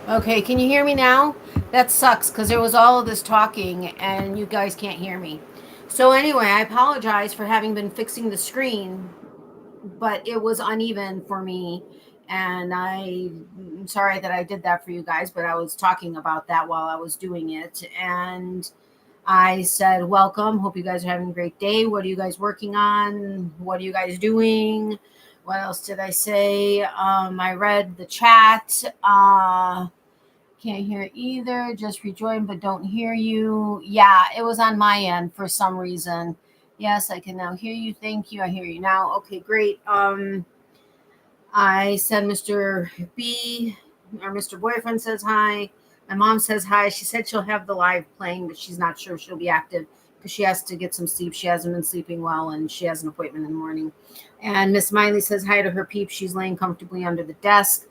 Okay, can you hear me now? That sucks because there was all of this talking and you guys can't hear me. So, anyway, I apologize for having been fixing the screen, but it was uneven for me. And I'm sorry that I did that for you guys, but I was talking about that while I was doing it. And I said, welcome. Hope you guys are having a great day. What are you guys working on? What are you guys doing? What else did I say? I read the chat. Can't hear either. Just rejoin, but don't hear you. Yeah, it was on my end for some reason. Yes, I can now hear you. Thank you. I hear you now. Okay, great. I said Mr. B or Mr. Boyfriend says hi. My mom says hi. She said she'll have the live playing, but she's not sure if she'll be active because she has to get some sleep. She hasn't been sleeping well, and she has an appointment in the morning. And Miss Miley says hi to her peep. She's laying comfortably under the desk.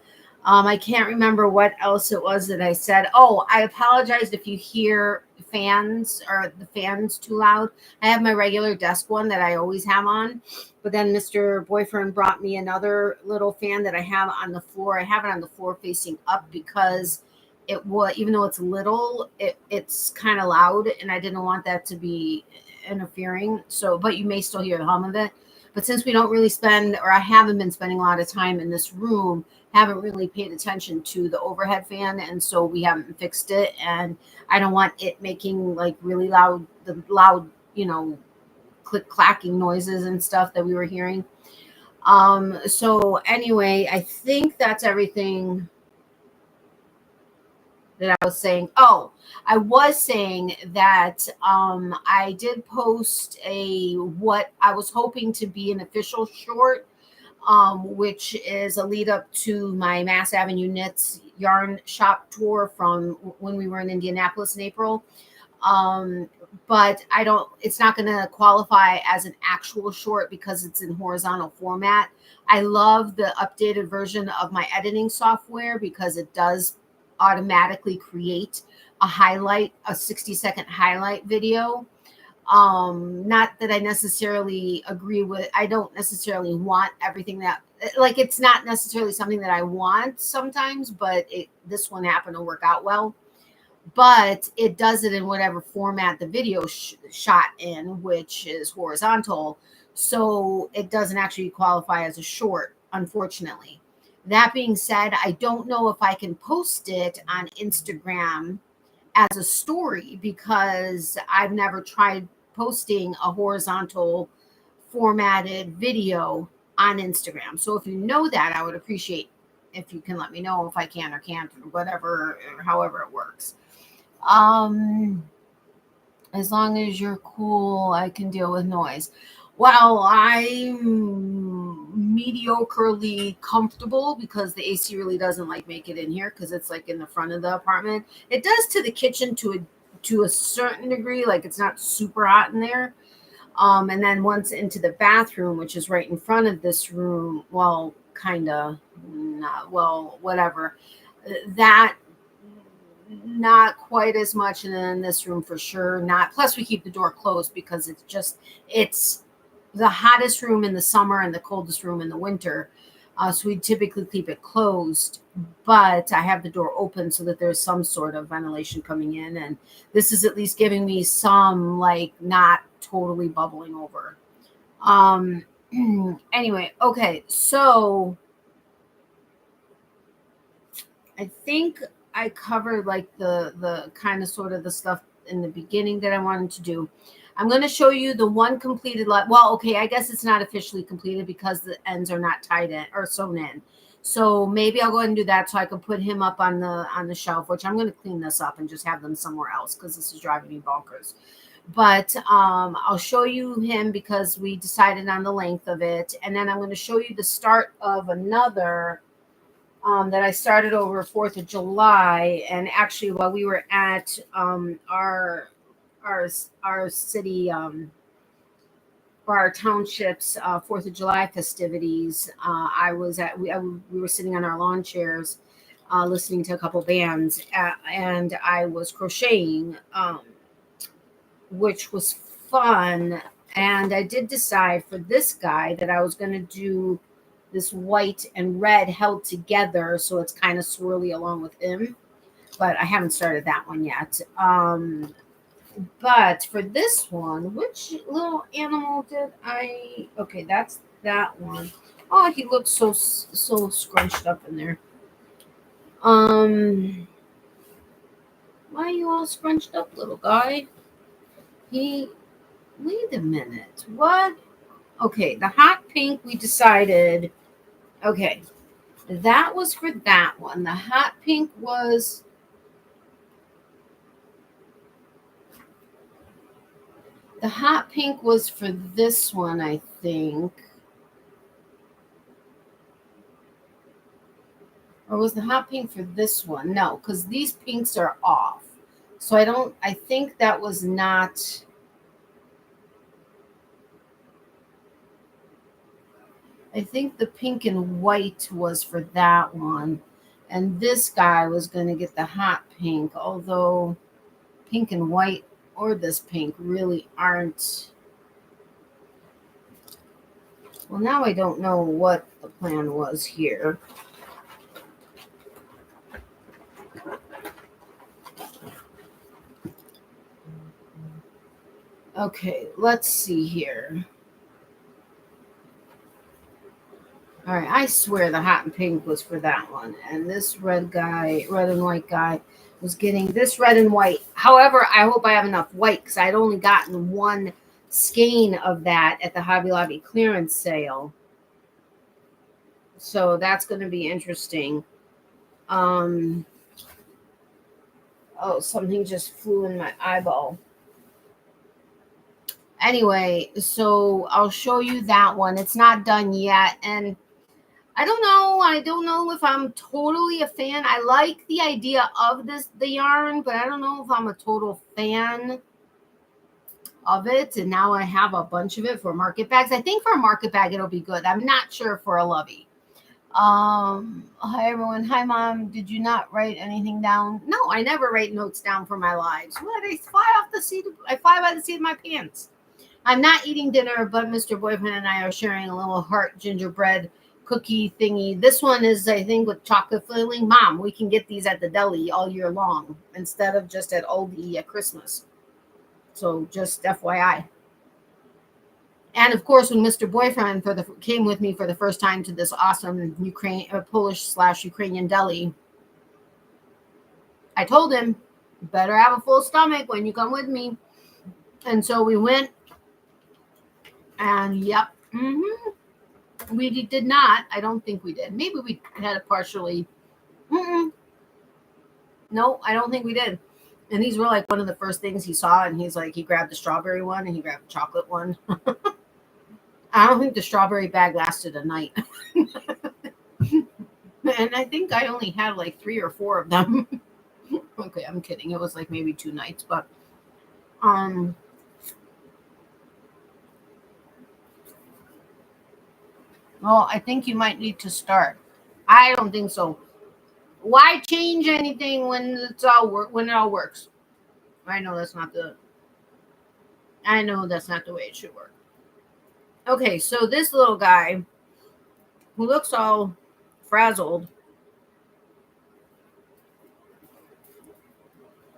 I can't remember what else it was that I said. Oh, I apologize if you hear fans or the fans too loud. I have my regular desk one that I always have on, but then Mr. Boyfriend brought me another little fan that I have on the floor. I have it on the floor facing up because it was, even though it's little, it's kind of loud, and I didn't want that to be interfering. So, but you may still hear the hum of it. But since we don't really spend, or I haven't been spending a lot of time in this room, haven't really paid attention to the overhead fan, and so we haven't fixed it. And I don't want it making like really loud, the loud, click clacking noises and stuff that we were hearing. So anyway, I think that's everything that I was saying. Oh, I was saying that I did post a what I was hoping to be an official short, which is a lead up to my Mass Avenue Knits yarn shop tour from when we were in Indianapolis in April. But it's not going to qualify as an actual short because it's in horizontal format. I love the updated version of my editing software because it does automatically create a 60-second highlight video. Not that I necessarily agree with, I don't necessarily want everything that, like, it's not necessarily something that I want sometimes, but this one happened to work out well. But it does it in whatever format the video shot in, which is horizontal. So it doesn't actually qualify as a short, unfortunately. That being said, I don't know if I can post it on Instagram as a story because I've never tried posting a horizontal formatted video on Instagram. So if you know that, I would appreciate if you can let me know if I can or can't, or whatever, or however it works. As long as you're cool, I can deal with noise. Well, I'm mediocrely comfortable because the AC really doesn't like make it in here because it's like in the front of the apartment. It does to the kitchen to a certain degree, like it's not super hot in there. And then once into the bathroom, which is right in front of this room, well, kind of, not, well, whatever. That not quite as much, and then in this room for sure not. Plus we keep the door closed because it's the hottest room in the summer and the coldest room in the winter, so we typically keep it closed, but I have the door open so that there's some sort of ventilation coming in, and this is at least giving me some, like, not totally bubbling over. Anyway, okay, so I think I covered like the kind of sort of the stuff in the beginning that I wanted to do. I'm going to show you the one completed well, okay, I guess it's not officially completed because the ends are not tied in or sewn in. So maybe I'll go ahead and do that so I can put him up on the shelf, which I'm going to clean this up and just have them somewhere else because this is driving me bonkers. But I'll show you him because we decided on the length of it, and then I'm going to show you the start of another that I started over 4th of July. And actually, while we were at our city or our township's 4th of July festivities, I was at we were sitting on our lawn chairs listening to a couple bands, and I was crocheting, which was fun. And I did decide for this guy that I was going to do this white and red held together, so it's kind of swirly along with him. but I haven't started that one yet. But for this one, which little animal did I? Okay, that's that one. Oh, he looks so scrunched up in there. Why are you all scrunched up, little guy? Wait a minute. What? Okay, the hot pink we decided. Okay, that was for that one. The hot pink was. The hot pink was for this one, I think. Or was the hot pink for this one? No, because these pinks are off. So I think that was not. I think the pink and white was for that one. And this guy was going to get the hot pink, although pink and white or this pink really aren't. Well, now I don't know what the plan was here. Okay, let's see here. All right, I swear the hot and pink was for that one. And this red and white guy, was getting this red and white. However, I hope I have enough white because I'd only gotten one skein of that at the Hobby Lobby clearance sale. So that's going to be interesting. Oh, something just flew in my eyeball. Anyway, so I'll show you that one. It's not done yet. And I don't know. I don't know if I'm totally a fan. I like the idea of the yarn, but I don't know if I'm a total fan of it. And now I have a bunch of it for market bags. I think for a market bag, it'll be good. I'm not sure for a lovey. Hi everyone. Hi Mom. Did you not write anything down? No, I never write notes down for my lives. What? I fly by the seat of my pants. I'm not eating dinner, but Mr. Boyfriend and I are sharing a little heart gingerbread cookie thingy. This one is, I think, with chocolate filling. Mom, we can get these at the deli all year long instead of just at Aldi at Christmas. So just FYI. And of course, when Mr. Boyfriend came with me for the first time to this awesome Polish/Ukrainian deli, I told him, you better have a full stomach when you come with me. And so we went, and yep, we did not. I don't think we did. Maybe we had it partially. No, I don't think we did. And these were like one of the first things he saw, and he's like, he grabbed the strawberry one and he grabbed the chocolate one. I don't think the strawberry bag lasted a night. And I think I only had like 3 or 4 of them. Okay, I'm kidding. It was like maybe 2 nights, but well, I think you might need to start. I don't think so. Why change anything when it all works? I know that's not the way it should work. Okay, so this little guy who looks all frazzled,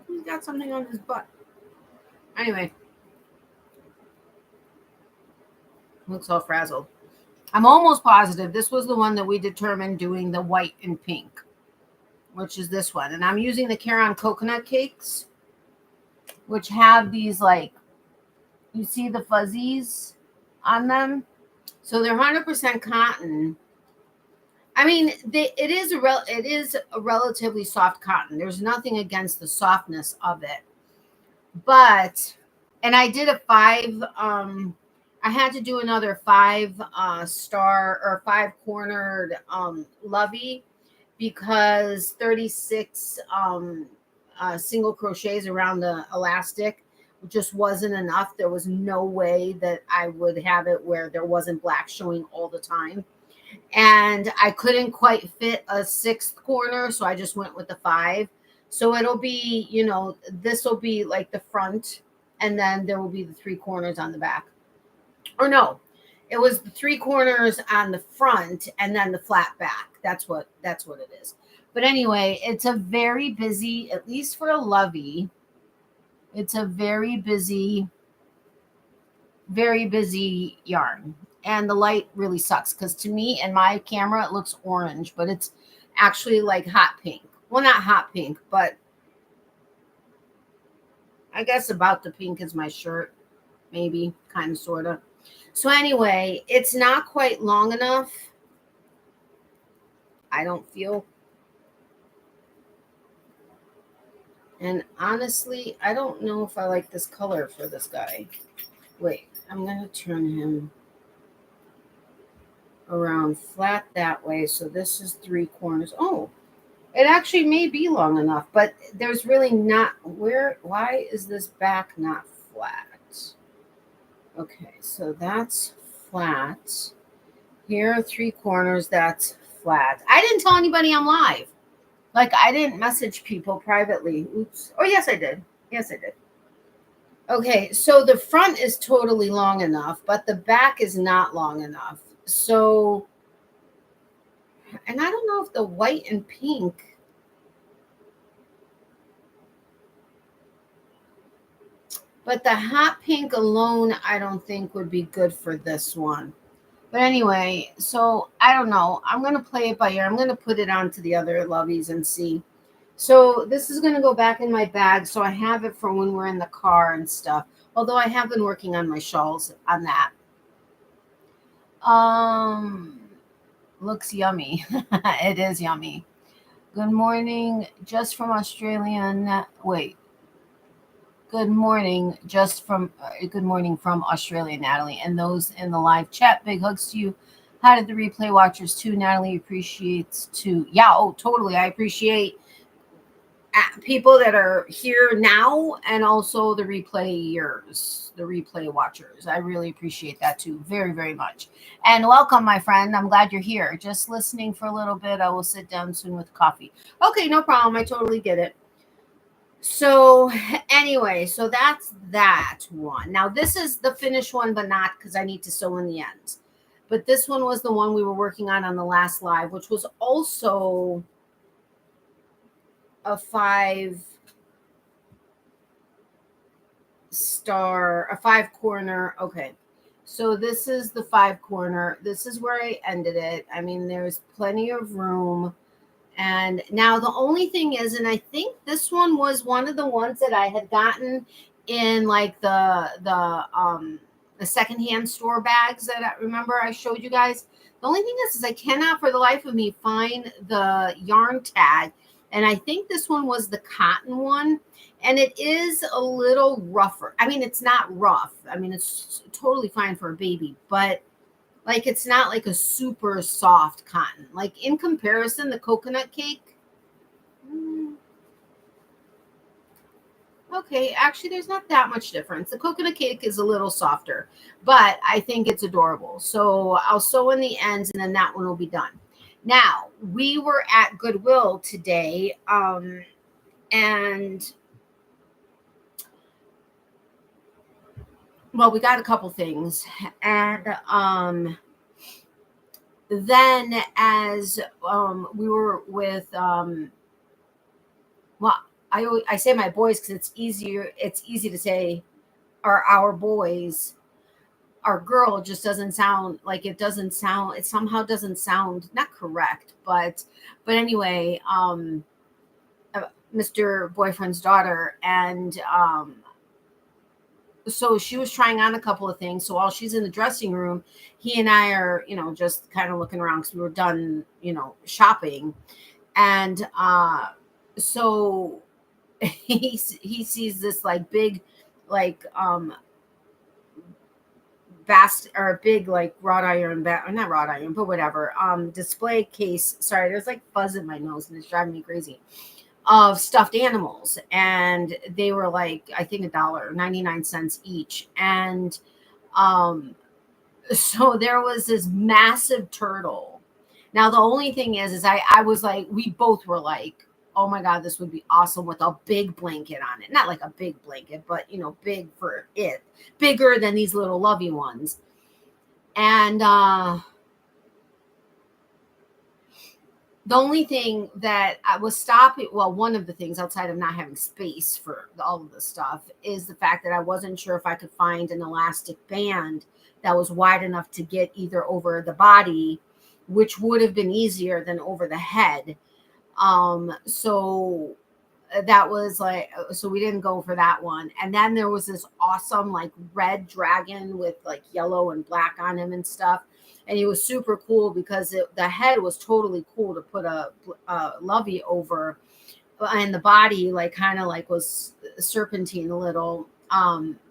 he's got something on his butt. Anyway, looks all frazzled. I'm almost positive this was the one that we determined doing the white and pink, which is this one. And I'm using the Caron coconut cakes, which have these, like, you see the fuzzies on them. So they're 100% cotton. I mean, it is a relatively soft cotton. There's nothing against the softness of it. But, and I did a 5, I had to do another 5-star or 5-cornered lovey because 36 single crochets around the elastic just wasn't enough. There was no way that I would have it where there wasn't black showing all the time. And I couldn't quite fit a 6th corner, so I just went with the 5. So it'll be, this will be like the front, and then there will be the 3 corners on the back. Or no, it was the 3 corners on the front and then the flat back. That's what it is. But anyway, it's a very busy, at least for a lovey, it's a very busy yarn. And the light really sucks because to me and my camera, it looks orange, but it's actually like hot pink. Well, not hot pink, but I guess about the pink as my shirt, maybe, kind of, sort of. So anyway, it's not quite long enough. I don't feel. And honestly, I don't know if I like this color for this guy. Wait, I'm going to turn him around flat that way. So this is 3/4. Oh, it actually may be long enough, but there's really not. Why is this back not flat? Okay, so that's flat. Here are 3/4. That's flat. I didn't tell anybody I'm live. Like, I didn't message people privately. Oops. Oh, yes, I did. Yes, I did. Okay, so the front is totally long enough, but the back is not long enough. So, and I don't know if the white and pink. But the hot pink alone, I don't think would be good for this one. But anyway, so I don't know. I'm going to play it by ear. I'm going to put it onto the other loveys and see. So this is going to go back in my bag. So I have it for when we're in the car and stuff. Although I have been working on my shawls on that. Looks yummy. It is yummy. Good morning. Just from Australia. Wait. Good morning, good morning from Australia, Natalie, and those in the live chat. Big hugs to you. How did the replay watchers too? Natalie appreciates too. Yeah, oh, totally. I appreciate people that are here now, and also the replayers, the replay watchers. I really appreciate that too, very, very much. And welcome, my friend. I'm glad you're here. Just listening for a little bit. I will sit down soon with coffee. Okay, no problem. I totally get it. So anyway, so that's that one. Now this is the finished one, but not because I need to sew in the ends. But this one was the one we were working on the last live, which was also a 5-corner. Okay. So this is the 5-corner. This is where I ended it. I mean, there's plenty of room. And now the only thing is, and I think this one was one of the ones that I had gotten in like the secondhand store bags that I remember I showed you guys. The only thing is I cannot for the life of me find the yarn tag. And I think this one was the cotton one. And it is a little rougher. I mean, it's not rough. I mean, it's totally fine for a baby, but like, it's not like a super soft cotton. Like, in comparison, the coconut cake. Okay, actually, there's not that much difference. The coconut cake is a little softer, but I think it's adorable. So I'll sew in the ends, and then that one will be done. Now, we were at Goodwill today, and well, we got a couple things, and then as we were with well, I say my boys because it's easy to say our boys. Our girl just doesn't sound like it somehow doesn't sound not correct, but anyway, Mr. Boyfriend's daughter, and so she was trying on a couple of things. So while she's in the dressing room, he and I are, just kind of looking around because we were done, shopping. And so he sees this like big, like or big like wrought iron, or not wrought iron, but whatever, display case. Sorry, there's like fuzz in my nose and it's driving me crazy. Of stuffed animals, and they were like, I think $1.99 each. And so there was this massive turtle. Now the only thing is I was like, we both were like, oh my god, this would be awesome with a big blanket on it. Not like a big blanket, but big for it, bigger than these little lovey ones. And The only thing that I was stopping, well, one of the things outside of not having space for all of this stuff is the fact that I wasn't sure if I could find an elastic band that was wide enough to get either over the body, which would have been easier than over the head. So that was like, so we didn't go for that one. And then there was this awesome like red dragon with like yellow and black on him and stuff. And he was super cool because the head was totally cool to put a lovey over, and the body like kind of like was serpentine a little,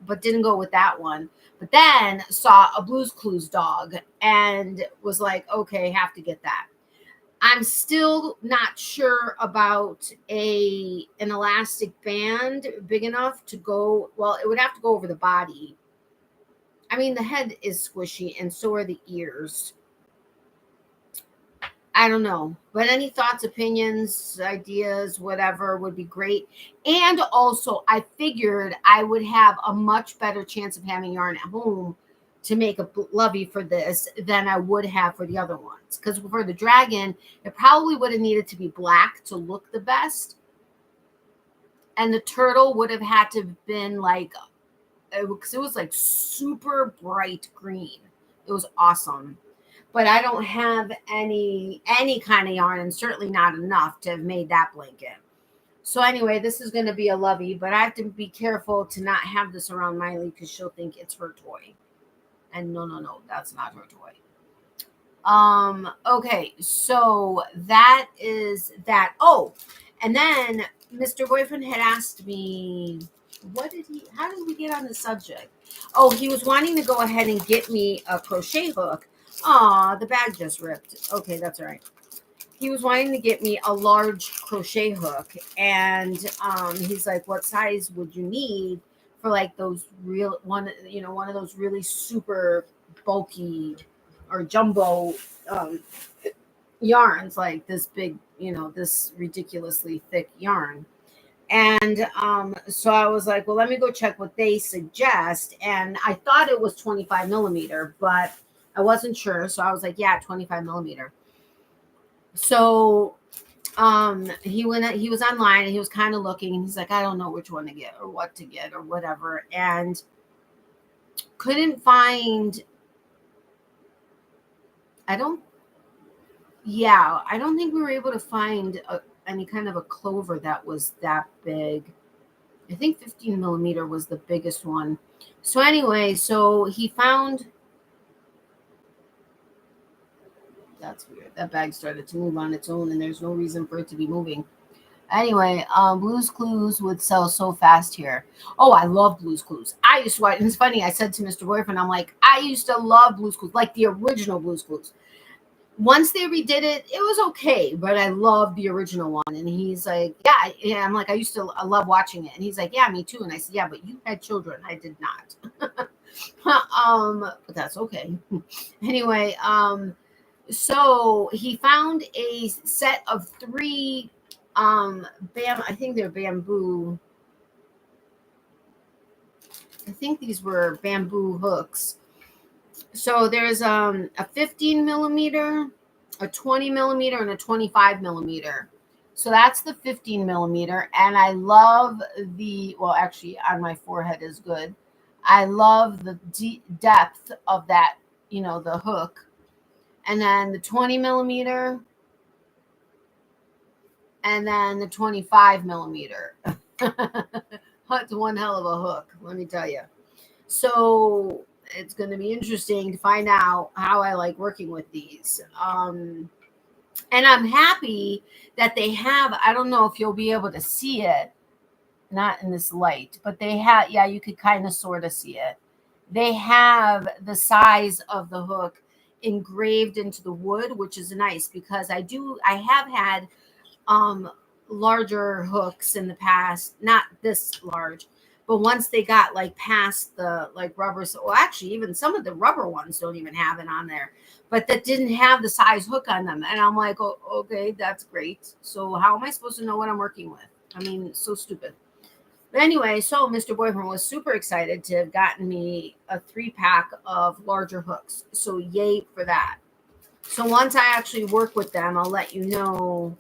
but didn't go with that one. But then saw a Blue's Clues dog and was like, okay, have to get that. I'm still not sure about an elastic band big enough to go. Well, it would have to go over the body. I mean, the head is squishy and so are the ears. I don't know. But any thoughts, opinions, ideas, whatever would be great. And also, I figured I would have a much better chance of having yarn at home to make a lovey for this than I would have for the other ones. Because for the dragon, it probably would have needed to be black to look the best. And the turtle would have had to have been like, because it was like super bright green. It was awesome. But I don't have any kind of yarn, and certainly not enough to have made that blanket. So anyway, this is going to be a lovey, but I have to be careful to not have this around Miley because she'll think it's her toy. And no, that's not her toy. Okay, so that is that. Oh, and then Mr. Boyfriend had asked me, how did we get on the subject? Oh, he was wanting to go ahead and get me a crochet hook. Aw, the bag just ripped. Okay, that's all right. He was wanting to get me a large crochet hook, and he's like, what size would you need for like those one of those really super bulky or jumbo yarns, like this big, this ridiculously thick yarn. And so I was like, well, let me go check what they suggest. And I thought it was 25 millimeter, but I wasn't sure. So I was like, yeah, 25 millimeter. So he was online and he was kind of looking, and he's like, I don't know which one to get or what to get or whatever. And couldn't find, I don't think we were able to find any kind of a clover that was that big. I think 15 millimeter was the biggest one. So anyway, so he found, that's weird. That bag started to move on its own and there's no reason for it to be moving. Anyway, Blue's Clues would sell so fast here. Oh, I love Blue's Clues. I used to watch, and it's funny, I said to Mr. Boyfriend, I'm like, I used to love Blue's Clues, like the original Blue's Clues. Once they redid it, it was okay, but I love the original one. And he's like, yeah. I'm like, I love watching it. And he's like, yeah, me too. And I said, yeah, but you had children. I did not. But that's okay. Anyway, so he found a set of 3 I think they're bamboo. I think these were bamboo hooks. So there's a 15 millimeter, a 20 millimeter, and a 25 millimeter. So that's the 15 millimeter. And I love actually on my forehead is good. I love the depth of that, the hook. And then the 20 millimeter. And then the 25 millimeter. That's one hell of a hook, let me tell you. So it's going to be interesting to find out how I like working with these. And I'm happy that they have, I don't know if you'll be able to see it, not in this light, but they have, you could kind of sort of see it. They have the size of the hook engraved into the wood, which is nice because I have had larger hooks in the past, not this large, but once they got like past the like rubber, well, actually even some of the rubber ones don't even have it on there, but that didn't have the size hook on them. And I'm like, oh, okay, that's great. So how am I supposed to know what I'm working with? I mean, so stupid. But anyway, so Mr. Boyfriend was super excited to have gotten me a 3-pack of larger hooks. So yay for that. So once I actually work with them, I'll let you know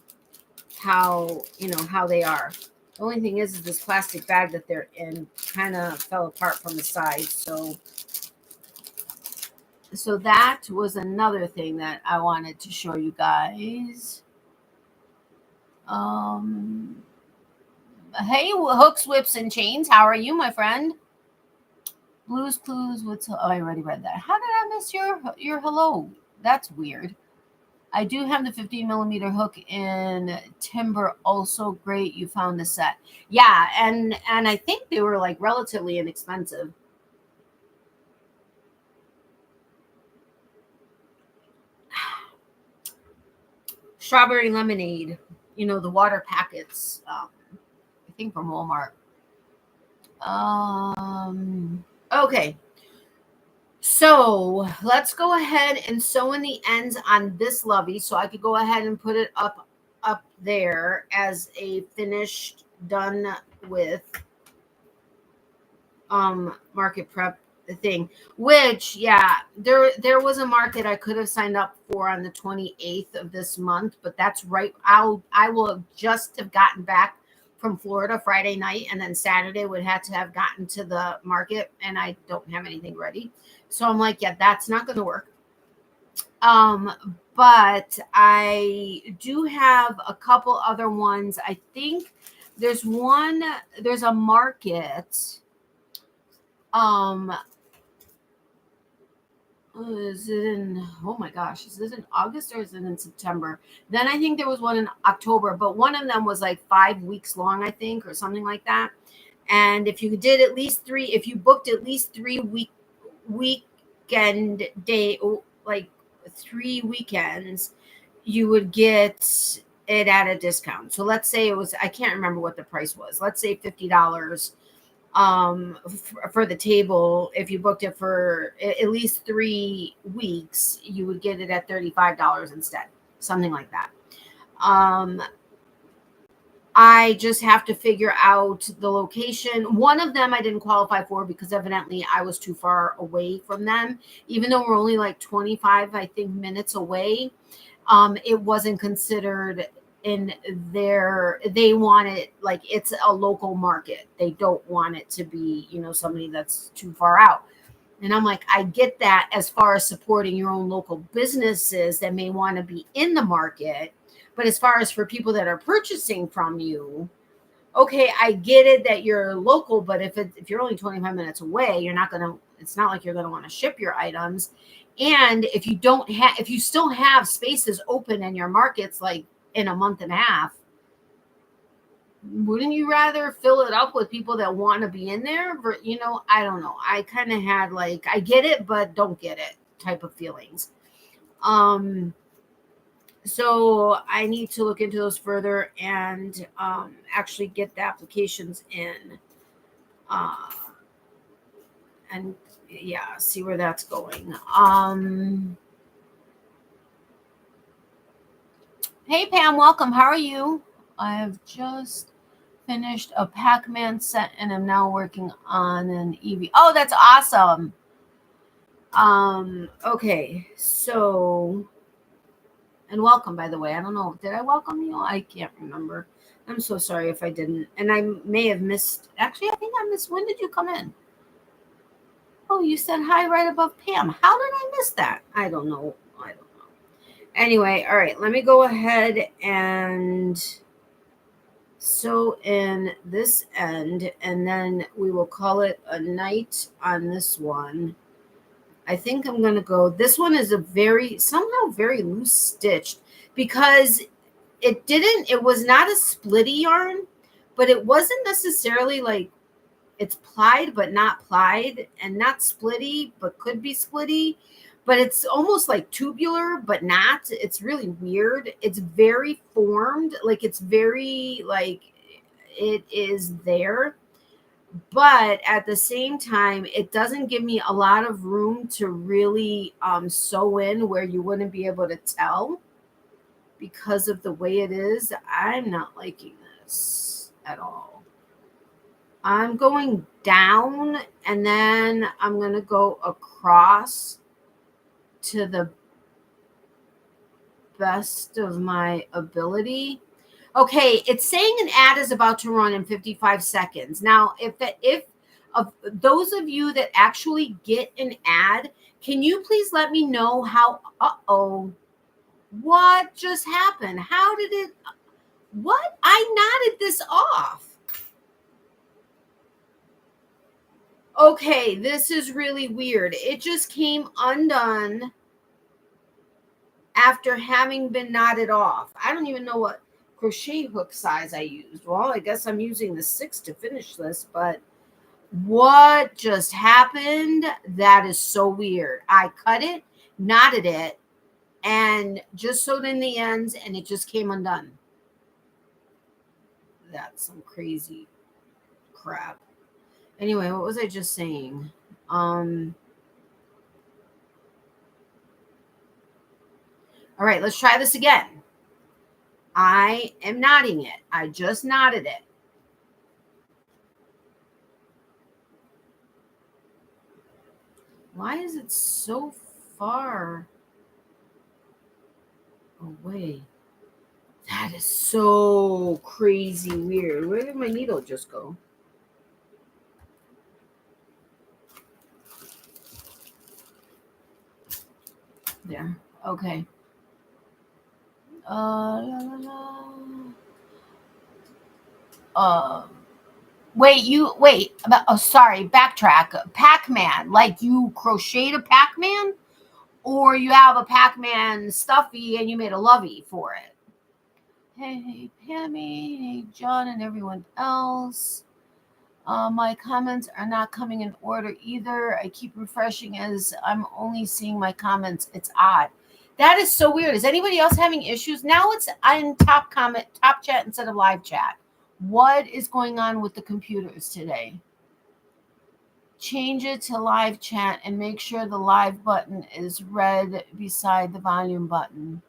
how, how they are. The only thing is this plastic bag that they're in kind of fell apart from the side. So that was another thing that I wanted to show you guys. Hey, Hooks, Whips, and Chains. How are you, my friend? Blues Clues. I already read that. How did I miss your hello? That's weird. I do have the 15mm hook in timber. Also great. You found the set. Yeah, and I think they were like relatively inexpensive. Strawberry lemonade. The water packets. I think from Walmart. Okay. So let's go ahead and sew in the ends on this lovey. So I could go ahead and put it up there as a finished, done with market prep thing. Which, yeah, there was a market I could have signed up for on the 28th of this month, but that's right. I will just have gotten back from Florida Friday night, and then Saturday would have to have gotten to the market, and I don't have anything ready. So I'm like, yeah, that's not going to work. But I do have a couple other ones. I think there's a market. Is it in, oh my gosh, is it in August or is it in September? Then I think there was one in October, but one of them was like 5 weeks long, I think, or something like that. And if you did at least if you booked at least 3 weekend day, like 3 weekends, you would get it at a discount. So let's say it was, I can't remember what the price was. Let's say $50 for the table. If you booked it for at least 3 weeks, you would get it at $35 instead, something like that. I just have to figure out the location. One of them I didn't qualify for because evidently I was too far away from them, even though we're only like 25, I think, minutes away. It wasn't considered in they want it like it's a local market. They don't want it to be, somebody that's too far out. And I'm like, I get that as far as supporting your own local businesses that may want to be in the market. But as far as for people that are purchasing from you, okay, I get it that you're local, but if you're only 25 minutes away, it's not like you're going to want to ship your items. And if you still have spaces open in your markets, like in a month and a half, wouldn't you rather fill it up with people that want to be in there? I don't know. I kind of had like, I get it, but don't get it type of feelings. So I need to look into those further and actually get the applications in. And yeah, see where that's going. Hey Pam, welcome. How are you? I have just finished a Pac-Man set and I'm now working on an Eevee. Oh, that's awesome. Okay, so, and welcome, by the way. I don't know, did I welcome you? I can't remember. I'm so sorry if I didn't. And I may have missed, actually, I think I missed, when did you come in? Oh, you said hi right above Pam. How did I miss that? I don't know. Anyway, all right, let me go ahead and sew in this end, and then we will call it a night on this one. I think I'm going to go, this one is somehow very loose stitched because it was not a splitty yarn, but it wasn't necessarily like, it's plied but not plied, and not splitty but could be splitty, but it's almost like tubular but not. It's really weird. It's very formed, like it's very like it is there, but at the same time it doesn't give me a lot of room to really sew in where you wouldn't be able to tell because of the way it is. I'm not liking this at all. I'm going down and then I'm going to go across to the best of my ability. Okay, it's saying an ad is about to run in 55 seconds. Now, if of those of you that actually get an ad, can you please let me know how? What just happened? How did it? What? I knotted this off. Okay, this is really weird. It just came undone after having been knotted off. I don't even know what crochet hook size I used. Well, I guess I'm using the 6 to finish this, but what just happened? That is so weird. I cut it, knotted it, and just sewed in the ends, and it just came undone. That's some crazy crap. Anyway, what was I just saying? All right, let's try this again. I am knotting it. I just knotted it. Why is it so far away? That is so crazy weird. Where did my needle just go? There. Okay. Wait. Sorry. Backtrack. Pac-Man. Like you crocheted a Pac-Man, or you have a Pac-Man stuffy and you made a lovey for it. Hey, Pammy. Hey, John, and everyone else. My comments are not coming in order either. I keep refreshing as I'm only seeing my comments. It's odd. That is so weird. Is anybody else having issues? Top chat instead of live chat. What is going on with the computers today? Change it to live chat and make sure the live button is red beside the volume button.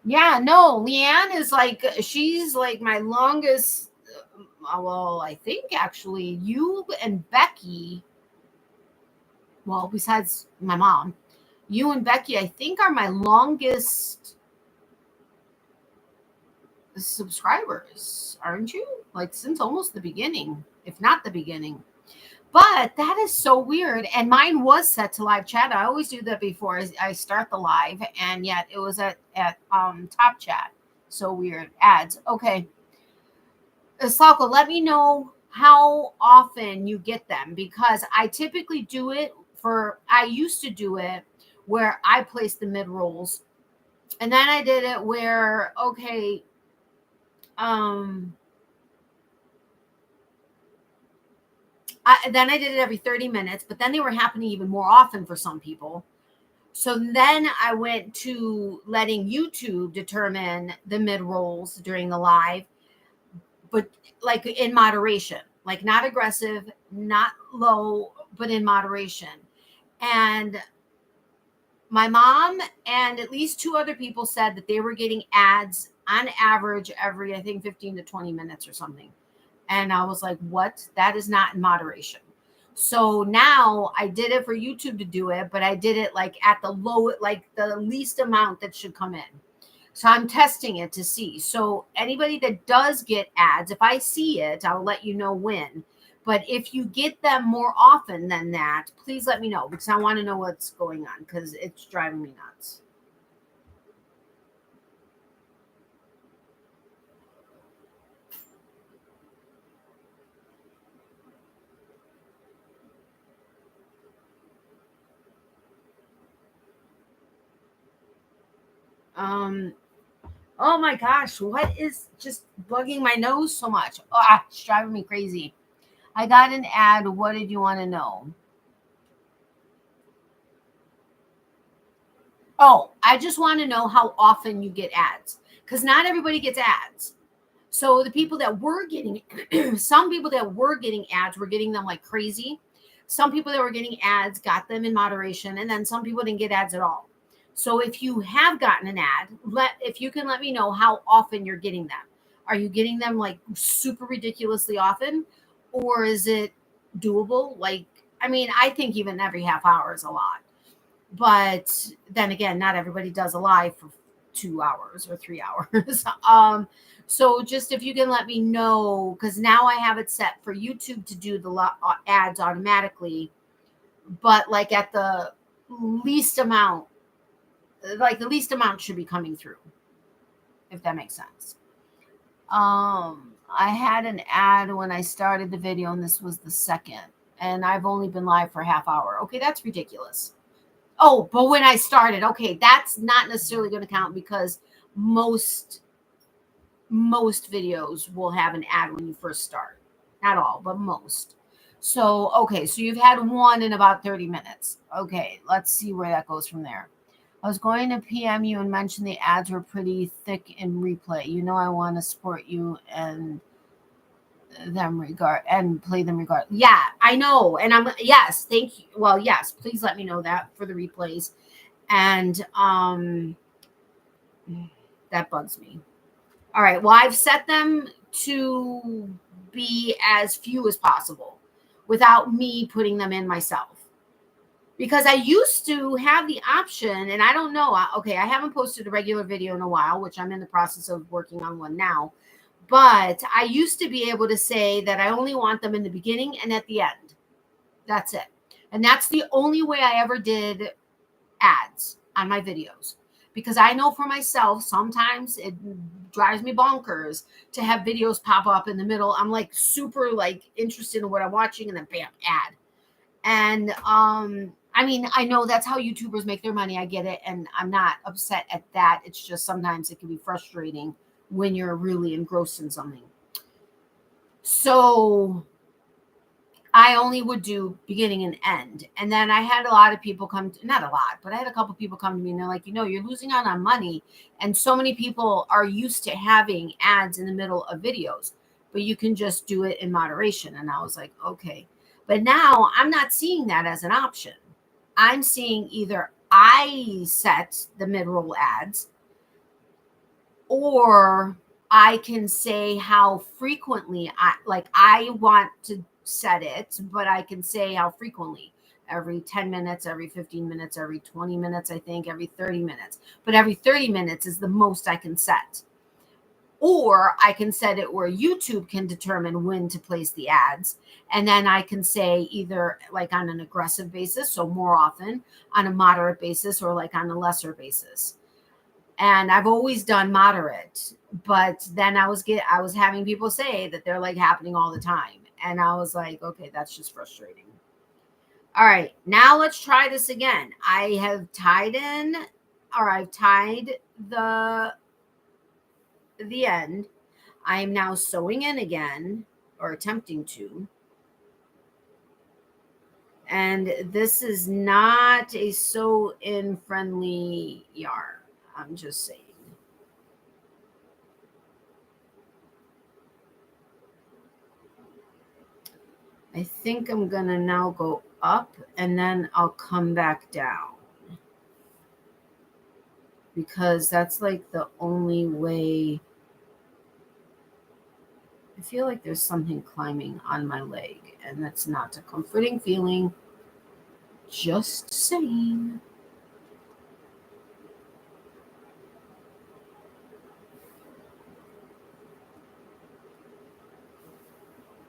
Yeah, no, Leanne is she's like my longest. Well, I think actually you and Becky, well, besides my mom, you and Becky, I think are my longest subscribers, aren't you? Like since almost the beginning, if not the beginning. But that is so weird. And mine was set to live chat. I always do that before I start the live, and yet it was at top chat. So weird. Ads. Okay. Salko, let me know how often you get them, because I typically do it I used to do it where I place the mid rolls, and then I did it where, okay, then I did it every 30 minutes, but then they were happening even more often for some people. So then I went to letting YouTube determine the mid rolls during the live, but like in moderation, like not aggressive, not low, but in moderation. And my mom and at least 2 other people said that they were getting ads on average every, I think, 15 to 20 minutes or something. And I was like, what? That is not in moderation. So now I did it for YouTube to do it, but I did it like at the low, like the least amount that should come in. So I'm testing it to see. So anybody that does get ads, if I see it, I'll let you know when. But if you get them more often than that, please let me know, because I want to know what's going on, because it's driving me nuts. Oh my gosh, what is just bugging my nose so much? It's driving me crazy. I got an ad. What did you want to know? Oh, I just want to know how often you get ads, because not everybody gets ads. So the people that were getting, some people that were getting ads were getting them like crazy. Some people that were getting ads got them in moderation, and then some people didn't get ads at all. So if you have gotten an ad, if you can let me know how often you're getting them. Are you getting them like super ridiculously often, or is it doable? Like, I mean, I think even every half hour is a lot. But then again, not everybody does a live for 2 hours or 3 hours. So just if you can let me know, because now I have it set for YouTube to do the ads automatically, but like at the least amount, like the least amount should be coming through, if that makes sense. I had an ad when I started the video, and this was the second, and I've only been live for a half hour. Okay, that's ridiculous. Oh, but when I started, okay, that's not necessarily going to count, because most videos will have an ad when you first start. Not all, but most. So, okay, so you've had one in about 30 minutes. Okay, let's see where that goes from there. I was going to PM you and mention the ads were pretty thick in replay. You know I want to support you and play them regard. Yeah, I know. And yes, thank you. Well, yes, please let me know that for the replays. And that bugs me. All right, well, I've set them to be as few as possible without me putting them in myself. Because I used to have the option, and I don't know. Okay, I haven't posted a regular video in a while, which I'm in the process of working on one now. But I used to be able to say that I only want them in the beginning and at the end. That's it. And that's the only way I ever did ads on my videos. Because I know for myself, sometimes it drives me bonkers to have videos pop up in the middle. I'm like super like interested in what I'm watching, and then bam, ad. And I mean, I know that's how YouTubers make their money. I get it. And I'm not upset at that. It's just sometimes it can be frustrating when you're really engrossed in something. So I only would do beginning and end. And then I had a lot of people not a lot, but I had a couple people come to me, and they're like, you're losing out on money. And so many people are used to having ads in the middle of videos, but you can just do it in moderation. And I was like, okay. But now I'm not seeing that as an option. I'm seeing either I set the mid-roll ads, or I can say how frequently I want to set it, but I can say how frequently. Every 10 minutes, every 15 minutes, every 20 minutes, I think, every 30 minutes. But every 30 minutes is the most I can set. Or I can set it where YouTube can determine when to place the ads. And then I can say either like on an aggressive basis, so more often, on a moderate basis, or like on a lesser basis. And I've always done moderate, but then I was having people say that they're like happening all the time. And I was like, okay, that's just frustrating. All right, now let's try this again. I've tied the end. I am now sewing in again, or attempting to. And this is not a sew-in friendly yarn. I'm just saying. I think I'm going to now go up, and then I'll come back down. Because that's like the only way. I feel like there's something climbing on my leg, and that's not a comforting feeling. Just saying.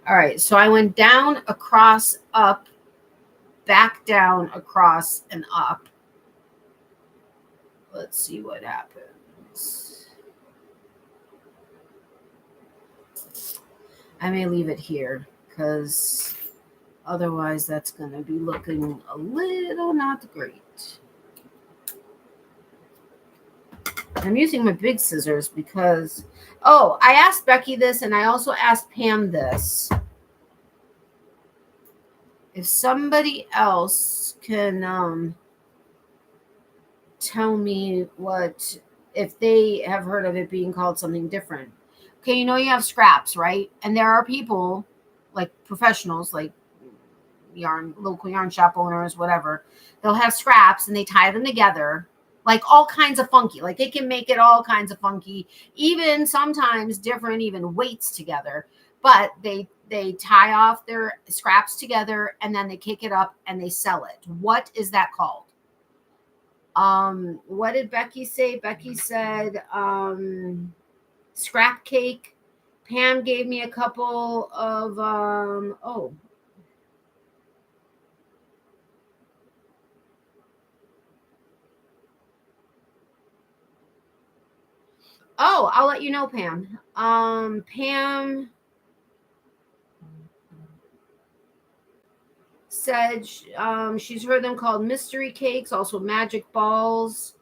All right, so I went down, across, up, back down, across, and up. Let's see what happens. I may leave it here, because otherwise that's going to be looking a little not great. I'm using my big scissors because, I asked Becky this, and I also asked Pam this. If somebody else can tell me if they have heard of it being called something different. Okay, you have scraps, right? And there are people, like professionals, like local yarn shop owners, whatever. They'll have scraps, and they tie them together. Like all kinds of funky, like they can make it all kinds of funky, even sometimes different, even weights together. But they tie off their scraps together, and then they kick it up and they sell it. What is that called? What did Becky say? Becky said scrap cake. Pam gave me a couple of oh, I'll let you know, Pam. Pam said she's heard them called mystery cakes, also magic balls.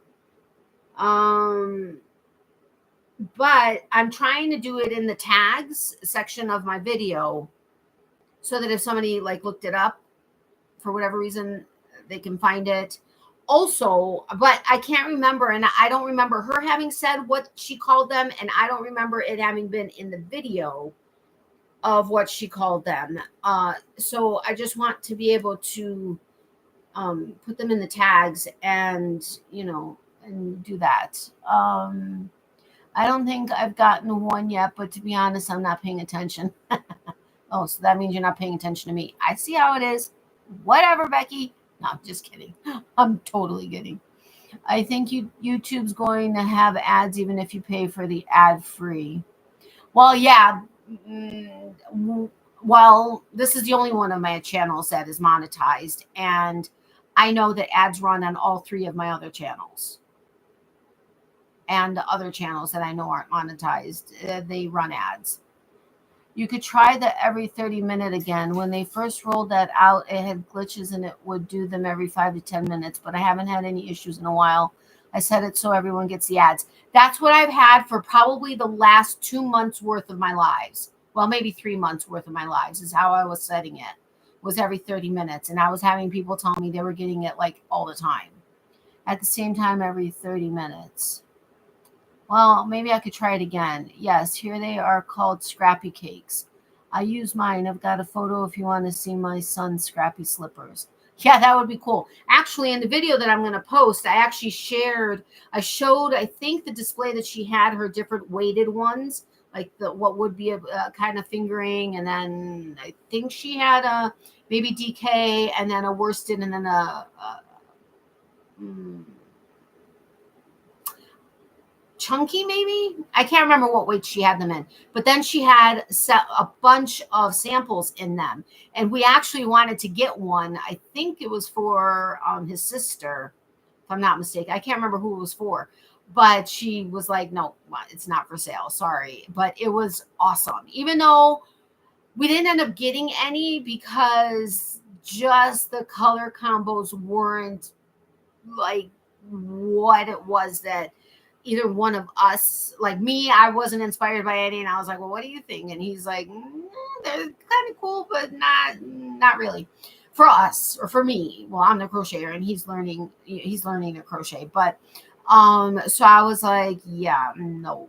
But I'm trying to do it in the tags section of my video so that if somebody like looked it up for whatever reason, they can find it. Also, but I can't remember, and I don't remember her having said what she called them, and I don't remember it having been in the video of what she called them. So I just want to be able to put them in the tags and, and do that. I don't think I've gotten one yet, but to be honest, I'm not paying attention. Oh, so that means you're not paying attention to me. I see how it is. Whatever, Becky. No, I'm just kidding. I'm totally kidding. I think YouTube's going to have ads even if you pay for the ad free. Well, yeah. Well, this is the only one of my channels that is monetized. And I know that ads run on all 3 of my other channels. And the other channels that I know aren't monetized, they run ads. You could try the every 30-minute again. When they first rolled that out, it had glitches and it would do them every 5 to 10 minutes, but I haven't had any issues in a while. I set it so everyone gets the ads. That's what I've had for probably the last 2 months worth of my lives. Well, maybe 3 months worth of my lives is how I was setting it, was every 30 minutes. And I was having people tell me they were getting it like all the time. At the same time, every 30 minutes. Well, maybe I could try it again. Yes, here they are called Scrappy Cakes. I use mine. I've got a photo if you want to see my son's scrappy slippers. Yeah, that would be cool. Actually, in the video that I'm going to post, I showed, I think, the display that she had, her different weighted ones, like what would be a kind of fingering. And then I think she had a maybe DK and then a worsted and then chunky, maybe. I can't remember what weight she had them in, but then she had a bunch of samples in them, and we actually wanted to get one. I think it was for his sister, if I'm not mistaken. I can't remember who it was for, but she was like, no, it's not for sale, sorry. But it was awesome, even though we didn't end up getting any because just the color combos weren't like what it was that either one of us, like me, I wasn't inspired by any, and I was like, well, what do you think? And he's like, they're kind of cool, but not really for us or for me. Well, I'm the crocheter and he's learning to crochet, but so I was like, yeah, no.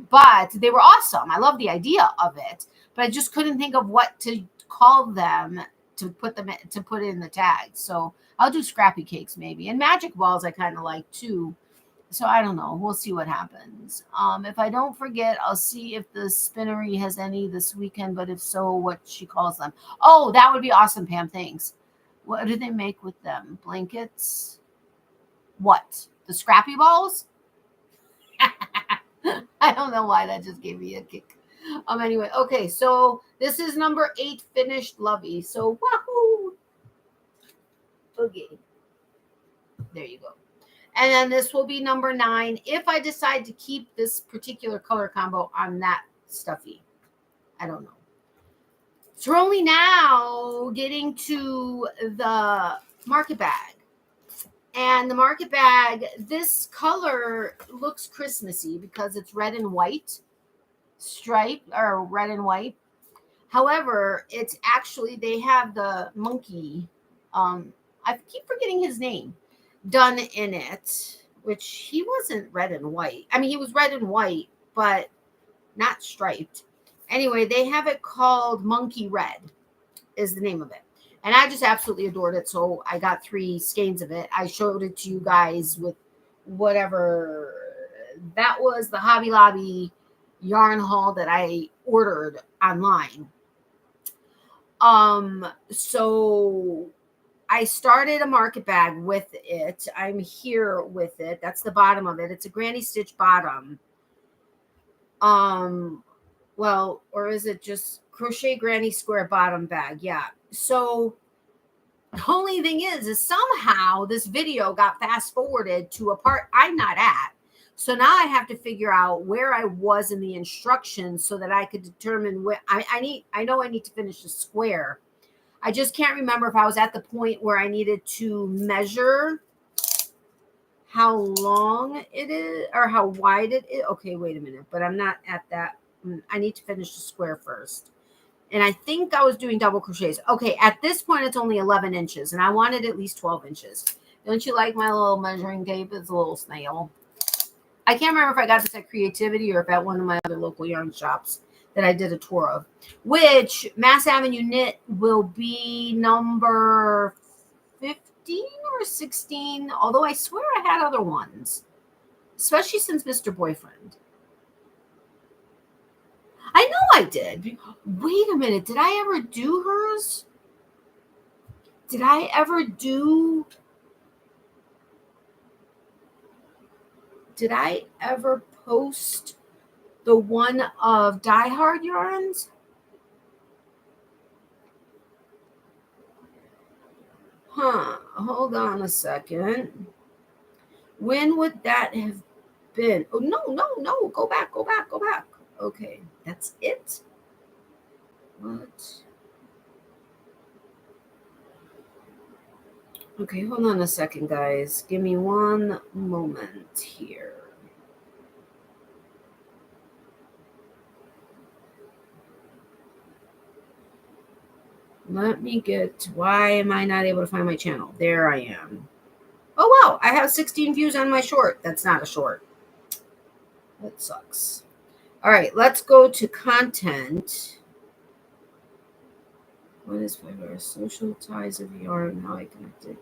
But they were awesome. I love the idea of it, but I just couldn't think of what to call them to put in the tags. So I'll do scrappy cakes maybe, and magic balls I kind of like too. So I don't know. We'll see what happens. If I don't forget, I'll see if the spinnery has any this weekend, but if so, what she calls them. Oh, that would be awesome, Pam. Thanks. What do they make with them? Blankets? What? The scrappy balls? I don't know why that just gave me a kick. Anyway, okay, so this is number 8, finished lovey. So wahoo! Okay. There you go. And then this will be number 9 if I decide to keep this particular color combo on that stuffy. I don't know. So we're only now getting to the market bag. And the market bag, this color looks Christmassy because it's red and white stripe, or red and white. However, it's actually, they have the monkey, I keep forgetting his name, done in it, which he wasn't red and white. I mean, he was red and white, but not striped. Anyway, they have it called Monkey Red is the name of it. And I just absolutely adored it. So I got 3 skeins of it. I showed it to you guys with whatever. That was the Hobby Lobby yarn haul that I ordered online. So I started a market bag with it. I'm here with it. That's the bottom of it. It's a granny stitch bottom. Well, or is it just crochet granny square bottom bag? Yeah. So the only thing is somehow this video got fast forwarded to a part I'm not at. So now I have to figure out where I was in the instructions so that I could determine where I know I need to finish the square. I just can't remember if I was at the point where I needed to measure how long it is or how wide it is. Okay, wait a minute, but I'm not at that. I need to finish the square first. And I think I was doing double crochets. Okay, at this point, it's only 11 inches, and I wanted at least 12 inches. Don't you like my little measuring tape? It's a little snail. I can't remember if I got this at Creativity or if at one of my other local yarn shops that I did a tour of, which Mass Avenue Knit will be number 15 or 16, although I swear I had other ones, especially since Mr. Boyfriend. I know I did. Wait a minute. Did I ever do hers? Did I ever post the one of Die Hard yarns? Huh. Hold on a second. When would that have been? Oh, no. Go back. Okay. That's it. What? Okay, hold on a second, guys. Give me one moment here. Let me get, why am I not able to find my channel? There I am. Oh, wow, I have 16 views on my short. That's not a short. That sucks. All right, let's go to content. What is my social ties of yarn? How I connected.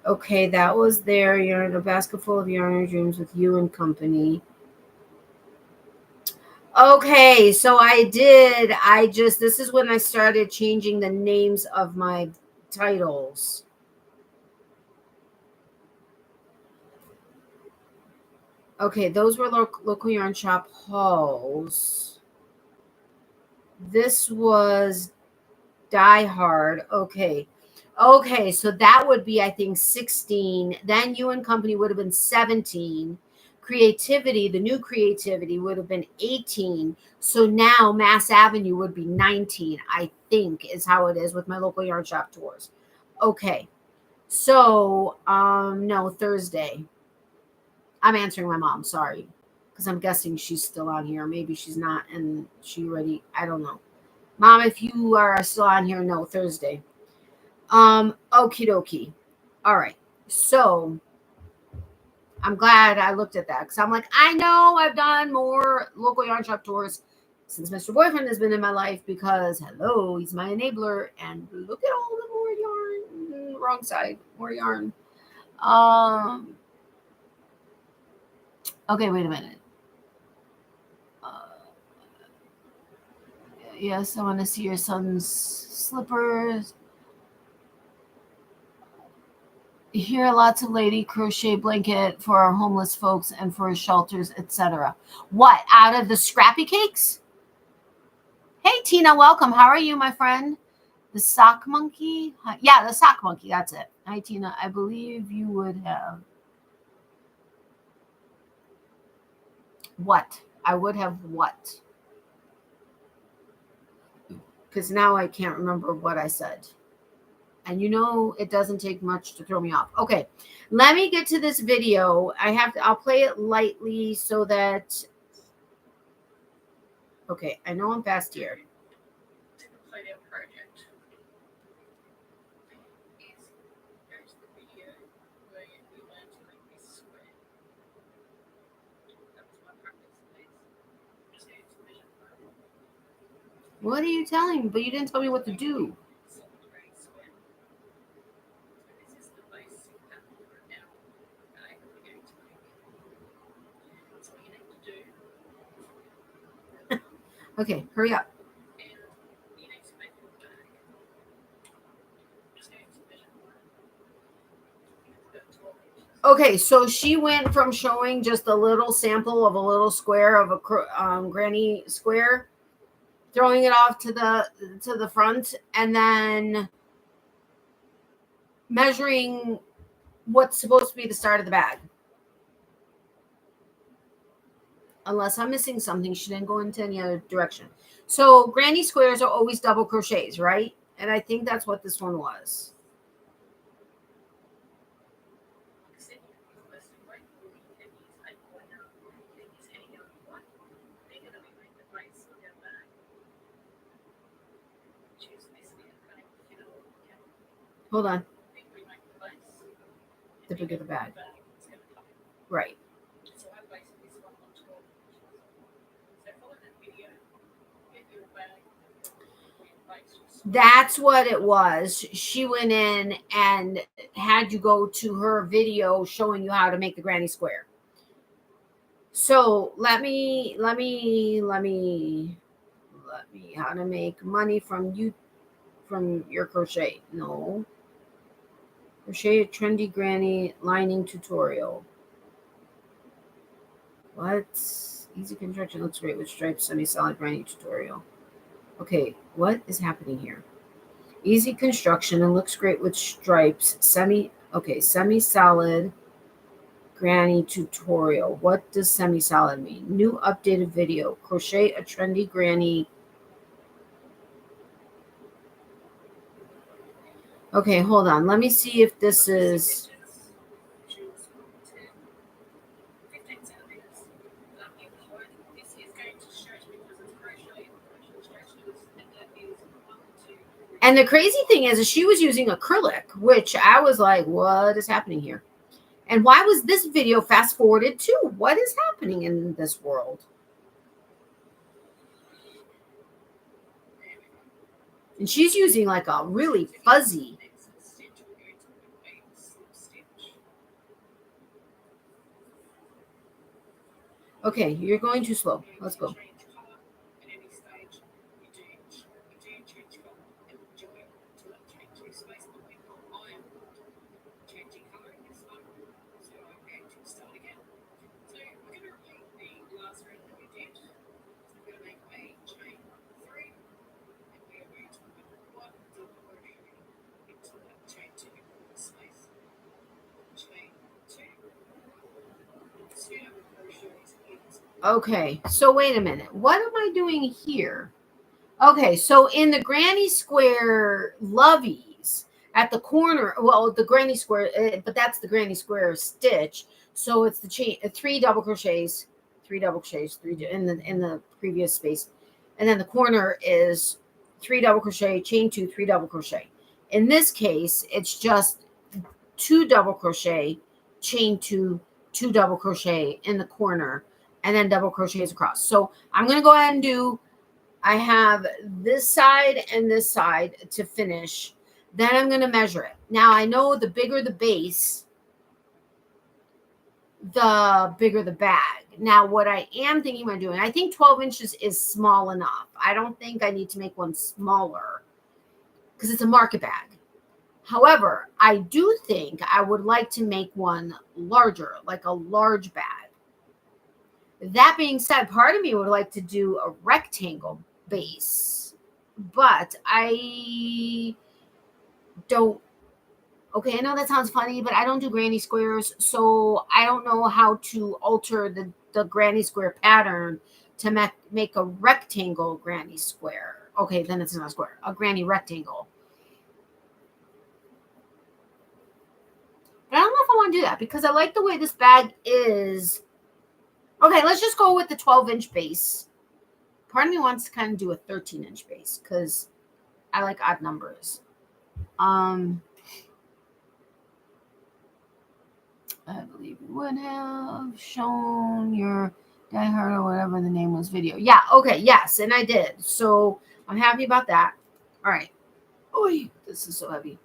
Okay, that was there. Yarn, a basket full of yarn dreams with you and company. Okay, so this is when I started changing the names of my titles. Okay, those were local yarn shop hauls. This was Die Hard. Okay, so that would be, I think, 16. Then you and company would have been 17. Creativity, the new Creativity would have been 18. So now Mass Avenue would be 19, I think, is how it is with my local yarn shop tours. Okay. So, no, Thursday. I'm answering my mom, sorry. Because I'm guessing she's still on here. Maybe she's not, and she already, I don't know. Mom, if you are still on here, no, Thursday. Okie dokie. All right. So I'm glad I looked at that because I'm like, I know I've done more local yarn shop tours since Mr. Boyfriend has been in my life because, hello, he's my enabler. And look at all the more yarn. Wrong side. More yarn. Okay, wait a minute. Yes, I want to see your son's slippers. Here, lots of lady crochet blanket for our homeless folks and for shelters, etc. What, out of the scrappy cakes? Hey, Tina, welcome. How are you, my friend? The sock monkey? Yeah, the sock monkey. That's it. Hi, Tina. I believe you would have. What? I would have what? Because now I can't remember what I said. And you know, it doesn't take much to throw me off. Okay, let me get to this video. I'll play it lightly so that, okay, I know I'm fast here. What are you telling me? But you didn't tell me what to do. Okay, hurry up. Okay, so she went from showing just a little sample of a little square of a granny square, throwing it off to the front, and then measuring what's supposed to be the start of the bag. Unless I'm missing something, she didn't go into any other direction. So granny squares are always double crochets, right? And I think that's what this one was. Hold on. The bigger the bag. Right. That's what it was. She went in and had you go to her video showing you how to make the granny square. So let me how to make money from your crochet. No. Crochet a trendy granny lining tutorial. What? Easy construction looks great with stripes, semi-solid granny tutorial. Okay, what is happening here? Easy construction and looks great with stripes, semi-solid granny tutorial. What does semi-solid mean? New updated video. Crochet a trendy granny. Okay, hold on. Let me see if this is... And the crazy thing is she was using acrylic, which I was like, what is happening here? And why was this video fast forwarded too? What is happening in this world? And she's using like a really fuzzy. Okay, you're going too slow. Let's go. Okay, so wait a minute. What am I doing here? Okay, so in the granny square loveys at the corner, well, the granny square, but that's the granny square stitch. So it's the chain, three double crochets, three in the previous space, and then the corner is three double crochet, chain two, three double crochet. In this case, it's just two double crochet, chain two, two double crochet in the corner, and then double crochets across. So I'm going to go ahead and do, I have this side and this side to finish. Then I'm going to measure it. Now I know the bigger the base, the bigger the bag. Now what I am thinking about doing, I think 12 inches is small enough. I don't think I need to make one smaller because it's a market bag. However, I do think I would like to make one larger, like a large bag. That being said, part of me would like to do a rectangle base, but I don't. Okay, I know that sounds funny, but I don't do granny squares, so I don't know how to alter the granny square pattern to make a rectangle granny square. Okay, then it's not a square, a granny rectangle. But I don't know if I want to do that because I like the way this bag is. Okay, let's just go with the 12-inch base. Part of me wants to kind of do a 13-inch base because I like odd numbers. I believe you would have shown your Die Hard or whatever the name was video. Yeah, okay, yes, and I did. So I'm happy about that. All right. Oh, this is so heavy.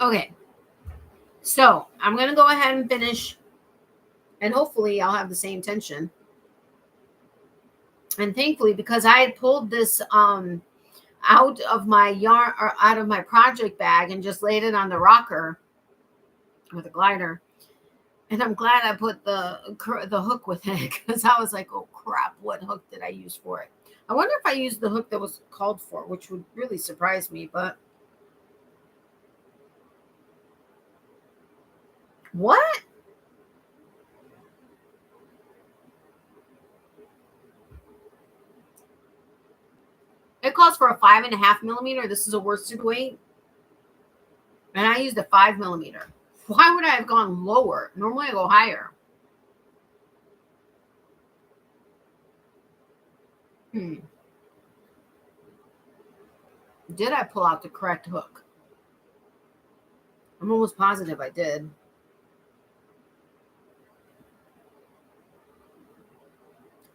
Okay. So I'm going to go ahead and finish, and hopefully I'll have the same tension. And thankfully, because I had pulled this, I out of my yarn or out of my project bag and just laid it on the rocker with a glider. And I'm glad I put the hook with it, because I was like, oh crap, what hook did I use for it? I wonder if I used the hook that was called for, which would really surprise me. But what? It calls for a 5.5 millimeter. This is a worsted weight, and I used a 5 millimeter. Why would I have gone lower? Normally I go higher. Did I pull out the correct hook? I'm almost positive I did.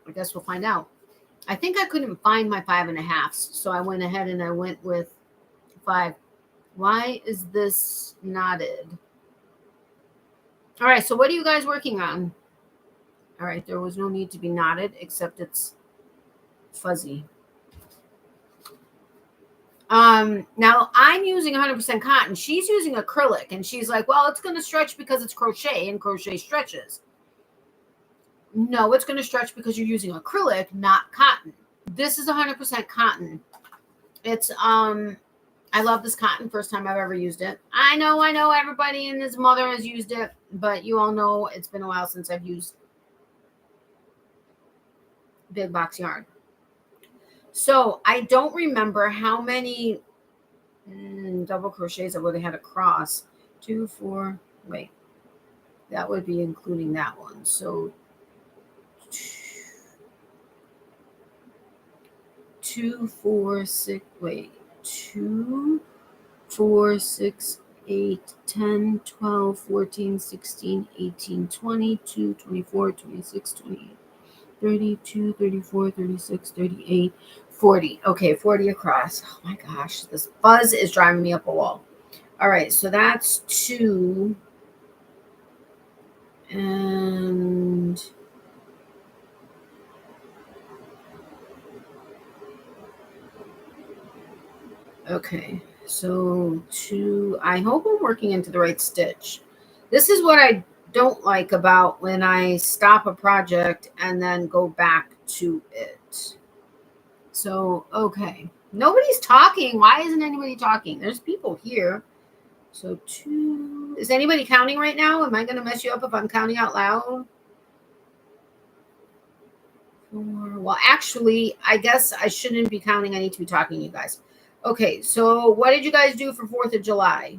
I guess we'll find out. I think I couldn't find my 5.5, so I went ahead and I went with 5. Why is this knotted? All right, so what are you guys working on? All right, there was no need to be knotted, except it's fuzzy. Now I'm using 100% cotton. She's using acrylic, and she's like, well, it's going to stretch because it's crochet, and crochet stretches. No, it's going to stretch because you're using acrylic, not cotton. This is 100% cotton. It's, I love this cotton. First time I've ever used it. I know everybody and his mother has used it, but you all know it's been a while since I've used big box yarn. So I don't remember how many double crochets I would have had across. 2, 4, wait, that would be including that one. So 2, 4, 6, wait, 2, 4, 6, 8, 10, 12, 14, 16, 18, 22, 24, 26, 28, 32, 34, 36, 38, 40. Okay, 40 across. Oh my gosh, this buzz is driving me up a wall. All right, so that's 2. And okay, so 2. I hope I'm working into the right stitch. This is what I don't like about when I stop a project and then go back to it. So, okay. Nobody's talking. Why isn't anybody talking? There's people here. So 2. Is anybody counting right now? Am I going to mess you up if I'm counting out loud? 4. Well, actually, I guess I shouldn't be counting. I need to be talking to you guys. Okay, so what did you guys do for 4th of July?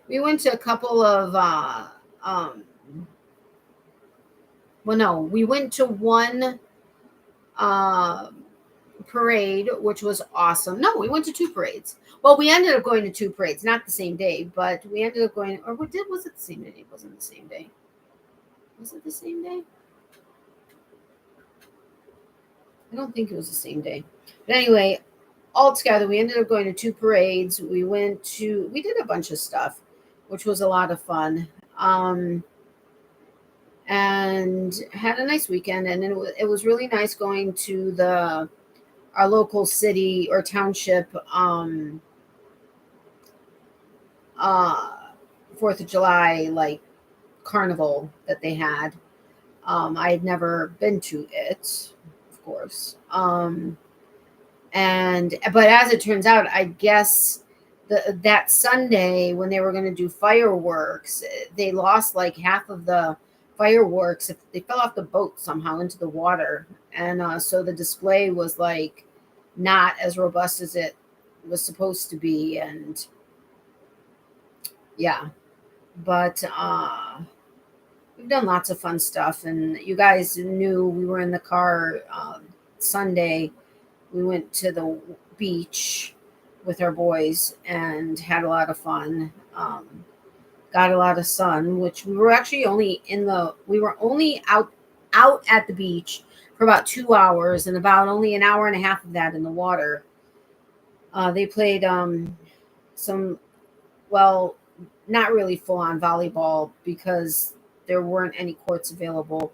We went to a couple of well, no, we went to one parade, which was awesome. No, we went to 2 parades. Well, we ended up going to 2 parades, not the same day, but we ended up going, or was it the same day? It wasn't the same day. Was it the same day? I don't think it was the same day. But anyway, all together, we ended up going to 2 parades. We did a bunch of stuff, which was a lot of fun. And had a nice weekend. And it was really nice going to our local city or township 4th of July, like, carnival that they had. I had never been to it, of course. But as it turns out, I guess that Sunday when they were going to do fireworks, they lost like half of the fireworks. They fell off the boat somehow into the water, and so the display was like not as robust as it was supposed to be. And yeah, but we've done lots of fun stuff, and you guys knew we were in the car Sunday. We went to the beach with our boys and had a lot of fun. Got a lot of sun, which we were actually only out at the beach for about 2 hours, and about only an hour and a half of that in the water. They played some, well, not really full on volleyball because there weren't any courts available,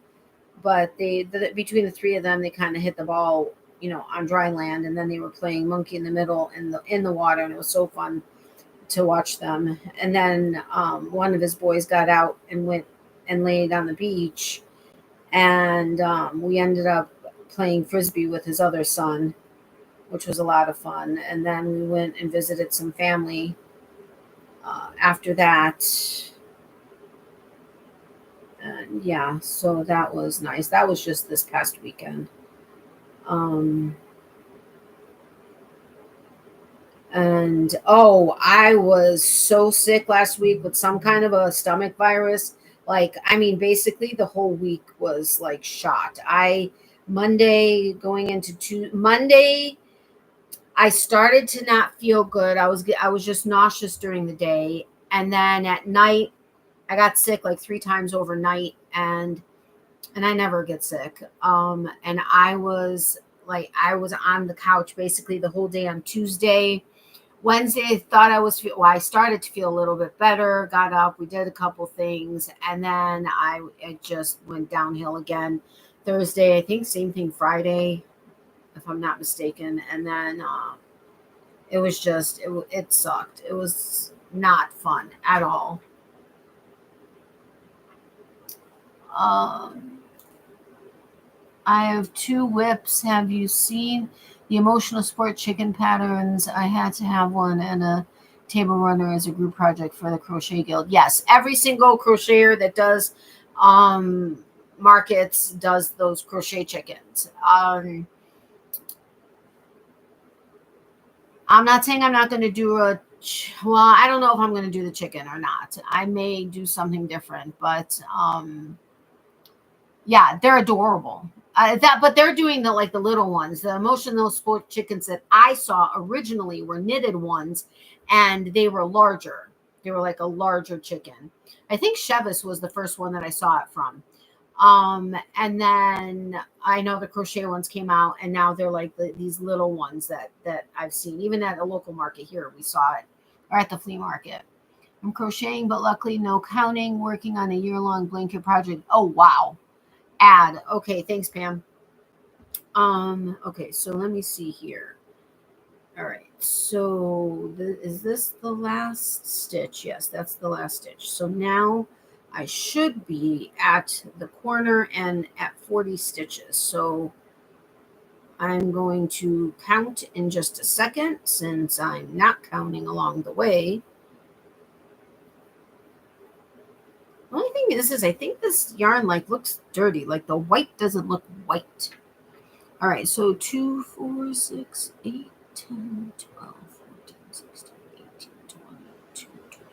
but between the three of them, they kind of hit the ball, on dry land, and then they were playing monkey in the middle in the water, and it was so fun to watch them. And then one of his boys got out and went and laid on the beach, and we ended up playing frisbee with his other son, which was a lot of fun. And then we went and visited some family after that. And yeah, so that was nice. That was just this past weekend. And I was so sick last week with some kind of a stomach virus. Like, I mean, basically the whole week was like shot. Monday going into Monday, I started to not feel good. I was just nauseous during the day, and then at night I got sick like 3 times overnight, and I never get sick. And I was on the couch basically the whole day on Tuesday. Wednesday, I started to feel a little bit better, got up, we did a couple things, and then it just went downhill again. Thursday, I think same thing Friday, if I'm not mistaken. And then it was just, it sucked. It was not fun at all. I have 2 whips. Have you seen the emotional sport chicken patterns? I had to have one and a table runner as a group project for the Crochet Guild. Yes, every single crocheter that does markets does those crochet chickens. I'm not saying I'm not going to do I don't know if I'm going to do the chicken or not. I may do something different, but yeah, they're adorable. But they're doing the little ones. The emotional sport chickens that I saw originally were knitted ones, and they were larger. They were like a larger chicken. I think Chevis was the first one that I saw it from. And then I know the crochet ones came out, and now they're like these little ones that I've seen. Even at a local market here, we saw it, or at the flea market. I'm crocheting, but luckily no counting, working on a year-long blanket project. Oh, wow. Okay, thanks, Pam. Okay, so let me see here. All right, so is this the last stitch? Yes, that's the last stitch. So now I should be at the corner and at 40 stitches. So I'm going to count in just a second, since I'm not counting along the way. The only thing is I think this yarn looks dirty. Like the white doesn't look white. All right, so 2, 4, 6, 8, 10, 12, 14, 16, 18, 22, 23.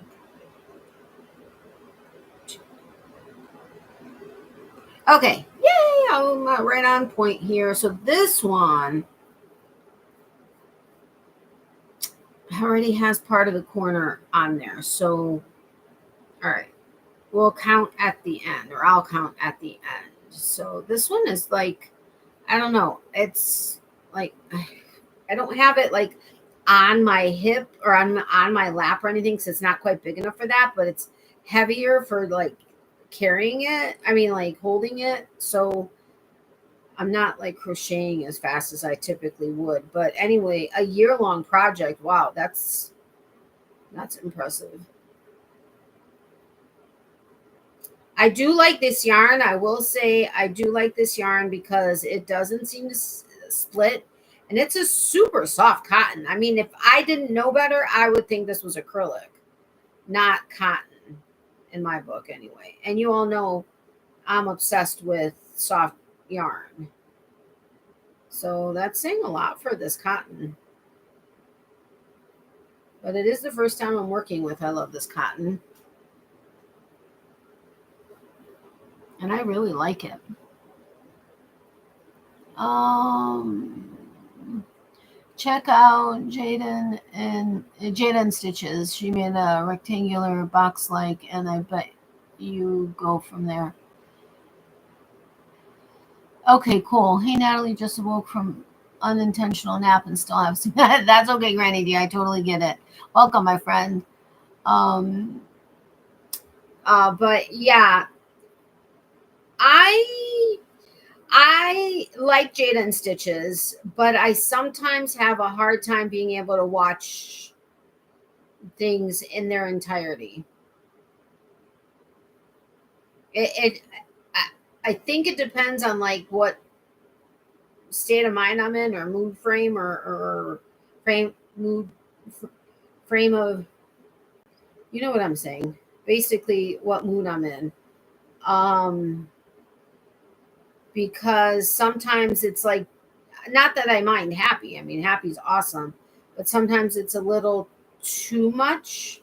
Okay, yay, I'm right on point here. So this one already has part of the corner on there. So, all right, we'll count at the end, or I'll count at the end. So this one is like, I don't know. It's like, I don't have it like on my hip or on my lap or anything, because it's not quite big enough for that, but it's heavier for like carrying it. I mean, like holding it. So I'm not like crocheting as fast as I typically would. But anyway, a year-long project. Wow, that's impressive. I do like this yarn. I will say I do like this yarn because it doesn't seem to split, and it's a super soft cotton. I mean, if I didn't know better, I would think this was acrylic, not cotton, in my book anyway. And you all know I'm obsessed with soft yarn. So that's saying a lot for this cotton. But it is the first time I'm working with. I love this cotton. And I really like it. Check out Jaden Stitches. She made a rectangular box and I bet you go from there. Okay, cool. Hey, Natalie, just awoke from unintentional nap and still have some. That's okay, Granny D. I totally get it. Welcome, my friend. But yeah, I I like Jada and Stitches, but I sometimes have a hard time being able to watch things in their entirety. I think it depends on like what state of mind I'm in, or mood frame, or frame of, you know what I'm saying, basically what mood I'm in. Because sometimes it's like, not that I mind happy, I mean happy's awesome, but sometimes it's a little too much.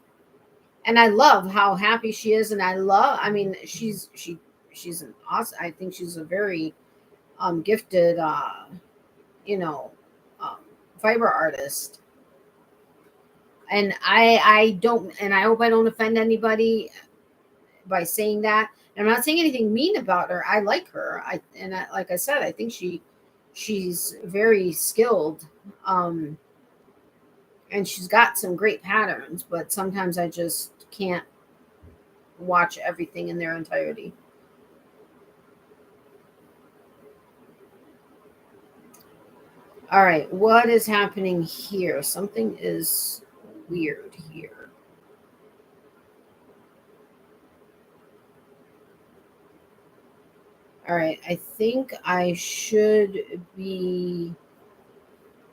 And I love how happy she is, and I mean she's an awesome, I think she's a very gifted you know um, fiber artist. And I don't, and I hope I don't offend anybody by saying that. And I'm not saying anything mean about her. I like her. Like I said, I think she's very skilled, and she's got some great patterns. But sometimes I just can't watch everything in their entirety. All right, what is happening here? Something is weird here. All right, I think I should be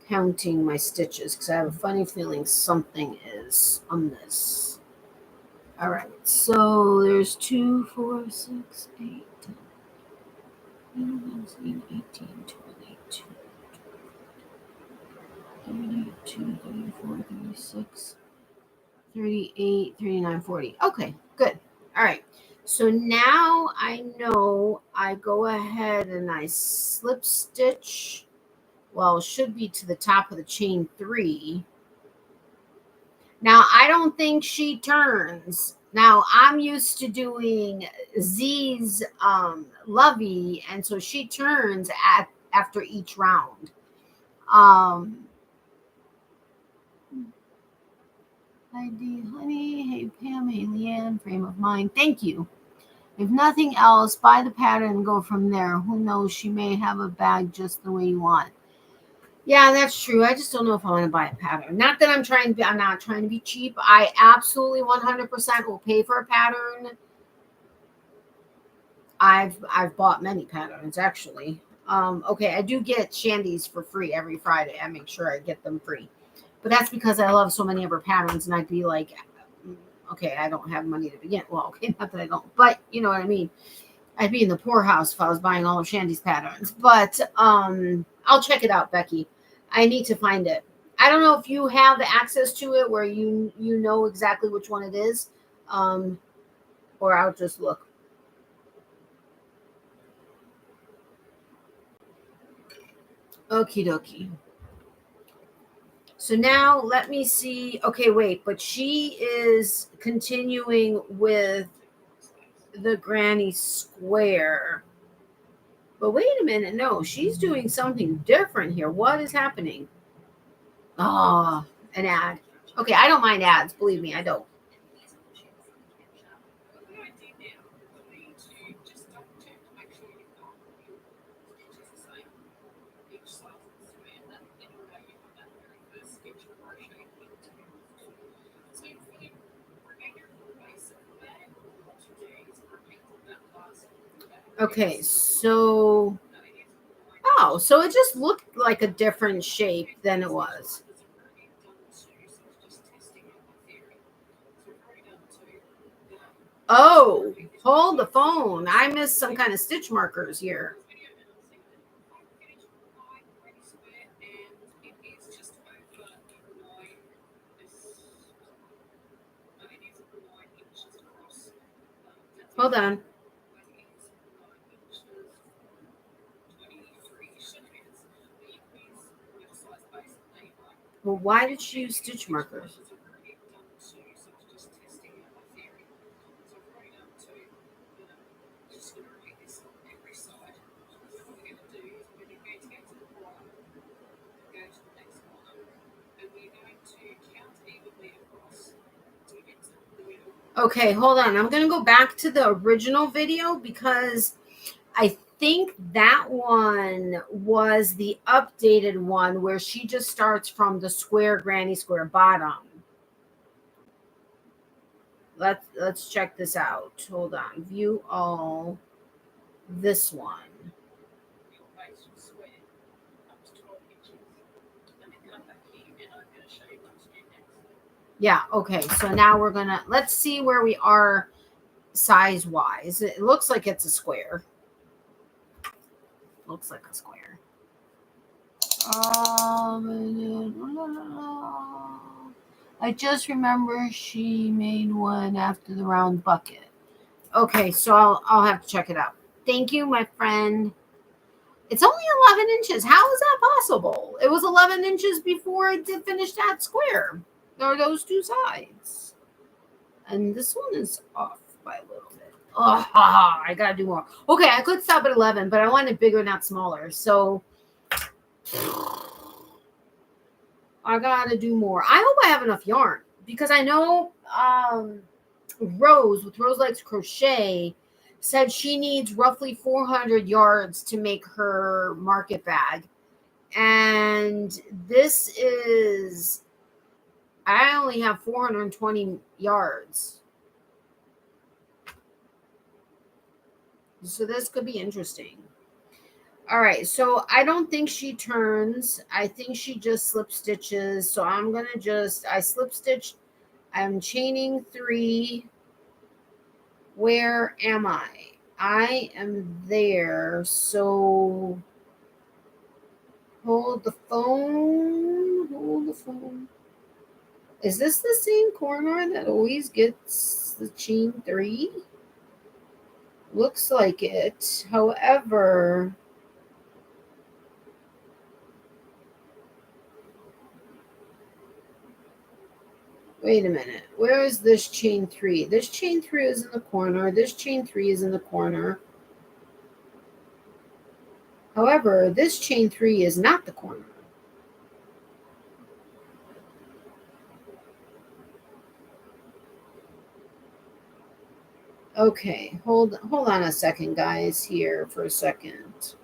counting my stitches because I have a funny feeling something is amiss. All right, so there's 2, 4, 6, 8, 10, 11, 18, 22, 32, 34, 36, 38, 39, 40. Okay, good. All right. So now I know I go ahead and I slip stitch. Well, it should be to the top of the chain 3. Now, I don't think she turns. Now, I'm used to doing Z's lovey, and so she turns after each round. Hi, D, honey. Hey, Pam. Hey, Leanne. Frame of mind. Thank you. If nothing else, buy the pattern and go from there. Who knows? She may have a bag just the way you want. Yeah, that's true. I just don't know if I want to buy a pattern. Not that I'm not trying to be cheap. I absolutely 100% will pay for a pattern. I've bought many patterns actually. Okay, I do get Shandy's for free every Friday. I make sure I get them free. But that's because I love so many of her patterns, and I'd be like, okay, I don't have money to begin. Well, okay, not that I don't, but you know what I mean. I'd be in the poorhouse if I was buying all of Shandy's patterns. But I'll check it out, Becky. I need to find it. I don't know if you have the access to it where you know exactly which one it is, or I'll just look. Okie dokie. So now let me see. Okay, wait, but she is continuing with the granny square. But wait a minute. No, she's doing something different here. What is happening? Oh, an ad. Okay, I don't mind ads. Believe me, I don't. Okay, so so it just looked like a different shape than it was. Oh, hold the phone. I missed some kind of stitch markers here. Hold on. Well, why did she use stitch markers? Okay, hold on. I'm going to go back to the original video because I think that one was the updated one where she just starts from the square granny square bottom. Let's check this out. Hold on. View all. This one. Yeah, okay. So now we're gonna let's see where we are size wise. It looks like it's a square. Looks like a square. I just remember she made one after the round bucket. Okay, so I'll have to check it out. Thank you, my friend. It's only 11 inches. How is that possible? It was 11 inches before I did finish that square. Or those two sides. And this one is off by a little bit. Oh, I got to do more. Okay, I could stop at 11, but I want it bigger, not smaller. So I got to do more. I hope I have enough yarn because I know Rose with Rose Likes Crochet said she needs roughly 400 yards to make her market bag. And this is, I only have 420 yards. So this could be interesting. All right, so I don't think she turns. I think she just slip stitches. So I'm going to just, I slip stitched. I'm chaining 3. Where am I? I am there. So hold the phone. Hold the phone. Is this the same corner that always gets the chain 3? Looks like it. However, wait a minute. Where is this chain 3? This chain 3 is in the corner. This chain 3 is in the corner. However, this chain 3 is not the corner. Okay, hold on a second, guys, here for a second.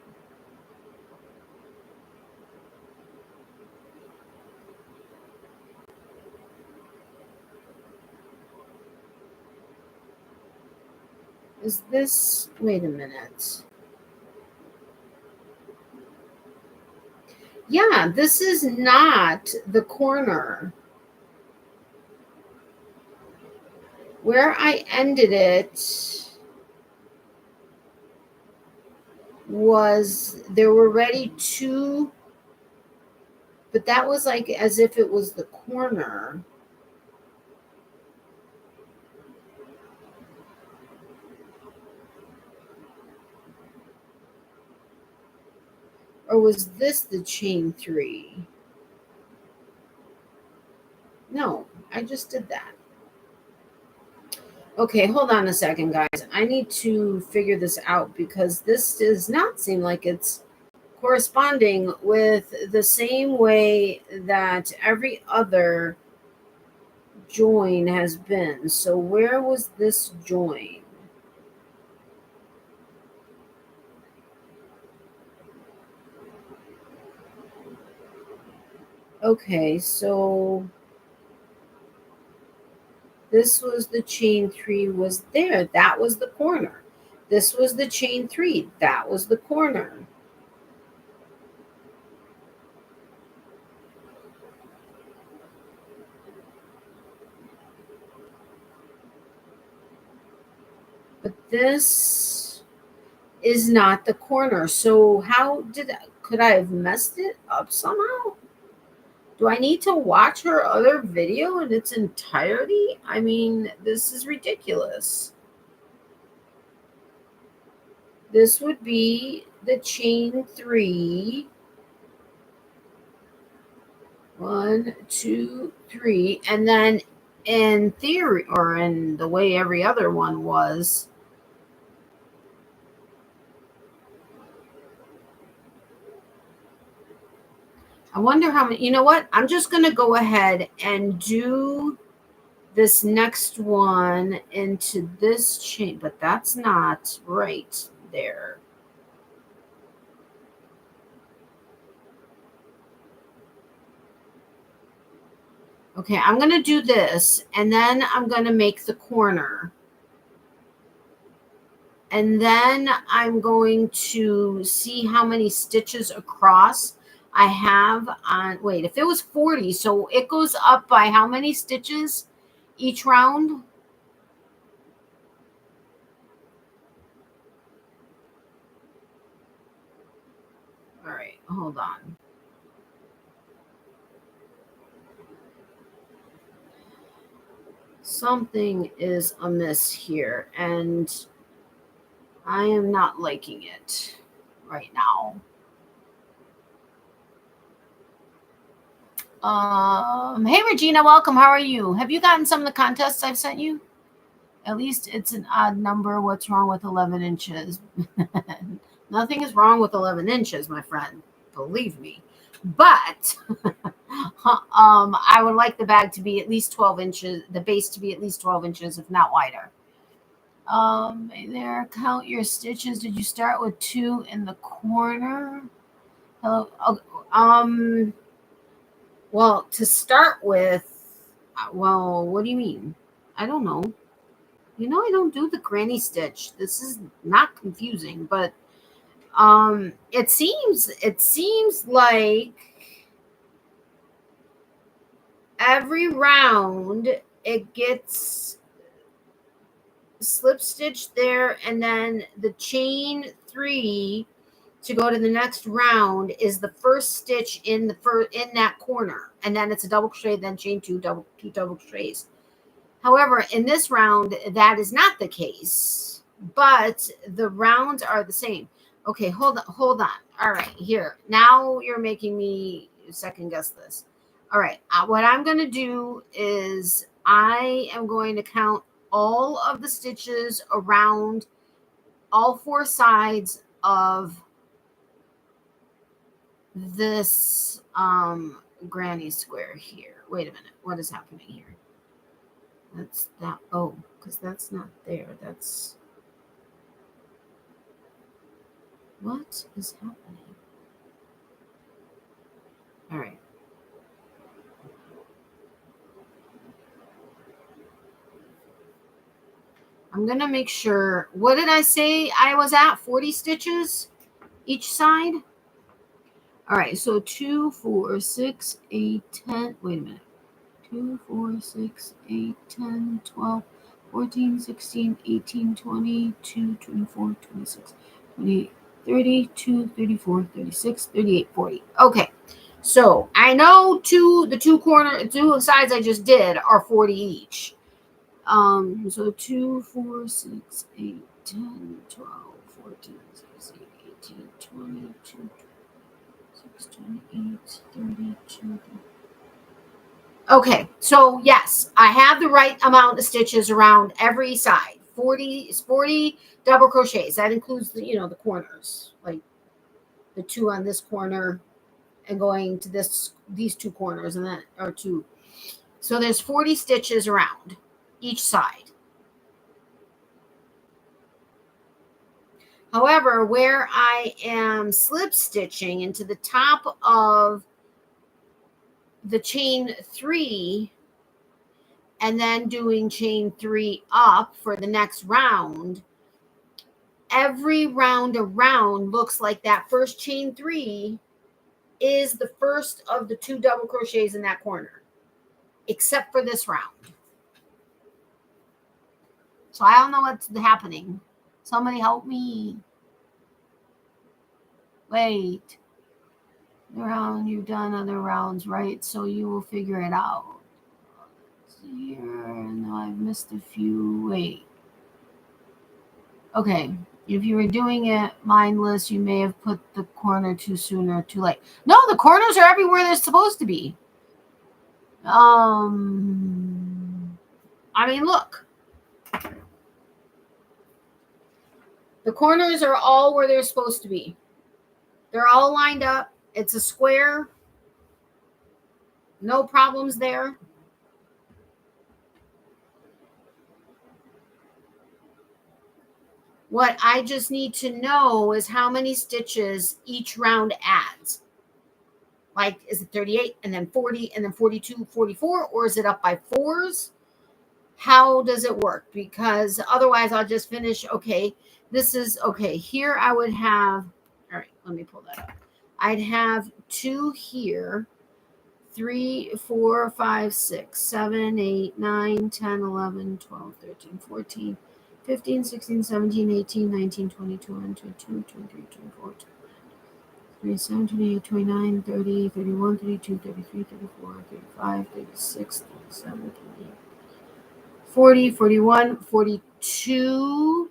Is this, wait a minute. Yeah, this is not the corner. Where I ended it was, there were already 2, but that was like as if it was the corner. Or was this the chain 3? No, I just did that. Okay, hold on a second, guys. I need to figure this out because this does not seem like it's corresponding with the same way that every other join has been. So where was this join? Okay, so this was the chain 3 was there. That was the corner. This was the chain 3. That was the corner. But this is not the corner. So how could I have messed it up somehow? Do I need to watch her other video in its entirety? I mean, this is ridiculous. This would be the chain 3. 1, 2, 3. And then in theory, or in the way every other one was, I wonder how many, you know what? I'm just going to go ahead and do this next one into this chain, but that's not right there. Okay, I'm going to do this, and then I'm going to make the corner. And then I'm going to see how many stitches across I have on, wait, if it was 40, so it goes up by how many stitches each round? All right, hold on. Something is amiss here, and I am not liking it right now. Hey Regina, welcome. How are you? Have you gotten some of the contests I've sent you? At least it's an odd number. What's wrong with 11 inches? Nothing is wrong with 11 inches, my friend. Believe me. But I would like the bag to be at least 12 inches, the base to be at least 12 inches, if not wider. There, count your stitches. Did you start with 2 in the corner? Hello. Well, to start with, well, what do you mean? I don't know. You know, I don't do the granny stitch. This is not confusing, but it seems like every round it gets slip stitched there, and then the chain 3 to go to the next round is the first stitch in that corner, and then it's a double crochet, then chain 2 double crochets. However, in this round, that is not the case, but the rounds are the same. Okay, hold on. All right, here. Now you're making me second guess this. All right, what I'm going to do is I am going to count all of the stitches around all 4 sides of this granny square here. Wait a minute. What is happening here? That's that. Oh, because that's not there. That's what is happening. All right. I'm going to make sure. What did I say I was at? 40 stitches each side? All right. So 2, 4, 6, 8, 10. Wait a minute. 2, 4, 6, 8, 10, 12, 14, 16, 18, 22, 24, 26, 28, 32, 34, 36, 38, 40. Okay. So I know the two sides I just did are 40 each. So 2, 4, 6, 8, 10, 12, 14, 16, 18, 22, 26, 28, 32. Okay, so yes, I have the right amount of stitches around every side. 40 double crochets. That includes the the corners, like the 2 on this corner and going to these 2 corners, and that are 2. So there's 40 stitches around each side. However, where I am slip stitching into the top of the chain 3 and then doing chain 3 up for the next round, every round around looks like that first chain 3 is the first of the 2 double crochets in that corner, except for this round. So I don't know what's happening. Somebody help me. Wait. The round, you've done other rounds, right? So you will figure it out. Here, no, I've missed a few. Wait. Okay. If you were doing it mindless, you may have put the corner too soon or too late. No, the corners are everywhere they're supposed to be. I mean, look. The corners are all where they're supposed to be. They're all lined up. It's a square. No problems there. What I just need to know is how many stitches each round adds. Like, is it 38 and then 40 and then 42, 44, or is it up by 4s? How does it work? Because otherwise I'll just finish. Okay, this is okay. Here I would have, all right, let me pull that up. I'd have 2 here, 3, 4, 5, 6, 7, 8, 9, 10, 11, 12, 13, 14, 15, 16, 17, 18, 19, 20, 21, 22, 23, 24, 27, 28, 29, 30, 31, 32, 33, 34, 35, 36, 37, 38, 40, 41, 42,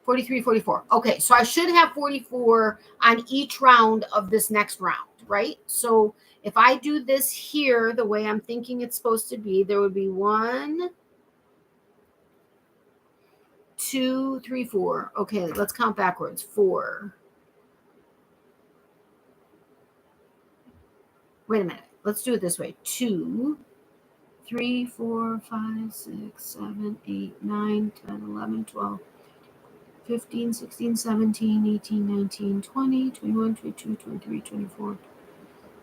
43, 44. Okay, so I should have 44 on each round of this next round, right? So if I do this here the way I'm thinking it's supposed to be, there would be 1, 2, 3, 4. Okay, let's count backwards. 4. Wait a minute. Let's do it this way. 2, 3, 4, 5, 6, 7, 8, 9, 10, 11, 12, 15, 16, 17, 18, 19, 20, 21, 22, 23, 24,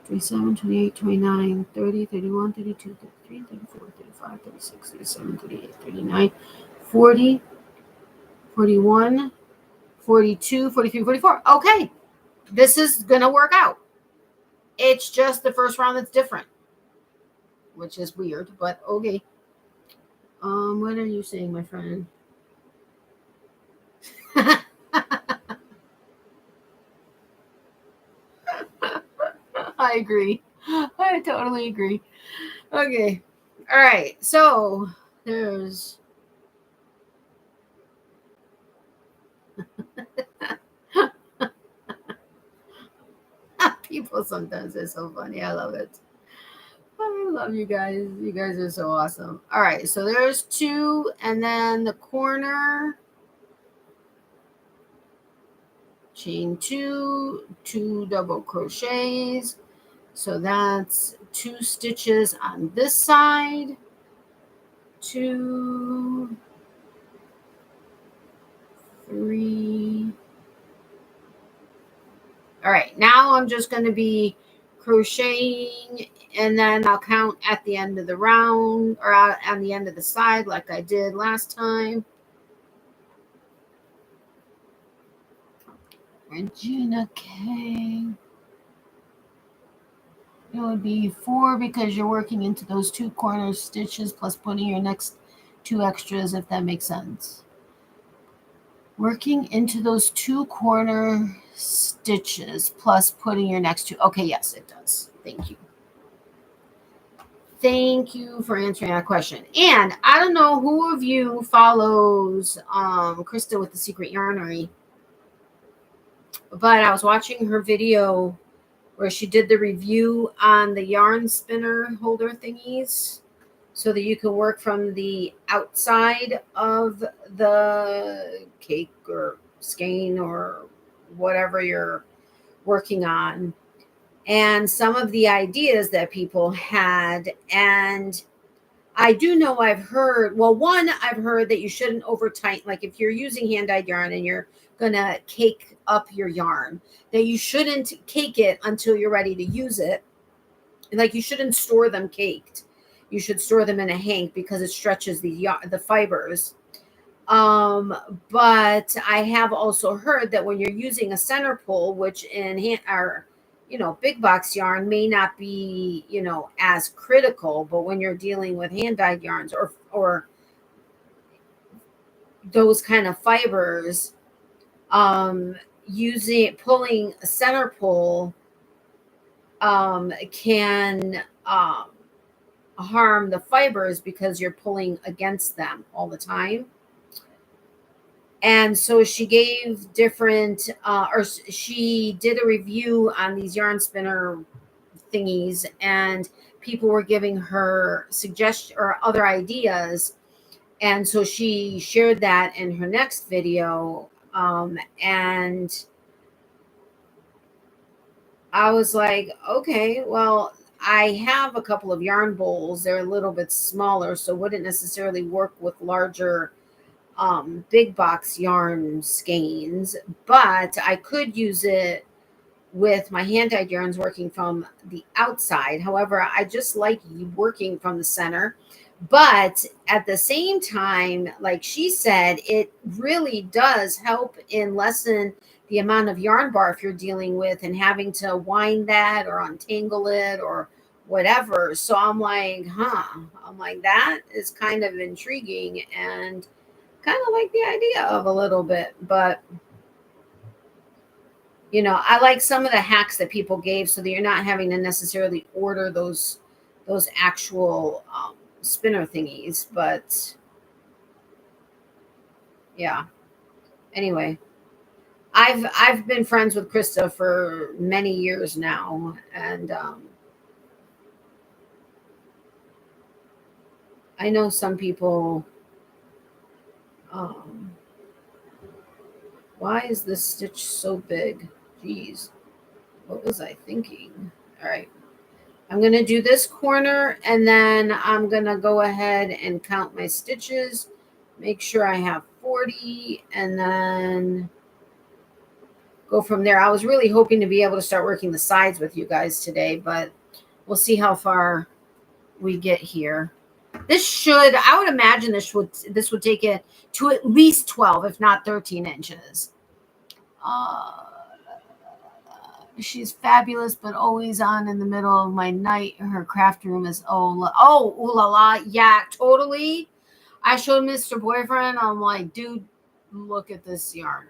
27, 28, 29, 30, 31, 32, 33, 34, 35, 36, 37, 38, 39, 40, 41, 42, 43, 44. Okay, this is going to work out. It's just the first round that's different, which is weird, but okay. What are you saying, my friend? I agree. I totally agree. Okay. All right. So there's people sometimes are so funny. I love it. I love you guys. You guys are so awesome. All right. So there's 2, and then the corner. Chain 2, 2 double crochets. So that's 2 stitches on this side. 2, 3. All right, now I'm just going to be crocheting, and then I'll count at the end of the round, or on the end of the side like I did last time. Regina K. It would be 4 because you're working into those 2 corner stitches plus putting your next 2 extras, if that makes sense. Working into those 2 corner stitches plus putting your next 2. Okay, yes, it does. Thank you. Thank you for answering that question. And I don't know who of you follows Krista with the Secret Yarnery, but I was watching her video where she did the review on the yarn spinner holder thingies so that you can work from the outside of the cake or skein or whatever you're working on, and some of the ideas that people had. And I do know I've heard, well, one, I've heard that you shouldn't over tighten, like if you're using hand-dyed yarn and you're going to cake up your yarn, that you shouldn't cake it until you're ready to use it. Like you shouldn't store them caked. You should store them in a hank because it stretches the fibers. But I have also heard that when you're using a center pull, which in big box yarn may not be, as critical, but when you're dealing with hand-dyed yarns or those kind of fibers, pulling a center pull can harm the fibers because you're pulling against them all the time. And so she gave she did a review on these yarn spinner thingies, and people were giving her suggestions or other ideas. And so she shared that in her next video. And I was like, okay, well, I have a couple of yarn bowls. They're a little bit smaller, so wouldn't necessarily work with larger big box yarn skeins, but I could use it with my hand-dyed yarns working from the outside. However, I just like working from the center. But at the same time, like she said, it really does help in lessen the amount of yarn barf you're dealing with and having to wind that or untangle it or whatever. So I'm like, I'm like, that is kind of intriguing and kind of like the idea of a little bit. But you know, I like some of the hacks that people gave so that you're not having to necessarily order those actual spinner thingies. But yeah, anyway, I've been friends with Krista for many years now, and I know some people. Why is this stitch so big? Jeez, what was I thinking? All right, I'm going to do this corner, and then I'm going to go ahead and count my stitches, make sure I have 40, and then go from there. I was really hoping to be able to start working the sides with you guys today, but we'll see how far we get here. This should, I would imagine this would take it to at least 12, if not 13 inches. She's fabulous, but always on in the middle of my night. Her craft room is ooh la la. Yeah, totally. I showed Mr. Boyfriend. I'm like, dude, look at this yarn.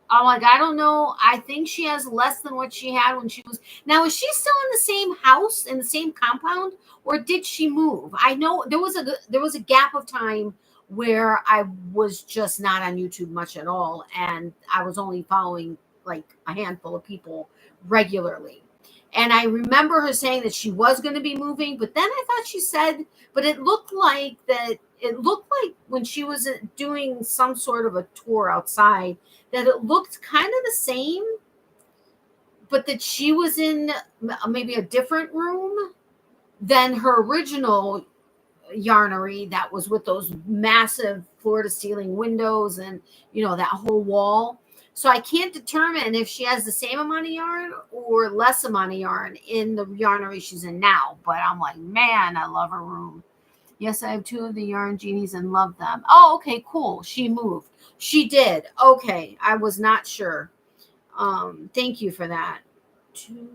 I'm like, I don't know. I think she has less than what she had when she was. Now, is she still in the same house, in the same compound, or did she move? I know there was a gap of time where I was just not on YouTube much at all, and I was only following like a handful of people regularly. And I remember her saying that she was going to be moving, but then I thought she said, but it looked like when she was doing some sort of a tour outside, that it looked kind of the same, but that she was in maybe a different room than her original yarnery that was with those massive floor to ceiling windows and, you know, that whole wall. So I can't determine if she has the same amount of yarn or less amount of yarn in the yarnery she's in now. But I'm like, man, I love her room. Yes, I have 2 of the yarn genies and love them. Oh, okay, cool. She moved. She did. Okay, I was not sure. Thank you for that. 2,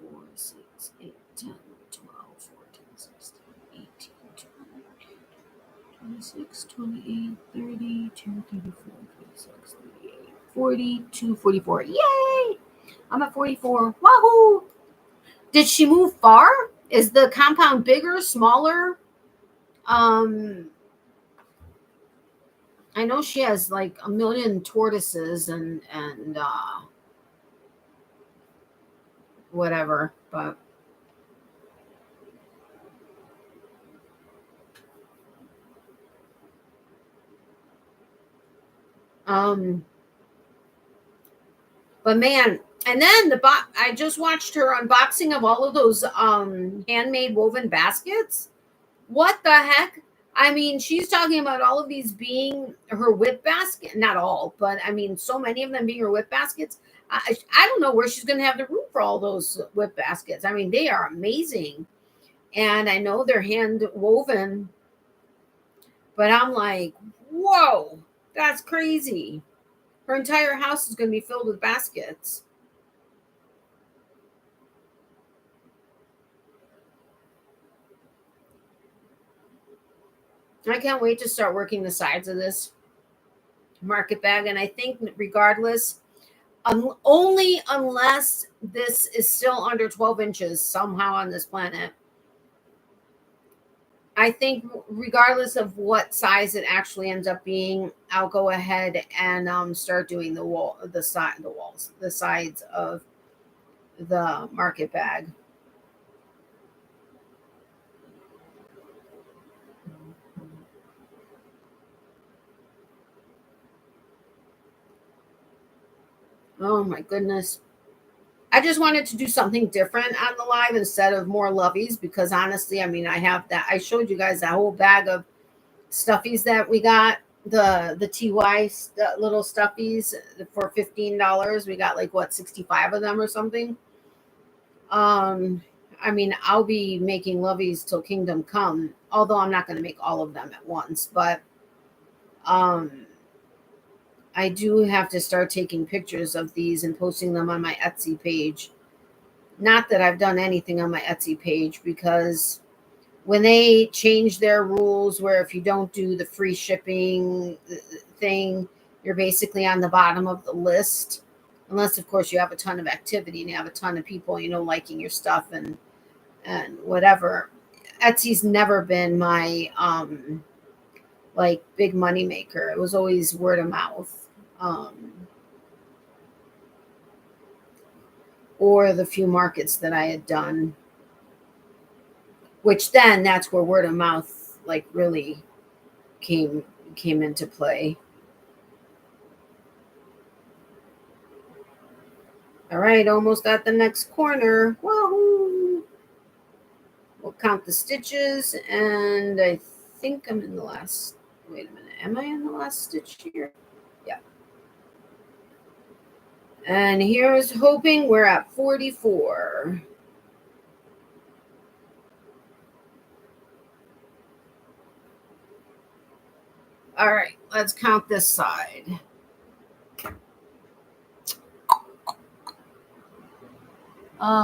4, 6, 8, 10, 12, 14, 16, 18, 26, 28, 32, 34, 36, 38, 42, 44. Yay! I'm at 44. Wahoo! Did she move far? Is the compound bigger, smaller? I know she has like a million tortoises and whatever, but but man, and then I just watched her unboxing of all of those handmade woven baskets. What the heck? I mean, she's talking about all of these being her whip basket. Not all, but I mean, so many of them being her whip baskets. I don't know where she's going to have the room for all those whip baskets. I mean, they are amazing. And I know they're hand woven. But I'm like, whoa, that's crazy. Her entire house is going to be filled with baskets. I can't wait to start working the sides of this market bag. And I think regardless, only unless this is still under 12 inches somehow on this planet, I think regardless of what size it actually ends up being, I'll go ahead and start doing the sides of the market bag. Oh my goodness. I just wanted to do something different on the live instead of more loveys, because honestly, I mean, I showed you guys that whole bag of stuffies that we got. the TY little stuffies for $15. We got like what, 65 of them or something. I mean, I'll be making lovies till kingdom come, although I'm not going to make all of them at once, but I do have to start taking pictures of these and posting them on my Etsy page. Not that I've done anything on my Etsy page, because when they change their rules where if you don't do the free shipping thing, you're basically on the bottom of the list. Unless, of course, you have a ton of activity and you have a ton of people, liking your stuff and whatever. Etsy's never been my like big money maker. It was always word of mouth. Or the few markets that I had done, which then that's where word of mouth like really came into play. All right, almost at the next corner. Wahoo! We'll count the stitches, and I think I'm in the last. Wait a minute, am I in the last stitch here? Yeah. And here's hoping we're at 44. All right, let's count this side.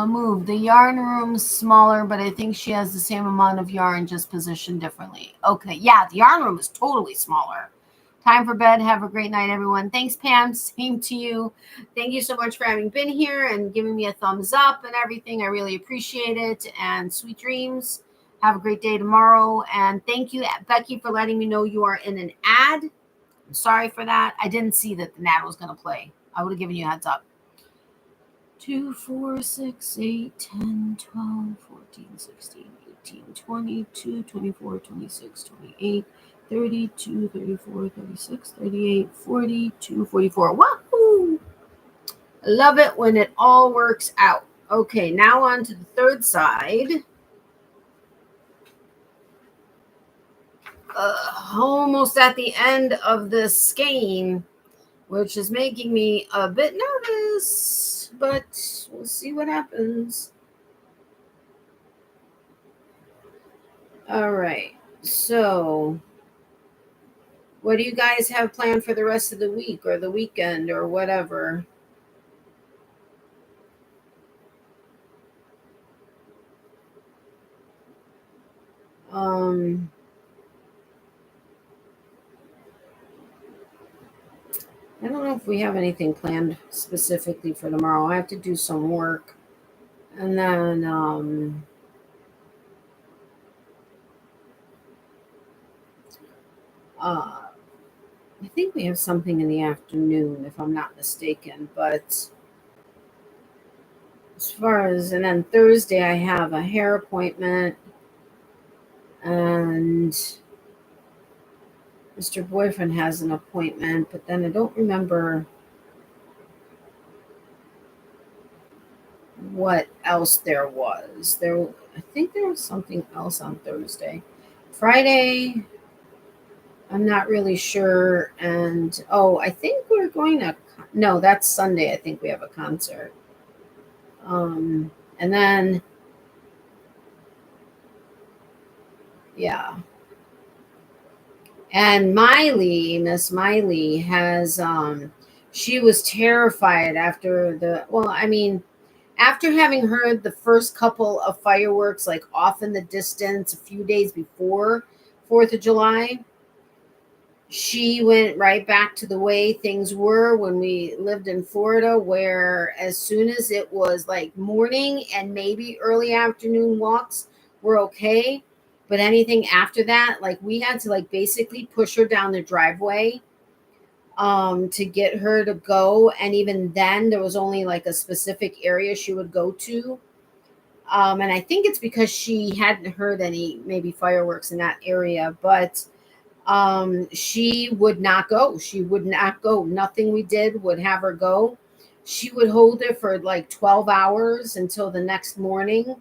Move. The yarn room's smaller, but I think she has the same amount of yarn, just positioned differently. Okay, yeah, the yarn room is totally smaller. Time for bed. Have a great night, everyone. Thanks, Pam. Same to you. Thank you so much for having been here and giving me a thumbs up and everything. I really appreciate it. And sweet dreams. Have a great day tomorrow. And thank you, Becky, for letting me know you are in an ad. I'm sorry for that. I didn't see that the ad was going to play. I would have given you a heads up. 2, 4, 6, 8, 10, 12, 14, 16, 18, 22, 24, 26, 28, 32, 34, 36, 38, 42, 44. Wahoo! I love it when it all works out. Okay, now on to the third side. Almost at the end of this skein, which is making me a bit nervous, but we'll see what happens. All right, so what do you guys have planned for the rest of the week or the weekend or whatever? I don't know if we have anything planned specifically for tomorrow. I have to do some work. And then I think we have something in the afternoon, if I'm not mistaken. But as far as, and then Thursday I have a hair appointment, and Mr. Boyfriend has an appointment, but then I don't remember what else there was. I think there was something else on Thursday. Friday, I'm not really sure. And I think we're going to, no, that's Sunday. I think we have a concert. And then, yeah. And Miss Miley has, she was terrified after after having heard the first couple of fireworks, like off in the distance a few days before 4th of July, she went right back to the way things were when we lived in Florida, where as soon as it was like morning and maybe early afternoon walks were okay. But anything after that, like we had to like basically push her down the driveway to get her to go. And even then there was only like a specific area she would go to. And I think it's because she hadn't heard any maybe fireworks in that area, but she would not go. She would not go. Nothing we did would have her go. She would hold it for like 12 hours until the next morning.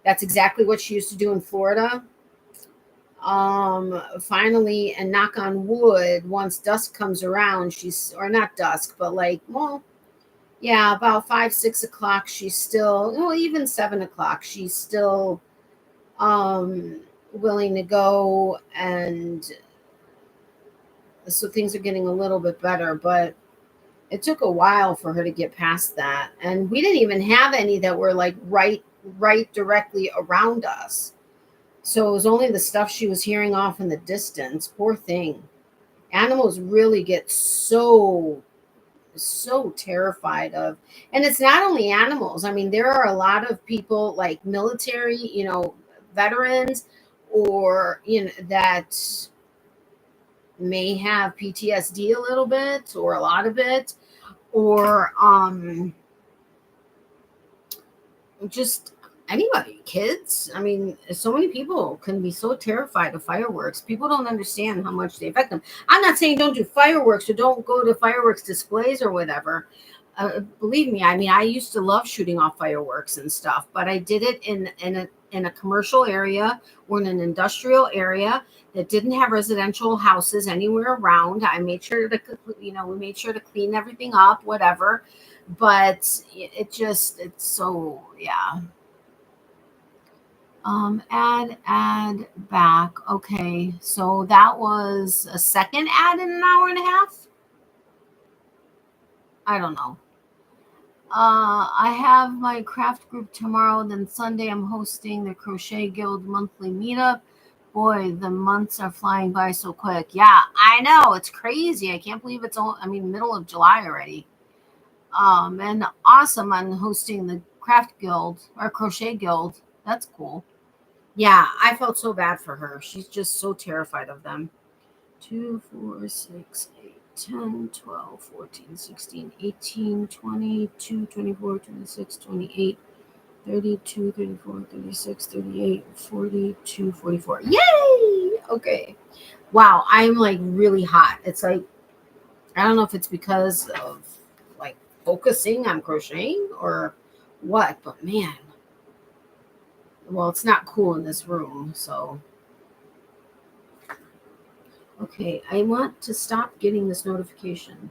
That's exactly what she used to do in Florida. Finally, and knock on wood, once dusk comes around, or not dusk, but like, well, yeah, about 5, 6 o'clock, she's still, well, even 7 o'clock, she's still willing to go. And so things are getting a little bit better, but it took a while for her to get past that. And we didn't even have any that were like right directly around us. So it was only the stuff she was hearing off in the distance. Poor thing. Animals really get so terrified of, and it's not only animals. I mean, there are a lot of people like military, veterans, or that may have PTSD a little bit or a lot of it, or just anybody, kids. I mean, so many people can be so terrified of fireworks. People don't understand how much they affect them. I'm not saying don't do fireworks or don't go to fireworks displays or whatever. Believe me, I mean, I used to love shooting off fireworks and stuff, but I did it in a commercial area or in an industrial area that didn't have residential houses anywhere around. I made sure to, we made sure to clean everything up, whatever. But it's so, yeah. Add back. Okay, so that was a second ad in an hour and a half. I don't know. I have my craft group tomorrow. Then Sunday, I'm hosting the Crochet Guild monthly meetup. Boy, the months are flying by so quick. Yeah, I know. It's crazy. I can't believe it's middle of July already. And awesome. I'm hosting the craft guild or crochet guild. That's cool. Yeah, I felt so bad for her. She's just so terrified of them. 2, 4, 6, 8, 10, 12, 14, 16, 18, 22, 24, 26, 28, 32, 34, 36, 38, 42, 44. Yay! Okay. Wow, I'm like really hot. It's like, I don't know if it's because of like focusing on crocheting or what, but man. Well, it's not cool in this room, so. Okay, I want to stop getting this notification.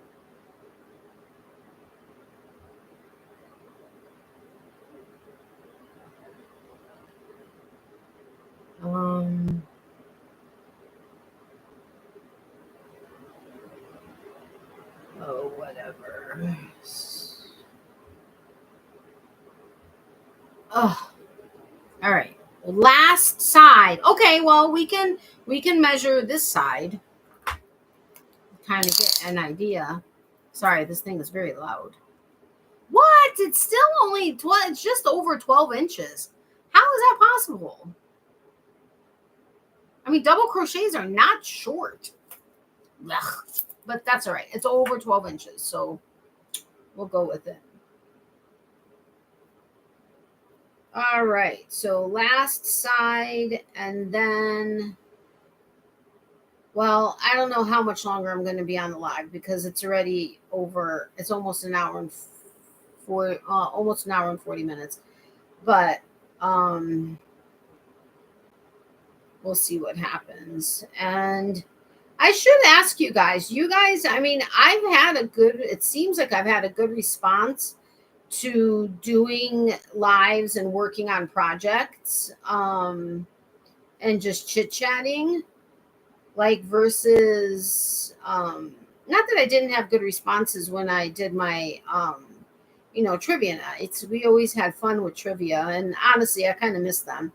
Oh, whatever. Oh, all right. Last side. Okay, well, we can measure this side. Kind of get an idea. Sorry, this thing is very loud. What? It's still only 12. It's just over 12 inches. How is that possible? I mean, double crochets are not short. Ugh. But that's all right. It's over 12 inches, so we'll go with it. All right, so last side, and then, well, I don't know how much longer I'm going to be on the live because it's already over. It's almost an hour and almost an hour and 40 minutes. But we'll see what happens. And I should ask you guys, I mean, it seems like I've had a good response to doing lives and working on projects, and just chit-chatting, like versus not that I didn't have good responses when I did my trivia nights. We always had fun with trivia, and honestly I kind of miss them.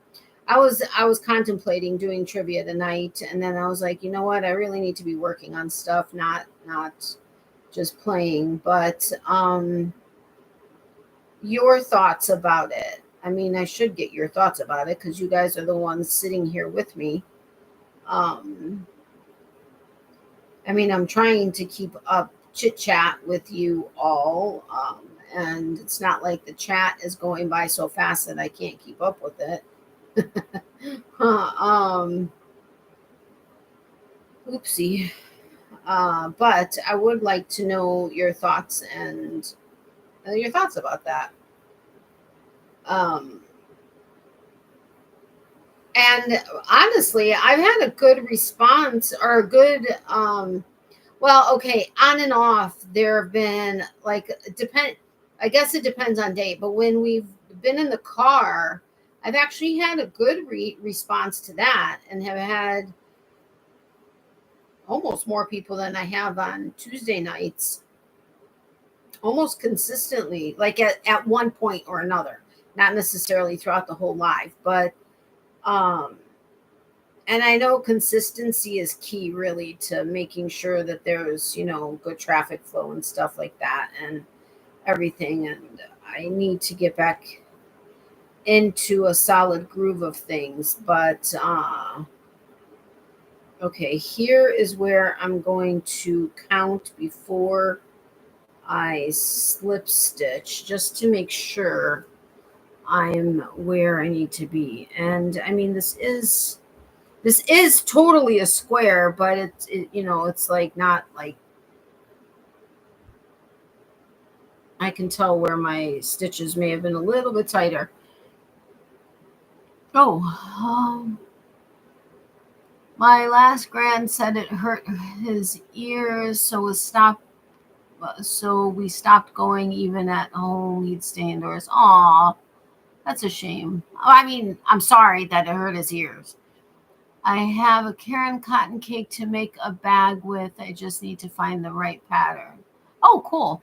I was contemplating doing trivia tonight, and then I was like, you know what, I really need to be working on stuff, not just playing. But your thoughts about it. I mean, I should get your thoughts about it because you guys are the ones sitting here with me. I mean, I'm trying to keep up chit chat with you all. And it's not like the chat is going by so fast that I can't keep up with it. Oopsie. But I would like to know your thoughts and your thoughts about that. And honestly, I've had a good response or a good, well, okay, on and off. There have been like, I guess it depends on date, but when we've been in the car, I've actually had a good response to that and have had almost more people than I have on Tuesday nights, almost consistently, like at one point or another, not necessarily throughout the whole live, but, um, and I know consistency is key really to making sure that there's, good traffic flow and stuff like that and everything. And I need to get back into a solid groove of things. But okay, here is where I'm going to count before I slip stitch just to make sure I'm where I need to be. And I mean, this is totally a square, but it's like not like I can tell where my stitches may have been a little bit tighter. Oh, my last grand said it hurt his ears, so we stopped going. Even at home, he'd stay indoors. Aw, that's a shame. I mean, I'm sorry that it hurt his ears. I have a Karen cotton cake to make a bag with. I just need to find the right pattern. Oh, cool.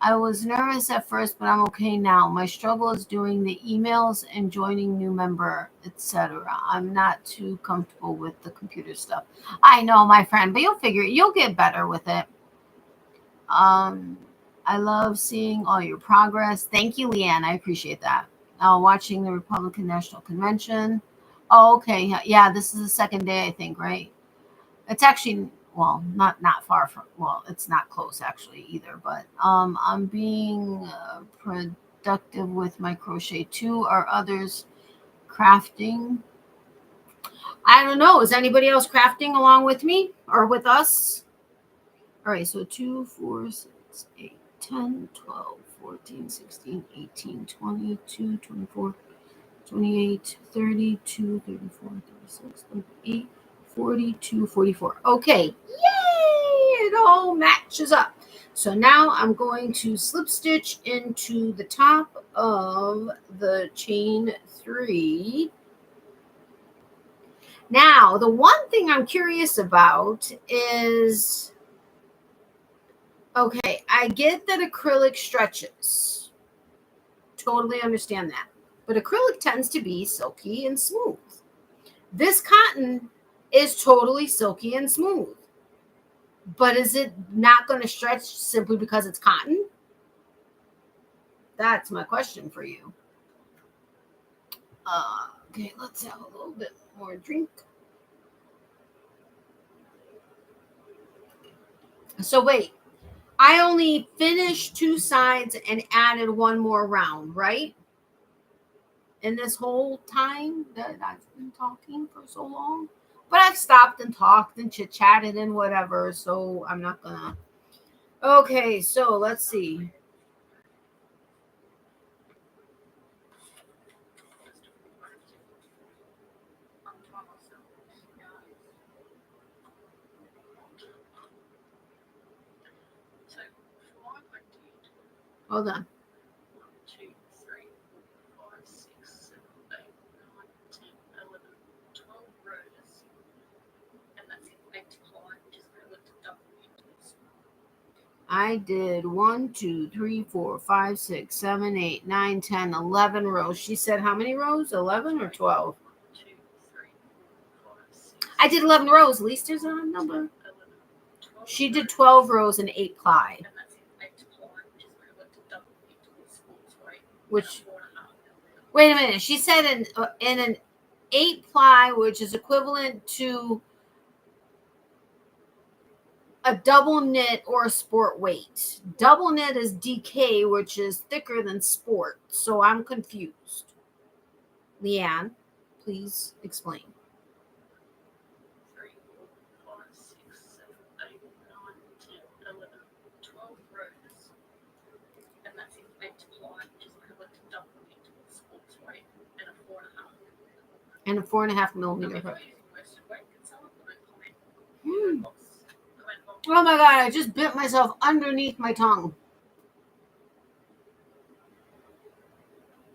I was nervous at first, but I'm okay now. My struggle is doing the emails and joining new member, etc. I'm not too comfortable with the computer stuff. I know, my friend, but you'll get better with it. I love seeing all your progress. Thank you, Leanne. I appreciate that. Watching the Republican National Convention. Oh, okay. Yeah, this is the second day, I think, right? It's actually, well, not far from, well, it's not close actually either, but I'm being productive with my crochet too. Are others crafting? I don't know. Is anybody else crafting along with me or with us? All right, so 2, 4, 6, 8, 10, 12, 14, 16, 18, 22, 24, 28, 32, 34, 36, 38, 42, 44. Okay, yay! It all matches up. So now I'm going to slip stitch into the top of the chain 3. Now, the one thing I'm curious about is, okay, I get that acrylic stretches. Totally understand that. But acrylic tends to be silky and smooth. This cotton is totally silky and smooth. But is it not going to stretch simply because it's cotton? That's my question for you. Okay, let's have a little bit more drink. So wait, I only finished 2 sides and added 1 more round, right? In this whole time that I've been talking for so long. But I've stopped and talked and chit-chatted and whatever, so I'm not gonna. Okay, so let's see. Hold on. 1, 2, 3, 4, 5, 6, 7, 8, 9, 10, 11, 12 rows. And that's in MacDonald, just going to double it. I did 1, 2, 3, 4, 5, 6, 7, 8, 9, 10, 11 rows. She said how many rows? 11 or 12? 1, 2, 3, 4, 5, 6. I did 11 rows. At least there's a number. 11, she did 12 rows and 8 ply. And that's in MacDonald, which is equivalent to double it sports weight. Which, wait a minute. She said in an 8 ply, which is equivalent to a double knit or a sport weight. Double knit is DK, which is thicker than sport. So I'm confused. Leanne, please explain. 3, 4, 5, 6, 7, 8, 9, 10, 11, 12 rows. And that's in MacDonald, which is equivalent to double knit, sports weight, and a 4.5. and a 4.5 millimeter hook. Oh my God, I just bit myself underneath my tongue.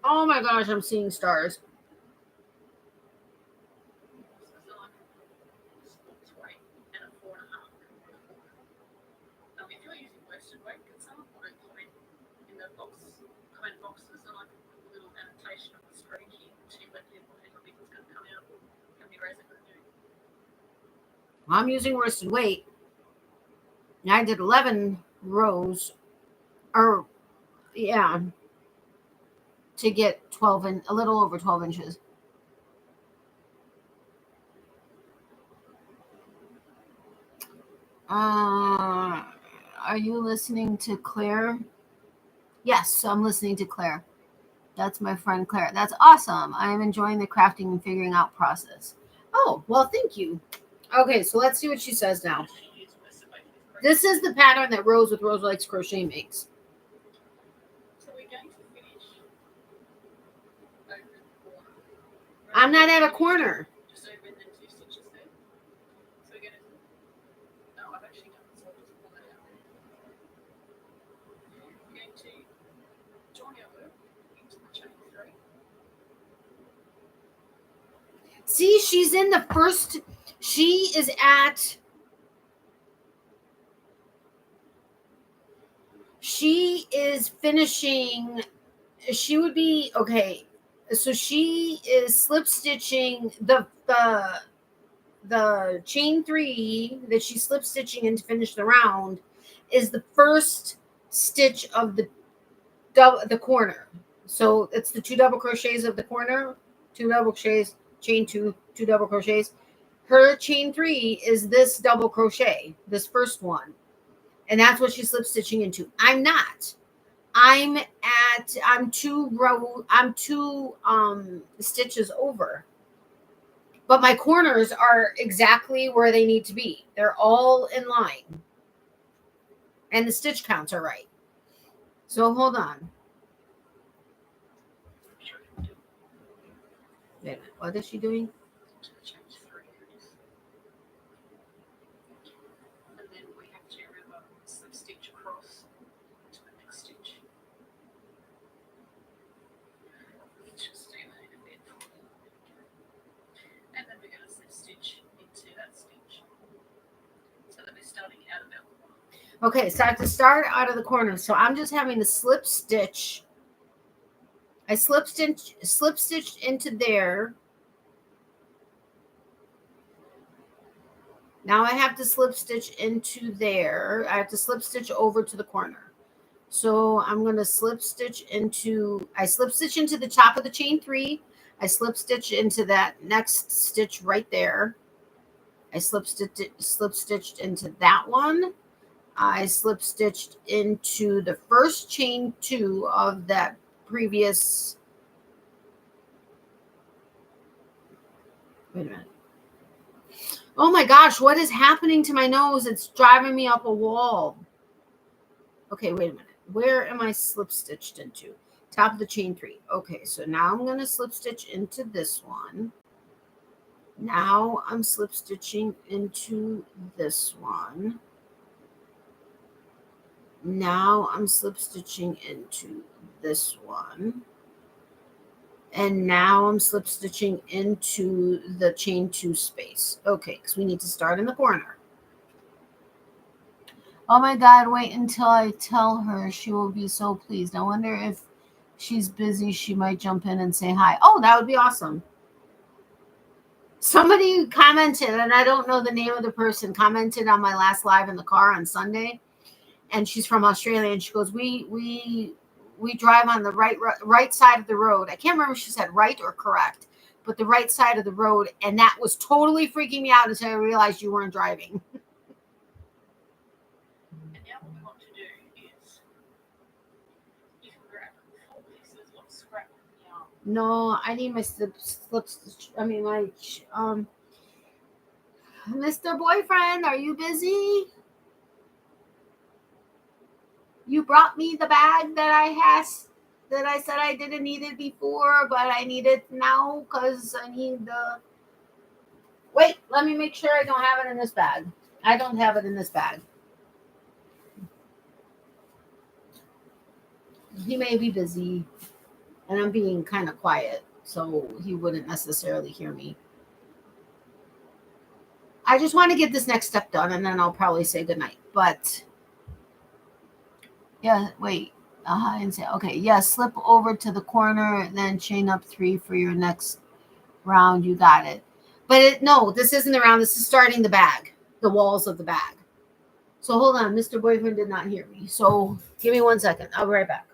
Oh my gosh, I'm seeing stars. I'm using worsted weight. I did 11 rows, or yeah, to get 12 and a little over 12 inches. Are you listening to Claire? Yes, I'm listening to Claire. That's my friend Claire. That's awesome. I am enjoying the crafting and figuring out process. Oh, well, thank you. Okay, so let's see what she says now. This is the pattern that Rose with Rose Likes Crochet makes. I'm not at a corner. See, she's in the first. She is at. She is finishing. She would be okay. So she is slip stitching the chain 3 that she's slip stitching in to finish the round is the first stitch of the corner. So it's the 2 double crochets of the corner, 2 double crochets, chain 2, 2 double crochets. Her chain 3 is this double crochet, this first one, and that's what she's slip stitching into. I'm not. I'm 2 stitches over. But my corners are exactly where they need to be. They're all in line. And the stitch counts are right. So hold on. Wait a minute. What is she doing? And then we have to remember slip stitch across to the next stitch. Just do that in a bit. And then we're going to slip stitch into that stitch. So that we're starting out of that one. Okay, so I have to start out of the corner. So I'm just having the slip stitch. I slip stitched into there. Now I have to slip stitch into there. I have to slip stitch over to the corner. So I'm going to slip stitch into, I slip stitch into the top of the chain 3. I slip stitch into that next stitch right there. I slip stitched into that one. I slip stitched into the first chain 2 of that previous. Wait a minute. Oh my gosh, what is happening to my nose? It's driving me up a wall. Okay, wait a minute. Where am I slip stitched into? Top of the chain 3. Okay, so now I'm going to slip stitch into this one. Now I'm slip stitching into this one. Now I'm slip stitching into this one. And now I'm slip stitching into the chain 2 space. Okay, because we need to start in the corner. Oh my God, wait until I tell her. She will be so pleased. I wonder if she's busy. She might jump in and say hi. Oh, that would be awesome. Somebody commented, and I don't know the name of the person, commented on my last live in the car on Sunday. And she's from Australia. And she goes, we drive on the right side of the road. I can't remember if she said right or correct, but the right side of the road. And that was totally freaking me out until I realized you weren't driving. And now what we want to do is you can grab 4 pieces of scrap yarn. No, I need my slips. I mean, my Mr. Boyfriend, are you busy? You brought me the bag that I has. that I said I didn't need it before, but I need it now because I need the... Wait, let me make sure I don't have it in this bag. I don't have it in this bag. He may be busy, and I'm being kind of quiet, so he wouldn't necessarily hear me. I just want to get this next step done, and then I'll probably say goodnight. But, yeah, wait. And say, okay, yeah, slip over to the corner, then chain up 3 for your next round. You got it. But no, this isn't the round. This is starting the bag, the walls of the bag. So hold on. Mr. Boyfriend did not hear me. So give me 1 second. I'll be right back.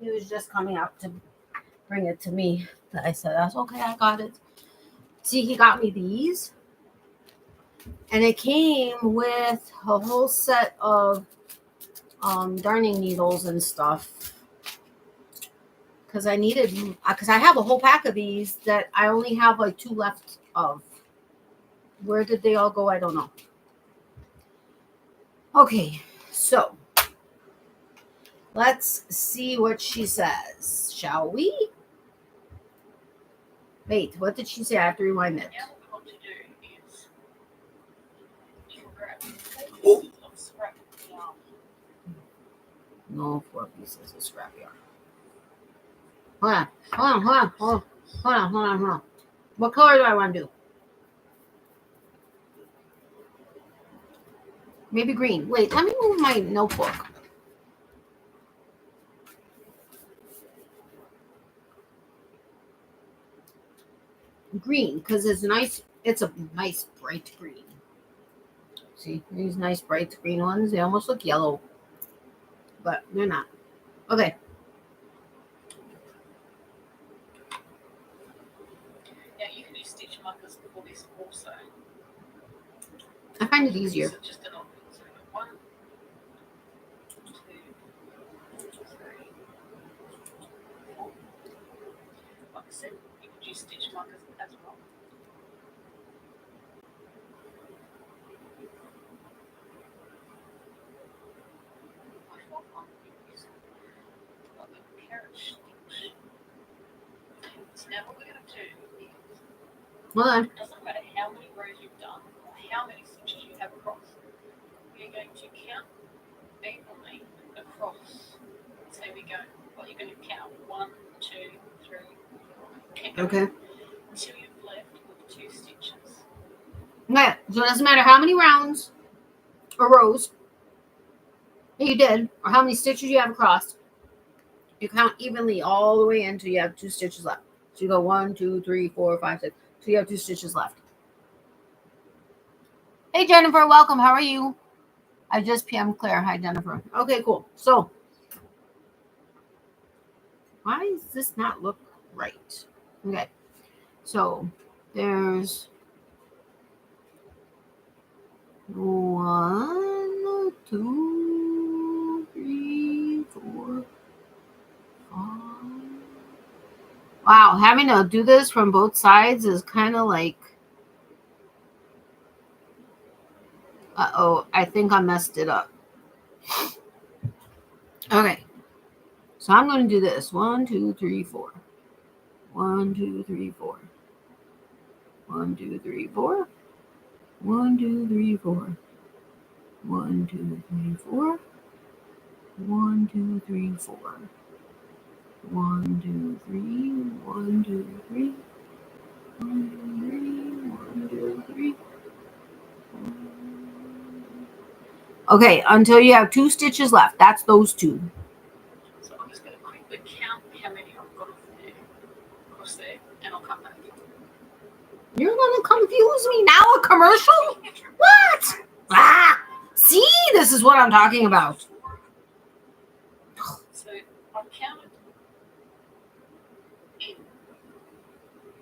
He was just coming out to bring it to me. I said, that's okay. I got it. See, he got me these. And it came with a whole set of darning needles and stuff. Because I have a whole pack of these that I only have like 2 left of. Where did they all go? I don't know. Okay, so let's see what she says, shall we? Wait, what did she say? I have to rewind it. Now what to do is you can grab 4 pieces of scrap yarn. No 4 pieces of scrap yarn. Hold on. What color do I want to do? Maybe green. Wait, let me move my notebook. Green, because it's nice. It's a nice bright green. See, these nice bright green ones, they almost look yellow, but they're not. Okay. Yeah, you can use stitch markers for this also. I find it easier. So just an option. So 1, 2, 3, 4. Like I said, you could use stitch markers as well. My fourth one is like a carrot stitch. So now what we're going to do is, Hold on. it doesn't matter how many rows you've done or how many stitches you have across. We're going to count evenly across. So we go. Well, you're going to count 1, 2, 3, 4. Okay. Until you've left with 2 stitches. Okay. So it doesn't matter how many rounds or rows you did, or how many stitches you have across. You count evenly all the way until you have 2 stitches left. So you go 1, 2, 3, 4, 5, 6. So you have 2 stitches left. Hey Jennifer, welcome. How are you? I just PM'd Claire. Hi Jennifer. Okay, cool. So why does this not look right? Okay. So there's 1, 2, 3, 4, 5. Wow, having to do this from both sides is kind of like, uh-oh, I think I messed it up. Okay. So I'm going to do this. 1, 2, 3, 4. 1, 2, 3, 4. 1, 2, 3, 4. 1, 2, 3, 4. 1, 2, 3, 4. 1, 2, 3, 4. 1, 2, 3. 1, 2, 3. 1, 2, 3. 1, 2, 3. Okay, until you have 2 stitches left. That's those 2. So I'm just going to quickly count how many I've got there, across there, and I'll come back. You're going to confuse me now, a commercial? What? Ah! See, this is what I'm talking about. So I've counted in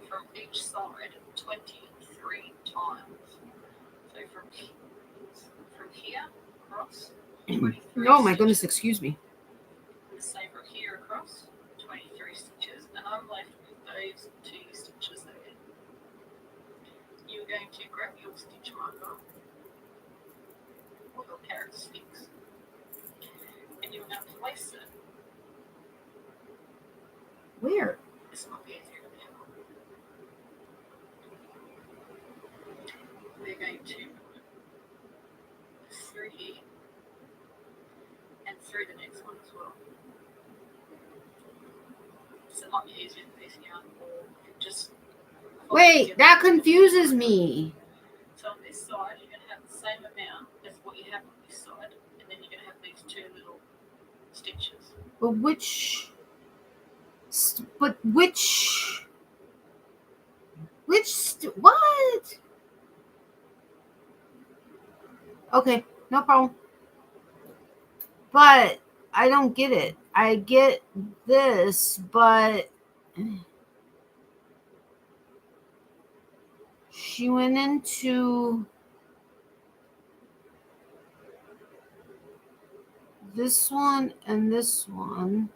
from each side 23 times. So from here across 23. Oh my goodness, excuse me. The same from here across 23 stitches, and I'm left with those 2 stitches there. You're going to grab your stitch marker or your carrot sticks, and you're going to place it. Where? This might be easier to do. We're going to put it through here and through the next one as well. So it might be easier with this yarn, or just Wait, that confuses me. So on this side, you're going to have the same amount as what you have on this side, and then you're going to have these 2 little stitches. But which? What? Okay, no problem. But I don't get it. I get this, but she went into this one and this one.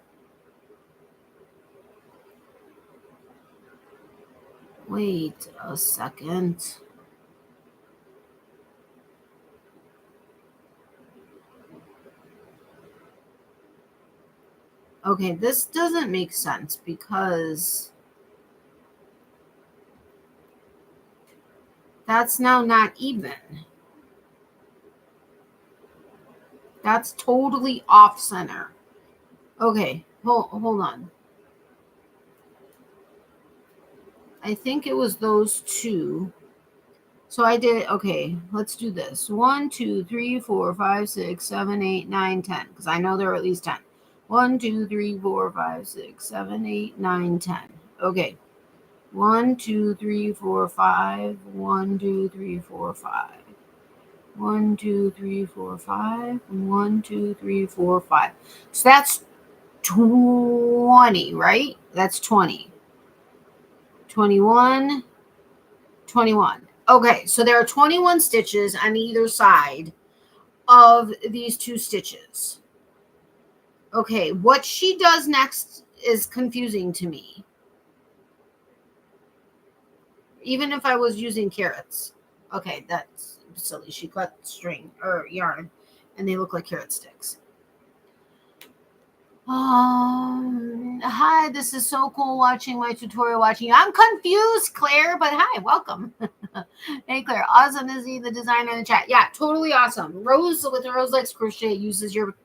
Wait a second. Okay, this doesn't make sense because that's now not even. That's totally off center. Okay, hold on. I think it was those 2. So I did, okay, let's do this. 1, 2, 3, 4, 5, 6, 7, 8, 9, 10. Because I know there are at least 10. 1, 2, 3, 4, 5, 6, 7, 8, 9, 10. Okay. 1, 2, 3, 4, 5. 1, 2, 3, 4, 5. 1, 2, 3, 4, 5. 1, 2, 3, 4, 5. So that's 20, right? That's 20. 21. 21. Okay, so there are 21 stitches on either side of these 2 stitches. Okay, what she does next is confusing to me. Even if I was using carrots. Okay, that's silly. She cut string or yarn and they look like carrot sticks. Hi, this is so cool watching my tutorial watching you. I'm confused, Claire, but hi, welcome. Hey, Claire. Awesome, Izzy, the designer in the chat. Yeah, totally awesome. Rose with the Rose Likes Crochet uses your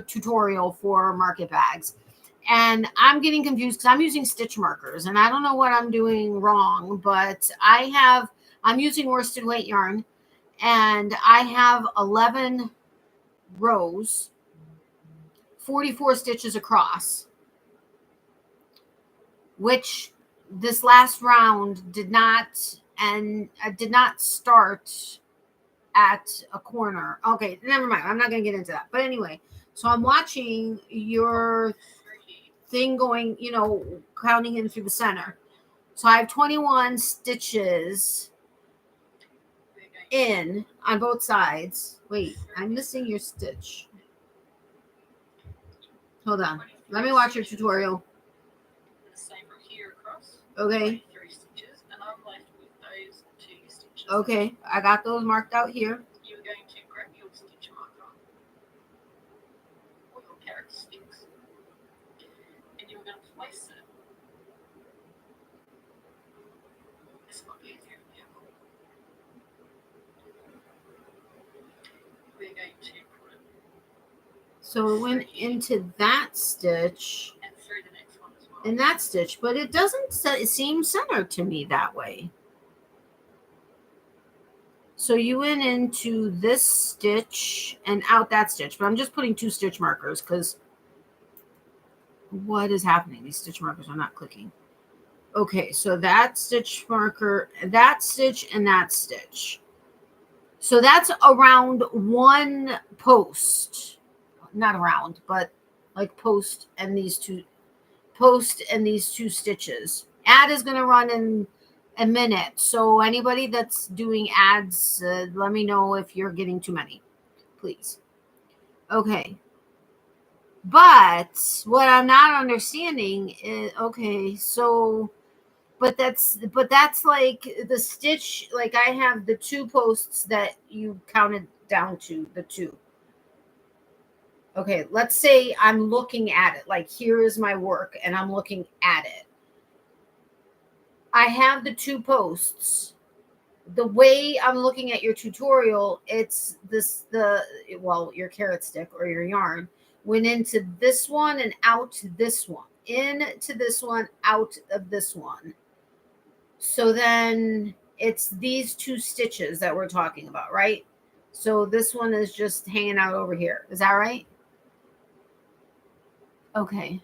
tutorial for market bags. And I'm getting confused because I'm using stitch markers and I don't know what I'm doing wrong, but I'm using worsted weight yarn and I have 11 rows, 44 stitches across, which this last round did not start at a corner. Okay, never mind. I'm not going to get into that. But anyway, so I'm watching your thing going, counting in through the center. So I have 21 stitches in on both sides. Wait, I'm missing your stitch. Hold on. Let me watch your tutorial. Okay. Okay, I got those marked out here. You're going to grab your stitch marker or your carrot sticks and you're going to place it. This might be easier to do. We're going to put it. So it went into that stitch. And through the next one as well. In that stitch, but it doesn't seem centered to me that way. So you went into this stitch and out that stitch, but I'm just putting 2 stitch markers because what is happening? These stitch markers are not clicking. Okay, so that stitch marker, that stitch, and that stitch. So that's around 1 post. Not around, but like post and these 2 stitches. Ad is going to run in a minute. So anybody that's doing ads, let me know if you're getting too many, please. Okay. But what I'm not understanding is, okay, so, but that's like the stitch, like I have the 2 posts that you counted down to the 2. Okay, let's say I'm looking at it, like here is my work and I'm looking at it. I have the 2 posts. The way I'm looking at your tutorial, it's this, your carrot stick or your yarn went into this one and out to this one, into this one, out of this one. So then it's these 2 stitches that we're talking about, right? So this one is just hanging out over here. Is that right? Okay.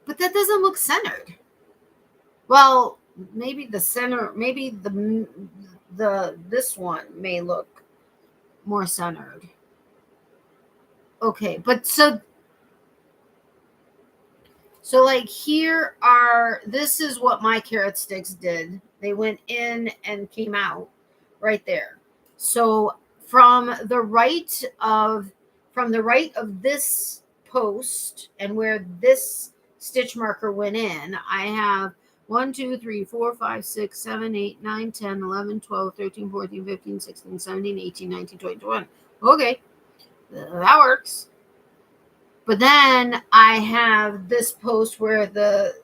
But that doesn't look centered. Well, maybe the center, maybe this one may look more centered. Okay, but so like here this is what my carrot sticks did. They went in and came out right there. So from the right of this post and where this stitch marker went in, I have 1, 2, 3, 4, 5, 6, 7, 8, 9, 10, 11, 12, 13, 14, 15, 16, 17, 18, 19, 20, 21. Okay, that works. But then I have this post where the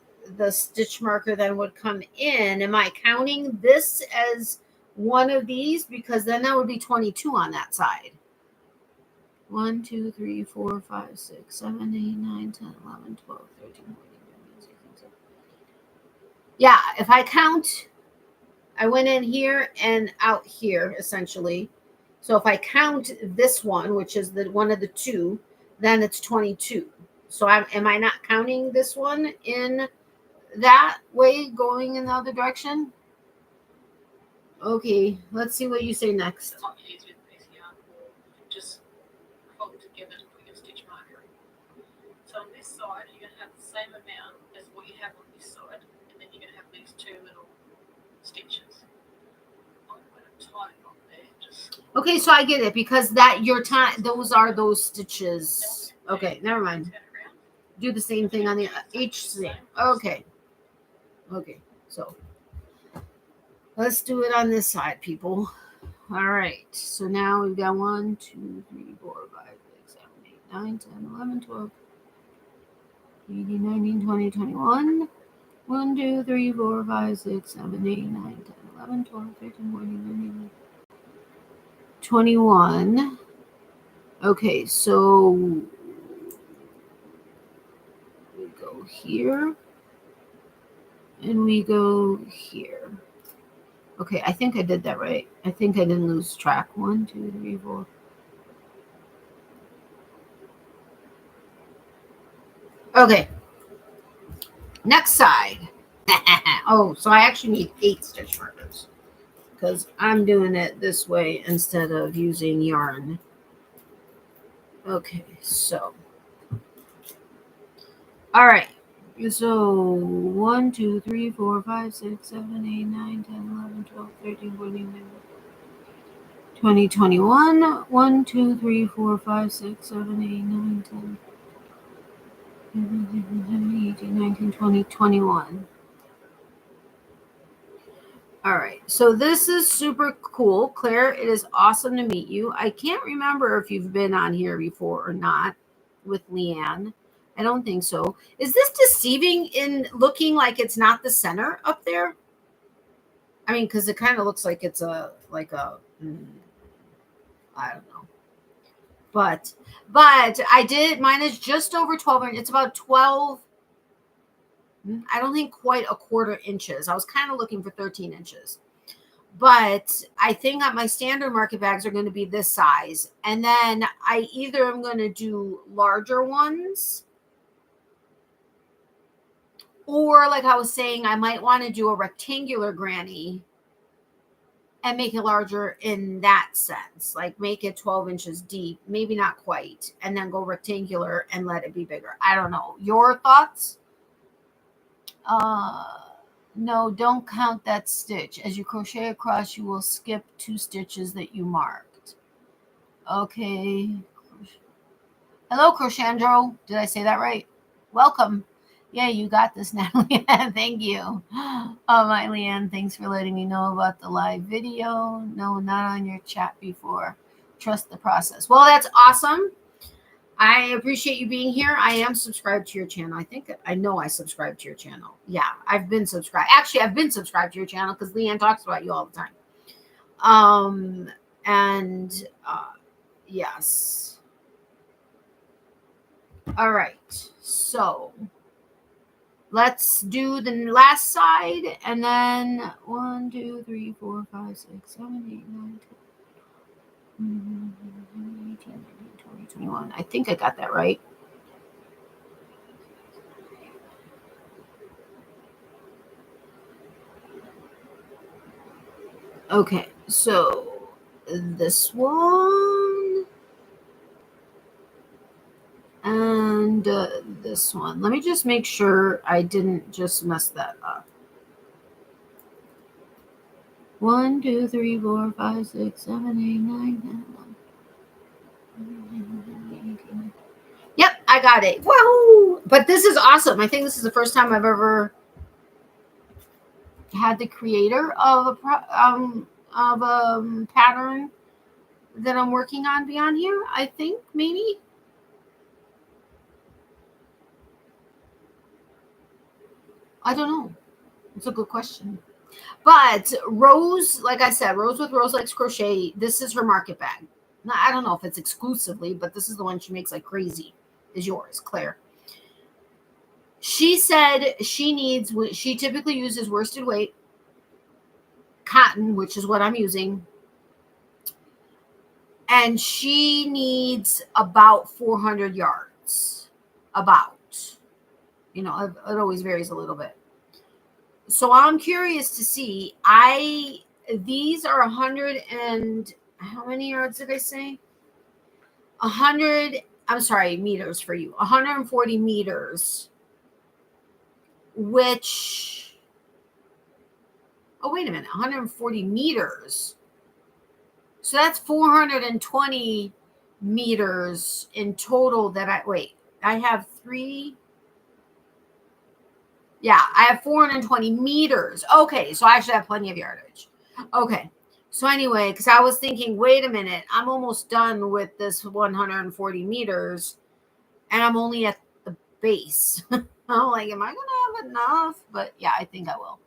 stitch marker then would come in. Am I counting this as one of these? Because then that would be 22 on that side. 1, 2, 3, 4, 5, 6, 7, 8, 9, 10, 11, 12, 13, 14, 15, 16, 17. Yeah, if I count, I went in here and out here, essentially. So if I count this one, which is the one of the 2, then it's 22. So am I not counting this one in that way, going in the other direction? Okay, let's see what you say next. It might be easier with this yarn, or just fold together to put your stitch marker in. So on this side, you're going to have the same amount as what you have on this side, and then you're going to have these 2 little stitches. I'm going to tie it on there. Okay, so I get it, because that your time, those are those stitches. Okay, never mind. Do the same thing on the each same. Okay. Okay, so let's do it on this side, people. All right, so now we've got 1, 2, 3, 4, 5, 6, 7, 8, 9, 10, 11, 12, 18, 19, 20, 21. 1, 2, 3, 4, 5, 6, 7, 8, 9, 10, 11, 12, 13, 14, 15, 21. Okay, so we go here and we go here. Okay, I think I did that right. I think I didn't lose track. 1, 2, 3, 4. Okay. Next side. Oh, so I actually need 8 stitch markers because I'm doing it this way instead of using yarn. Okay, so. All right. So 1, 2, 3, 4, 5, 6, 7, 8, 9, 10, 11, 12, 13, 14, 15, 20, 21. 1, 2, 3, 4, 5, 6, 7, 8, 9, 10, 17, 18, 19, 20, 21. All right, so this is super cool. Claire, it is awesome to meet you. I can't remember if you've been on here before or not with Leanne. I don't think so. Is this deceiving in looking like it's not the center up there? I mean, because it kind of looks like it's I don't know. But I did, mine is just over 12, and it's about 12. I don't think quite a quarter inches. I was kind of looking for 13 inches. But I think that my standard market bags are going to be this size. And then I either am going to do larger ones, or like I was saying, I might want to do a rectangular granny and make it larger in that sense, like make it 12 inches deep, maybe not quite, and then go rectangular and let it be bigger. I don't know. Your thoughts? No, don't count that stitch. As you crochet across, you will skip 2 stitches that you marked. Okay. Hello, Crochandro. Did I say that right? Welcome. Yeah, you got this, Natalie. Thank you. My Leanne, thanks for letting me know about the live video. No, not on your chat before. Trust the process. Well, that's awesome. I appreciate you being here. I am subscribed to your channel. I know I subscribed to your channel. Yeah, I've been subscribed. Actually, I've been subscribed to your channel because Leanne talks about you all the time. Yes. All right. So let's do the last side, and then 1, 2, 3, 4, 5, 6, 7, 8, 9, 10, 18, 19, 20, 21. I think I got that right. Okay, so this one and this one. Let me just make sure I didn't just mess that up. 1, 2, 3, 4, 5, 6, 7, 8, 9, 10, 11, 18. Yep, I got it. Whoa! But this is awesome. I think this is the first time I've ever had the creator of a pattern that I'm working on be on here. I think maybe. I don't know. It's a good question. But Rose, like I said, Rose with Rose Likes Crochet, this is her market bag. Now, I don't know if it's exclusively, but this is the one she makes like crazy. Is yours, Claire. She said she typically uses worsted weight cotton, which is what I'm using. And she needs about 400 yards. About. You know, it always varies a little bit. So I'm curious to see. These are 100 and how many yards did I say? 100. I'm sorry, meters for you. 140 meters. Which. Oh, wait a minute. 140 meters. So that's 420 meters in total I have 3. Yeah, I have 420 meters. Okay, so I should have plenty of yardage. Okay, so anyway, because I was thinking, wait a minute, I'm almost done with this 140 meters, and I'm only at the base. I'm like, am I going to have enough? But yeah, I think I will.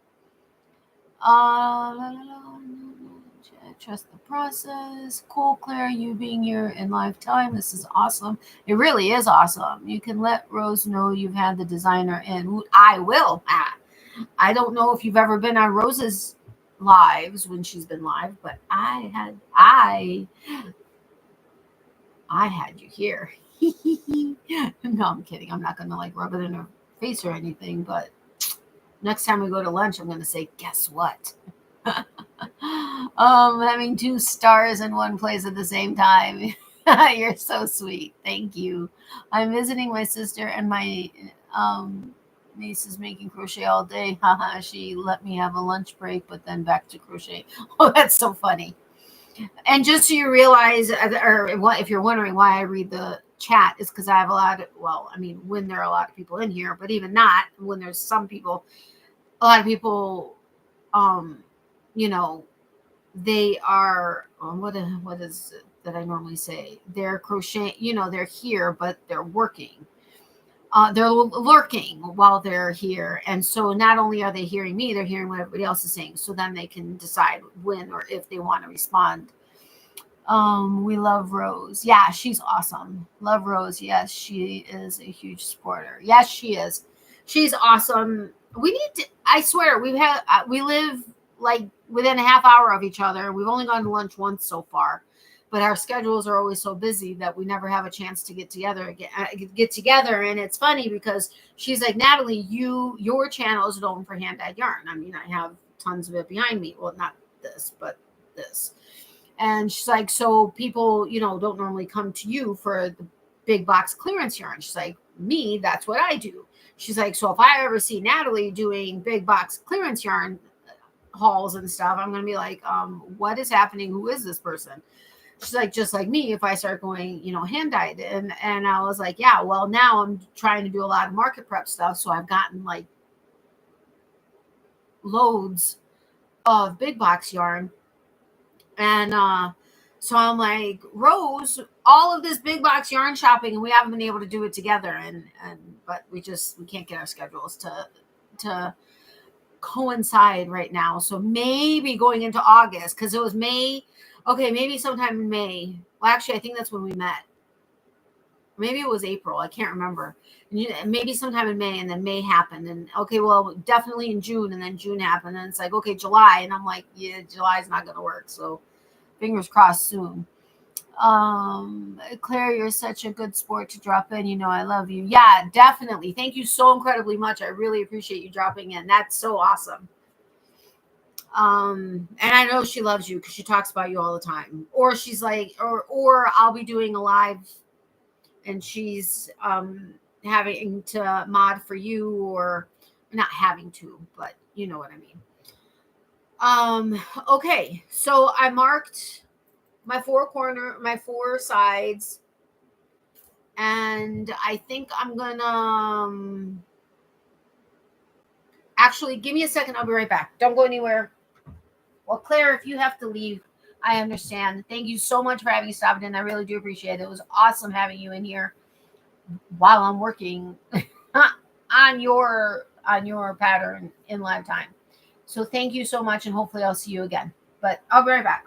Trust the process. Cool, Claire, you being here in live time. This is awesome. It really is awesome. You can let Rose know you've had the designer in. I will. I don't know if you've ever been on Rose's lives when she's been live, but I had you here. No, I'm kidding. I'm not going to like rub it in her face or anything, but next time we go to lunch, I'm going to say, guess what? Having 2 stars in one place at the same time. You're so sweet. Thank you. I'm visiting my sister, and my niece is making crochet all day. Haha, she let me have a lunch break, but then back to crochet. Oh, that's so funny. And just so you realize, or if you're wondering why I read the chat, is because I have when there are a lot of people in here, but even not, when there's some people, a lot of people, they are, what is it that I normally say? They're crocheting, they're here, but they're working. They're lurking while they're here. And so not only are they hearing me, they're hearing what everybody else is saying. So then they can decide when or if they want to respond. We love Rose. Yeah, she's awesome. Love Rose. Yes, she is a huge supporter. Yes, she is. She's awesome. I swear, we live like within a half hour of each other. We've only gone to lunch once so far, but our schedules are always so busy that we never have a chance to get together And it's funny because she's like, Natalie, your channel is known for hand-dyed yarn. I mean, I have tons of it behind me. Well, not this, but this. And she's like, so people, don't normally come to you for the big box clearance yarn. She's like, me, that's what I do. She's like, so if I ever see Natalie doing big box clearance yarn hauls and stuff, I'm going to be like, what is happening? Who is this person? She's like, just like me, if I start going, hand dyed. And I was like, yeah, well, now I'm trying to do a lot of market prep stuff. So I've gotten like loads of big box yarn. And so I'm like, Rose, all of this big box yarn shopping, and we haven't been able to do it together. But we can't get our schedules to coincide right now. So maybe going into August, because it was May. Okay, maybe sometime in May. Well, actually, I think that's when we met. Maybe it was April. I can't remember. Maybe sometime in May, and then May happened. And okay, well, definitely in June, and then June happened. And it's like, okay, July. And I'm like, yeah, July is not going to work. So fingers crossed soon. Claire, you're such a good sport to drop in. I love you. Yeah, definitely. Thank you so incredibly much. I really appreciate you dropping in. That's so awesome. And I know she loves you because she talks about you all the time. Or she's like, or I'll be doing a live and she's having to mod for you, or not having to, but you know what I mean. Okay, so I marked my four sides, and I think I'm gonna actually, give me a second. I'll be right back. Don't go anywhere. Well, Claire, if you have to leave, I understand. Thank you so much for having stopped in. I really do appreciate it. It was awesome having you in here while I'm working on your pattern in live time. So thank you so much, and hopefully I'll see you again. But I'll be right back.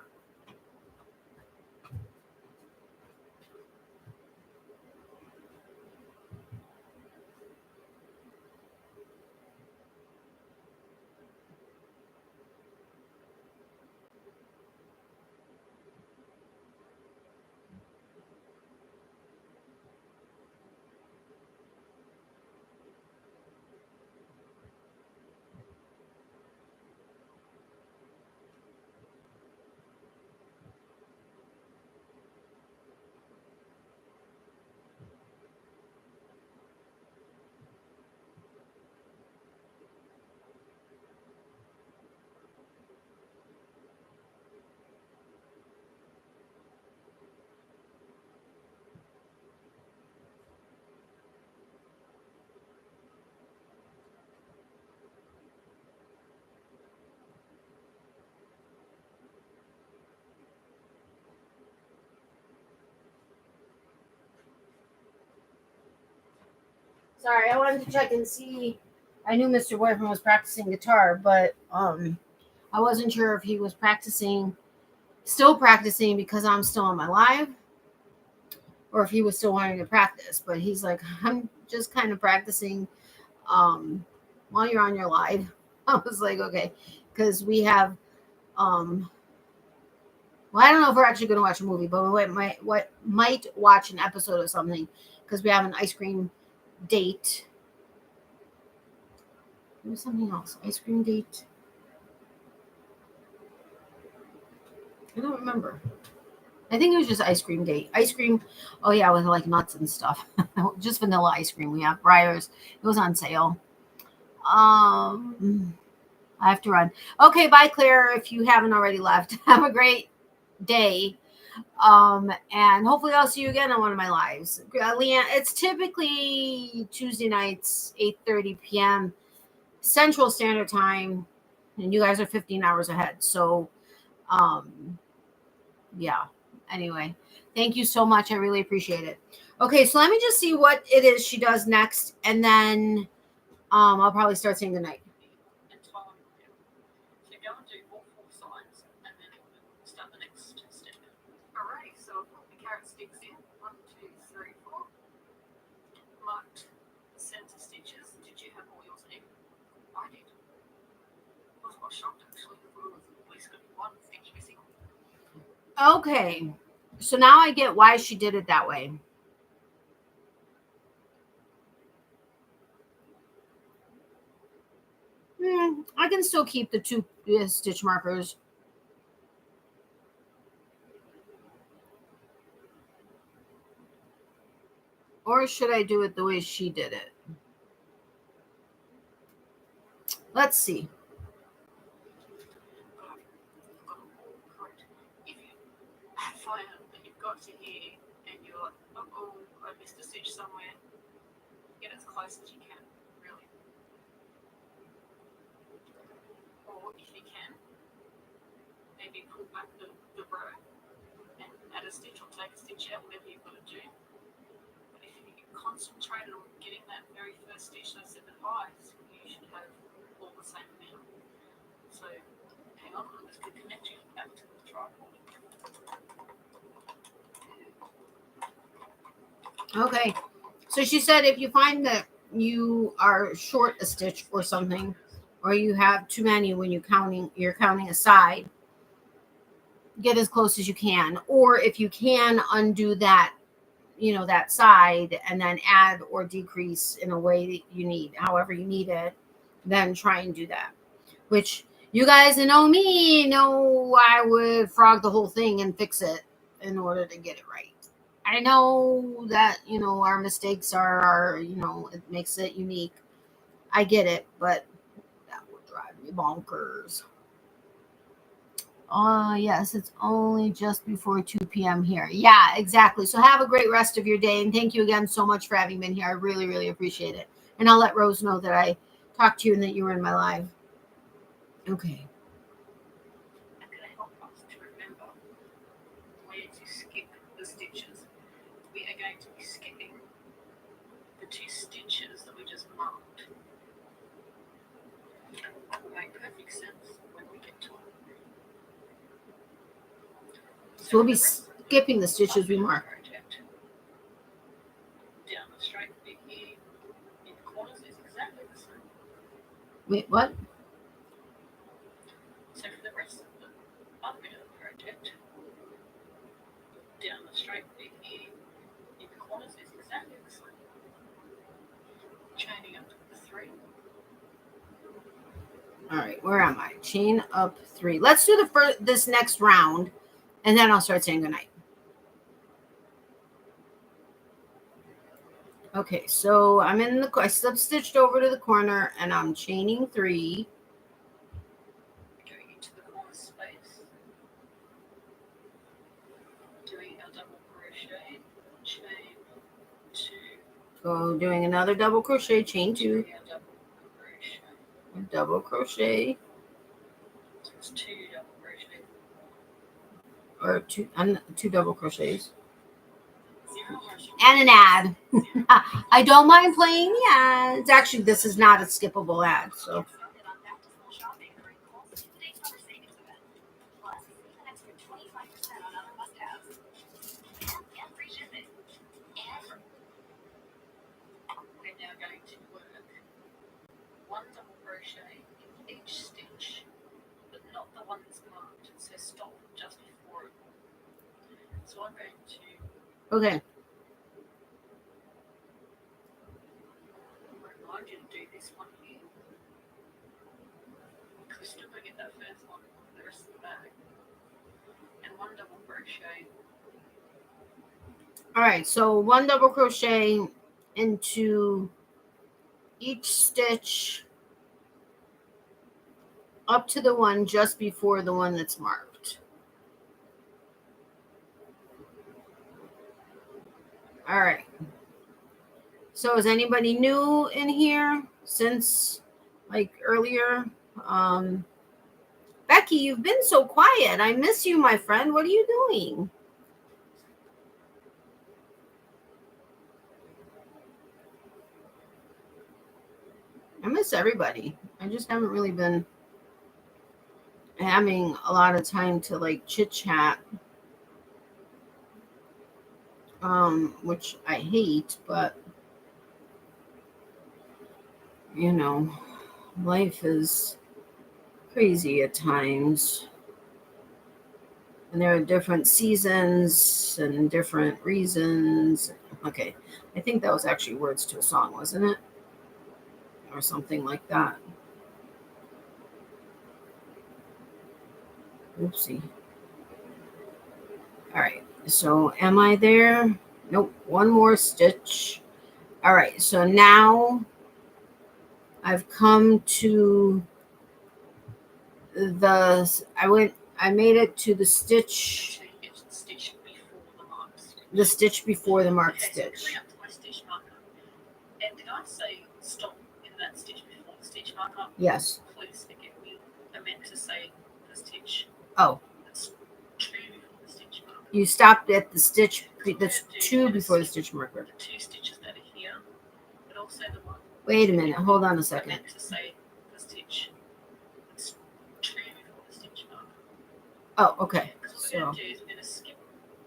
Sorry, I wanted to check and see. I knew Mr. Boyfriend was practicing guitar, but I wasn't sure if he was still practicing because I'm still on my live, or if he was still wanting to practice. But he's like, I'm just kind of practicing while you're on your live. I was like, okay, because we have well, I don't know if we're actually going to watch a movie, but we might watch an episode of something, because we have an ice cream date. There was something else. Ice cream date. I don't remember. I think it was just ice cream date. Ice cream. Oh yeah, with like nuts and stuff. Just vanilla ice cream. We have Breyers. It was on sale. I have to run. Okay, bye, Claire. If you haven't already left, have a great day. And hopefully I'll see you again on one of my lives. Leanne, it's typically Tuesday nights, 8:30 p.m. Central Standard Time, and you guys are 15 hours ahead. So, yeah. Anyway, thank you so much. I really appreciate it. Okay, so let me just see what it is she does next, and then I'll probably start saying goodnight. So go and do all four sides, and then start the next step. Alright, so I've put the carrot sticks in. 1, 2, 3, 4. Marked the center stitches. Did you have all yours in? I did. I was quite shocked actually. I thought Okay. So now I get why she did it that way. I can still keep the two stitch markers. Or should I do it the way she did it? Let's see. If you find that you've got to here and you're like, oh, I missed a stitch somewhere, get as close as you can, really. Or if you can, maybe pull back the row and add a stitch or take a stitch out, whatever you've got to do. But if you concentrate on getting that very first stitch, those 7 highs, you should have all the same amount. So hang on, I'm just going to connect you back to the tripod. Okay. So she said if you find that you are short a stitch or something, or you have too many when you're counting a side, get as close as you can. Or if you can undo that, that side and then add or decrease in a way that you need, however you need it, then try and do that. Which you guys that know me know I would frog the whole thing and fix it in order to get it right. I know that, our mistakes are, it makes it unique. I get it, but that would drive me bonkers. Yes, it's only just before 2 p.m. here. Yeah, exactly. So have a great rest of your day. And thank you again so much for having been here. I really, really appreciate it. And I'll let Rose know that I talked to you and that you were in my live. Okay. And can I help us to remember where to skip the stitches? We are going to be skipping the 2 stitches that we just marked. That will make perfect sense when we get to it. So we'll be skipping the stitches we marked. Down the straight bit here in the corners is exactly the same. Wait, what? So for the rest of the other bit of the project, down the straight bit here in the corners is exactly the same. Chaining up the 3. All right, where am I? Chain up 3. Let's do this next round, and then I'll start saying goodnight. Okay, so I'm I sub-stitched over to the corner, and I'm chaining 3. Going into the corner space. Doing a double crochet, chain 2. So doing another double crochet, chain 2. Double crochet. So it's 2 double crochet. Or 2 double crochets. And an ad. I don't mind playing the ads. Actually, this is not a skippable ad, so. We're now going to work 1 double crochet in each stitch, but not the one that's marked. It says stop just before it. So I'm going to. Okay. Remind you to do this one here. Because we're still going to get that first one for the rest of the bag. And 1 double crochet. All right, so 1 double crochet into each stitch up to the one just before the one that's marked. All right. So is anybody new in here since like earlier? Becky, you've been so quiet. I miss you, my friend. What are you doing? I miss everybody. I just haven't really been having a lot of time to like chit chat, which I hate, but life is crazy at times. And there are different seasons and different reasons. Okay, I think that was actually words to a song, wasn't it? Or something like that. Oopsie. All right, so am I there? Nope, one more stitch. All right, so now I've come to I made it to the stitch. The stitch before the marked stitch. Up to my stitch marker. And did I say stop in that stitch before the stitch marker? Yes. Please forgive me. I meant to say the stitch. Oh. That's two before the stitch marker. You stopped at the stitch. That's two before the stitch marker. The two stitches that are here, but also the one. Wait a minute. Hold on a second. I meant to say the stitch. It's two before the stitch marker. Oh, okay. Because what we're going to do is we're going to skip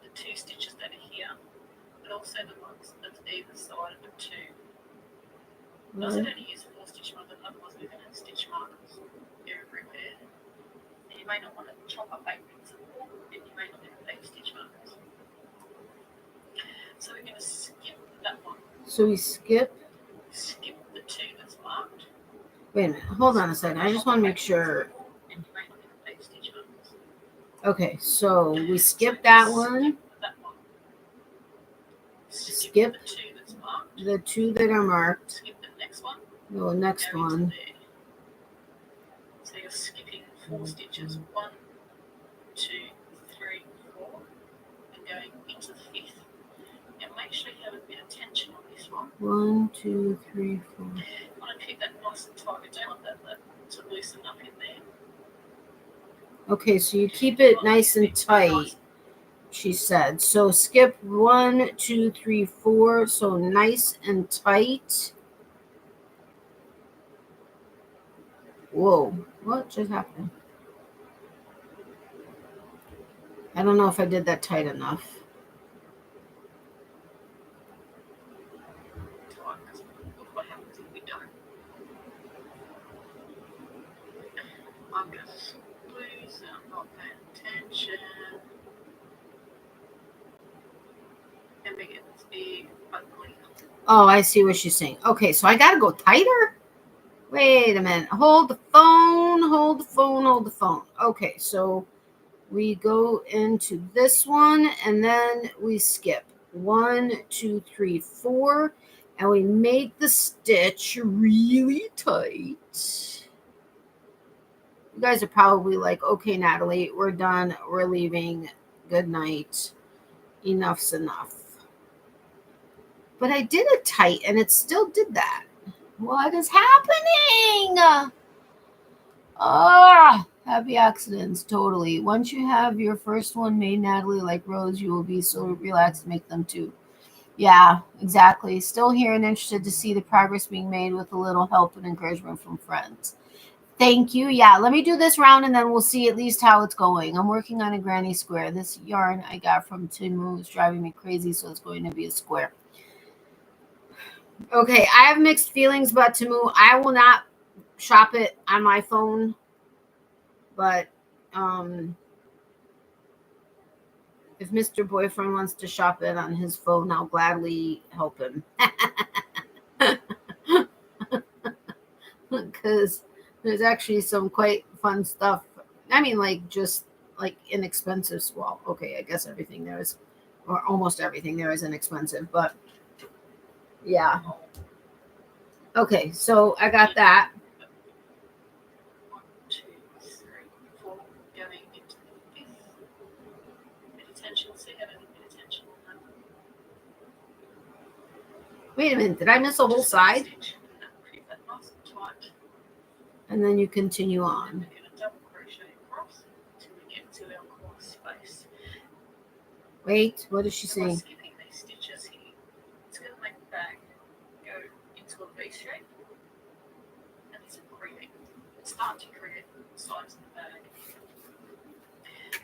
the two stitches that are here, but also the ones that's either side of the two. Does it only use 4 stitch markers? Otherwise, we're going to stitch markers everywhere. And you may not want to chop up 8 bits of wool, and you may not have 8 stitch markers. So we're going to skip that one. So we skip the 2 that's marked. Wait a minute. Hold on a second. I just want to make sure. And you may not have 8 stitch markers. Okay, so we skip that one. That one. Skip the 2 that's marked. The 2 that are marked. Skip the next one. No, the next one. So you're skipping 4 stitches. 1, 2, 3, 4, and going into the 5th. And make sure you have a bit of tension on this one. 1, 2, 3, 4. You want to keep that nice and tight. You don't want that to loosen up in there. Okay, so you keep it nice and tight, she said. So skip 1, 2, 3, 4. So nice and tight. Whoa, what just happened? I don't know if I did that tight enough. What happens if we don't? I'm just loose and I'm not paying attention. And we get this big ugly. Oh, I see what she's saying. Okay, so I gotta go tighter? Wait a minute. Hold the phone, hold the phone, hold the phone. Okay, so we go into this one and then we skip 1, 2, 3, 4, and we make the stitch really tight. You guys are probably like, okay, Natalie, we're done. We're leaving. Good night. Enough's enough. But I did it tight and it still did that. What is happening? Happy accidents, totally. Once you have your first one made, Natalie, like Rose, you will be so relaxed to make them too. Yeah, exactly. Still here and interested to see the progress being made with a little help and encouragement from friends. Thank you. Yeah, let me do this round and then we'll see at least how it's going. I'm working on a granny square. This yarn I got from Timu is driving me crazy, so it's going to be a square. Okay, I have mixed feelings about Timu. I will not shop it on my phone, but if Mr. Boyfriend wants to shop it on his phone, I'll gladly help him. Because there's actually some quite fun stuff. I mean, like, just like inexpensive. Well, okay, I guess everything there is, or almost everything there is inexpensive, but yeah. Okay, so I got that. 1, 2, 3, 4, going into the 5th. Bit of tension. See how there's a bit of tension on that. Wait a minute, did I miss a whole side? Keep that nice and tight. And then you continue on. We're going to double crochet across until we get to our corner space. Wait, what is she So by saying? skipping these stitches here, it's going to make the bag go into a V shape, and it's start to create the sides of the bag.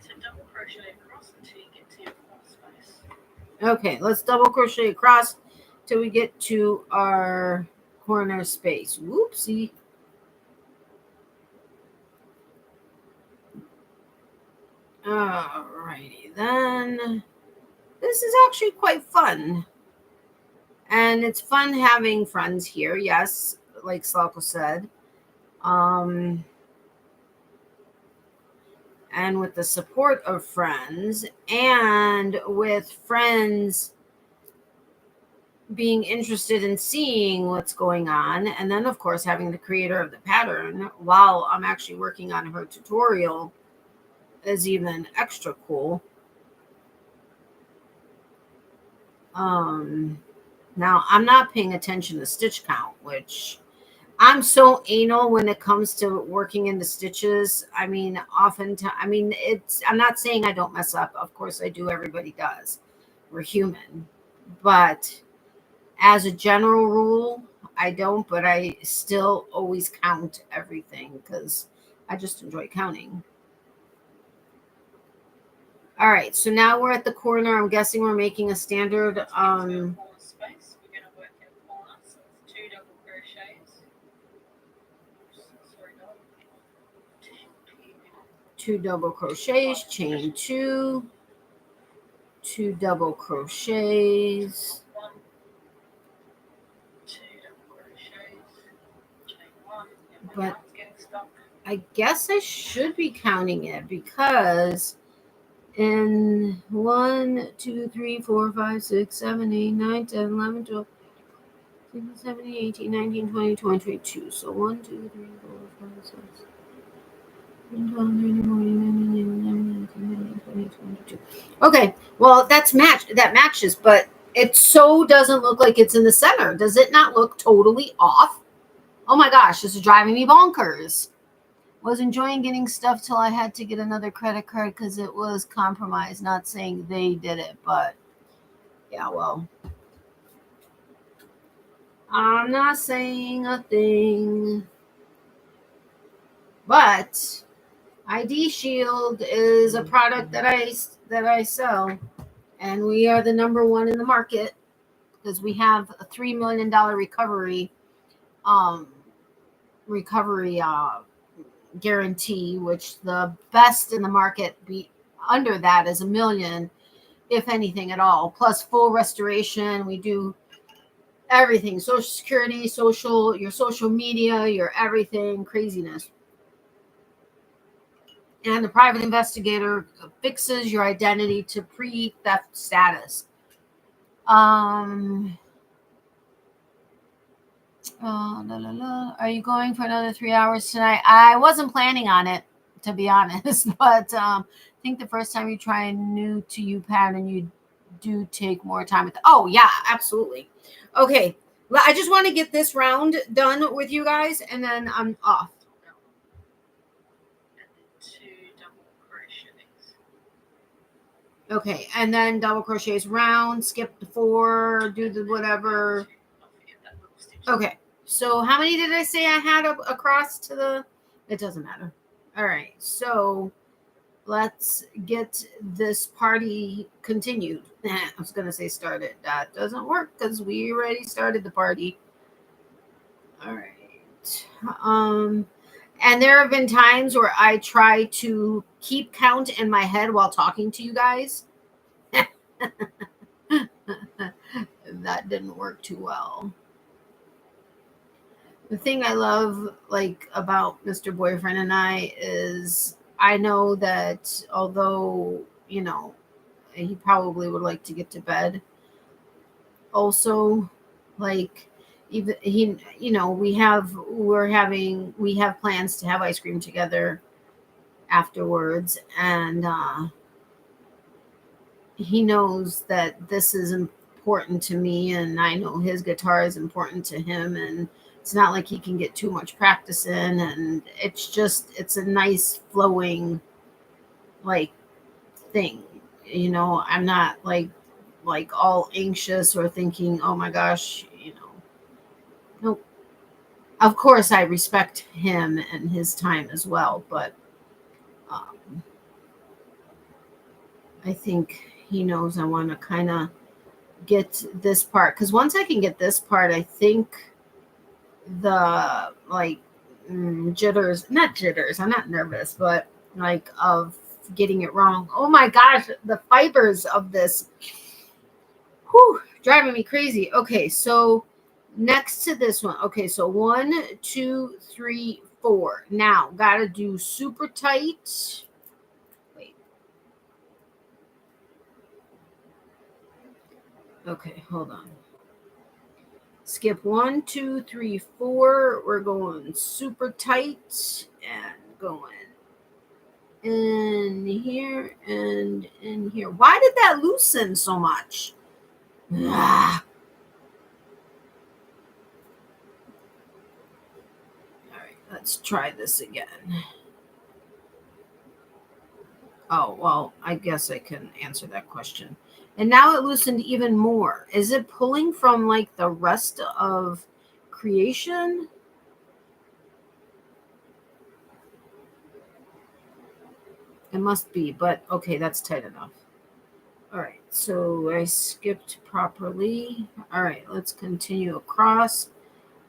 So double crochet across until you get to your corner space. Okay, let's double crochet across till we get to our corner space. Alrighty then. This is actually quite fun. And it's fun having friends here. Yes, like Slako said. And with the support of friends and with friends being interested in seeing what's going on. And then, of course, having the creator of the pattern while I'm actually working on her tutorial is even extra cool. Now, I'm not paying attention to stitch count, which I'm so anal when it comes to working in the stitches. I mean, oftentimes, I'm not saying I don't mess up. Of course I do. Everybody does. We're human. But as a general rule, I don't, but I still always count everything because I just enjoy counting. All right, so now we're at the corner. I'm guessing we're making a standard space. We're going to work in a corner, so it's 2 double crochets. Sorry, no. 2 double crochets, chain 2, 2 double crochets, 1, 2 double crochets, chain 1, and my but yarn's getting stuck. I guess I should be counting it because in 1, 2, 3, 4, 5, 6, 7, 8, 9, 10, 11, 12, 16, 17, 18, 19, 20, 22. So 1, 2, 3, 4, 5, 6, 7, 12, 13, 14, 15, 16, 17, 18, 19, 20, 22. Okay, well that matches, but it so doesn't look like it's in the center. Does it not look totally off? Oh my gosh, this is driving me bonkers. Was enjoying getting stuff till I had to get another credit card because it was compromised. Not saying they did it, but yeah, well, I'm not saying a thing. But ID Shield is a product that I sell, and we are the #1 in the market because we have a $3 million recovery guarantee, which the best in the market be under that is $1 million, if anything at all, plus full restoration. We do everything: Social Security, your social media, your everything, craziness. And the private investigator fixes your identity to pre-theft status. Are you going for another 3 hours tonight? I wasn't planning on it, to be honest, but I think the first time you try a new to you pattern, you do take more time. Oh yeah, absolutely. Okay, I just want to get this round done with you guys, and then I'm off. And then 2 double crochets. Okay, and then double crochets round, skip the 4, do the whatever. Okay, so how many did I say I had across to the? It doesn't matter. All right, so let's get this party continued. I was going to say started. That doesn't work because we already started the party. All right. And there have been times where I try to keep count in my head while talking to you guys. That didn't work too well. The thing I love, like, about Mr. Boyfriend and I is I know that although, he probably would like to get to bed. Also, like, even we have plans to have ice cream together afterwards, and he knows that this is important to me, and I know his guitar is important to him, and it's not like he can get too much practice in, and it's a nice flowing like thing. I'm not like all anxious or thinking, oh my gosh, nope. Of course I respect him and his time as well, but I think he knows I want to kind of get this part, because once I can get this part, I think not jitters, I'm not nervous, but like of getting it wrong. Oh my gosh, the fibers of this. Whew, driving me crazy. Okay, so next to this one. Okay, so 1, 2, 3, 4. Now, gotta do super tight. Wait. Okay, hold on. Skip 1, 2, 3, 4. We're going super tight and going in here and in here. Why did that loosen so much? Ah. All right, let's try this again. Oh, well, I guess I can answer that question. And now it loosened even more. Is it pulling from like the rest of creation? It must be, but okay, that's tight enough. All right, so I skipped properly. All right, let's continue across.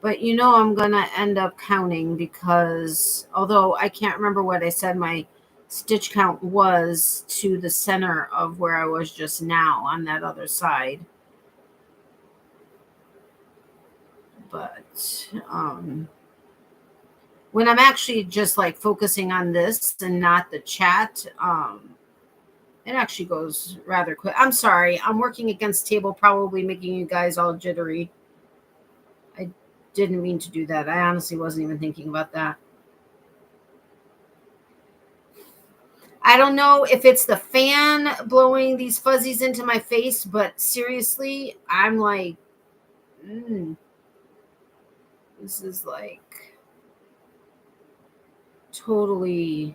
But you know I'm going to end up counting because although I can't remember what I said my stitch count was to the center of where I was just now on that other side. But when I'm actually just like focusing on this and not the chat, it actually goes rather quick. I'm sorry. I'm working against table, probably making you guys all jittery. I didn't mean to do that. I honestly wasn't even thinking about that. I don't know if it's the fan blowing these fuzzies into my face, but seriously, I'm like, this is like totally.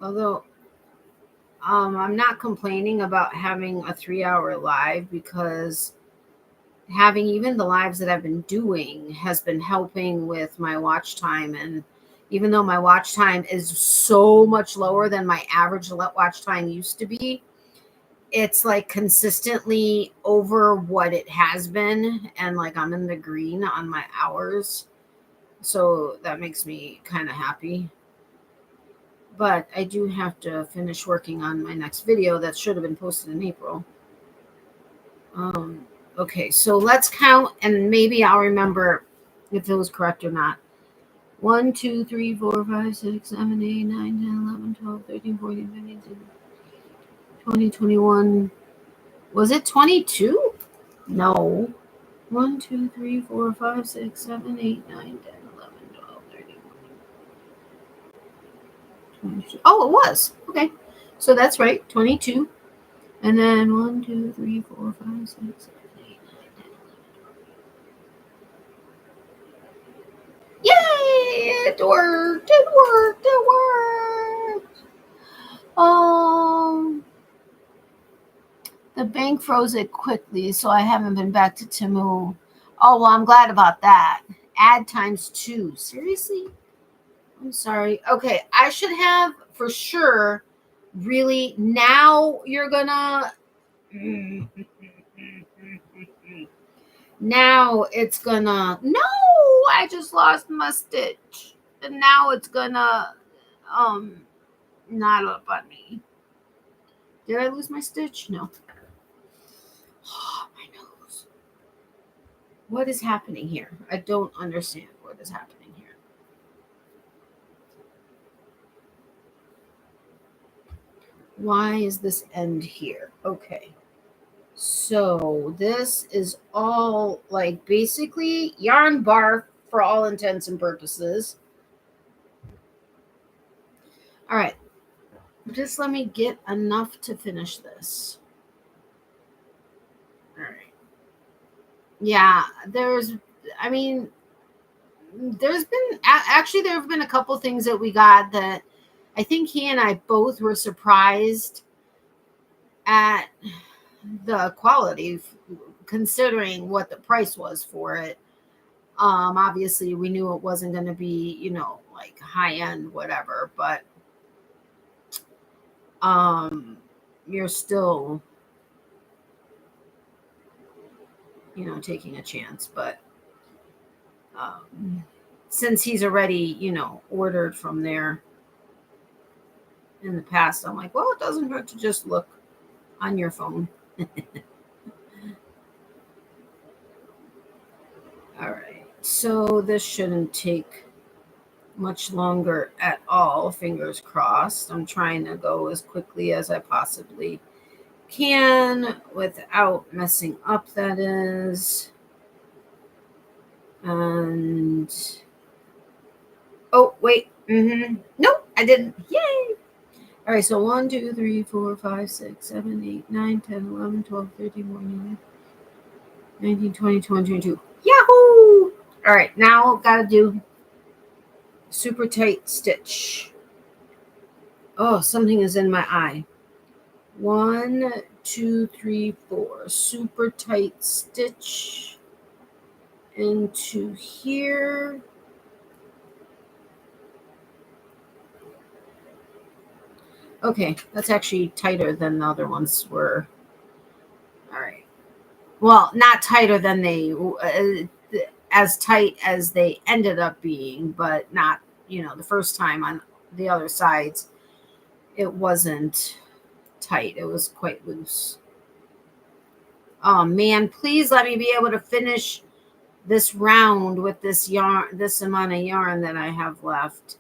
Although I'm not complaining about having a 3-hour live because having even the lives that I've been doing has been helping with my watch time. And even though my watch time is so much lower than my average watch time used to be, it's like consistently over what it has been. And like I'm in the green on my hours. So that makes me kind of happy. But I do have to finish working on my next video that should have been posted in April. Okay, so let's count and maybe I'll remember if it was correct or not. 1, 2, 3, 4, 5, 6, 7, 8, 9, 10, 11, 12, 13, 14, 15, 16, 20, 21. Was it 22? No. 1, 2, 3, 4, 5, 6, 7, 8, 9, 10, 11, 12, 13, 14, 22. Oh, it was. Okay. So that's right. 22. And then 1, 2, 3, 4, 5, 6, 7, 8, 9, 10, 11, 12. Yay! It worked. It worked. It worked. The bank froze it quickly, so I haven't been back to Temu. Oh, well, I'm glad about that. Add ×2. Seriously? I'm sorry. Okay, I should have for sure. Really, now you're gonna. Now it's gonna. No, I just lost my stitch, and now it's gonna not up on me. Did I lose my stitch? No. Oh, my nose. What is happening here? I don't understand what is happening here. Why is this end here? Okay. So this is all like basically yarn bar for all intents and purposes. All right. Just let me get enough to finish this. All right. Yeah, there have been a couple things that we got that I think he and I both were surprised at the quality, considering what the price was for it. Obviously we knew it wasn't going to be, like high end, whatever, but you're still, taking a chance, but since he's already, you know, ordered from there in the past. I'm like, well, it doesn't hurt to just look on your phone. All right, so this shouldn't take much longer at all, fingers crossed. I'm trying to go as quickly as I possibly can without messing up, that is. And oh wait, nope, I didn't. Yay! All right, so 1 2 3 4 5 6 7 8 9 10 11 12 13 14 19 20 21 22. Yahoo! All right, now gotta do super tight stitch. Oh, something is in my eye. 1 2 3 4 super tight stitch into here. Okay, that's actually tighter than the other ones were. All right. Well, not tighter than they, as tight as they ended up being, but not, you know, the first time on the other sides, it wasn't tight. It was quite loose. Oh man, please let me be able to finish this round with this yarn, this amount of yarn that I have left.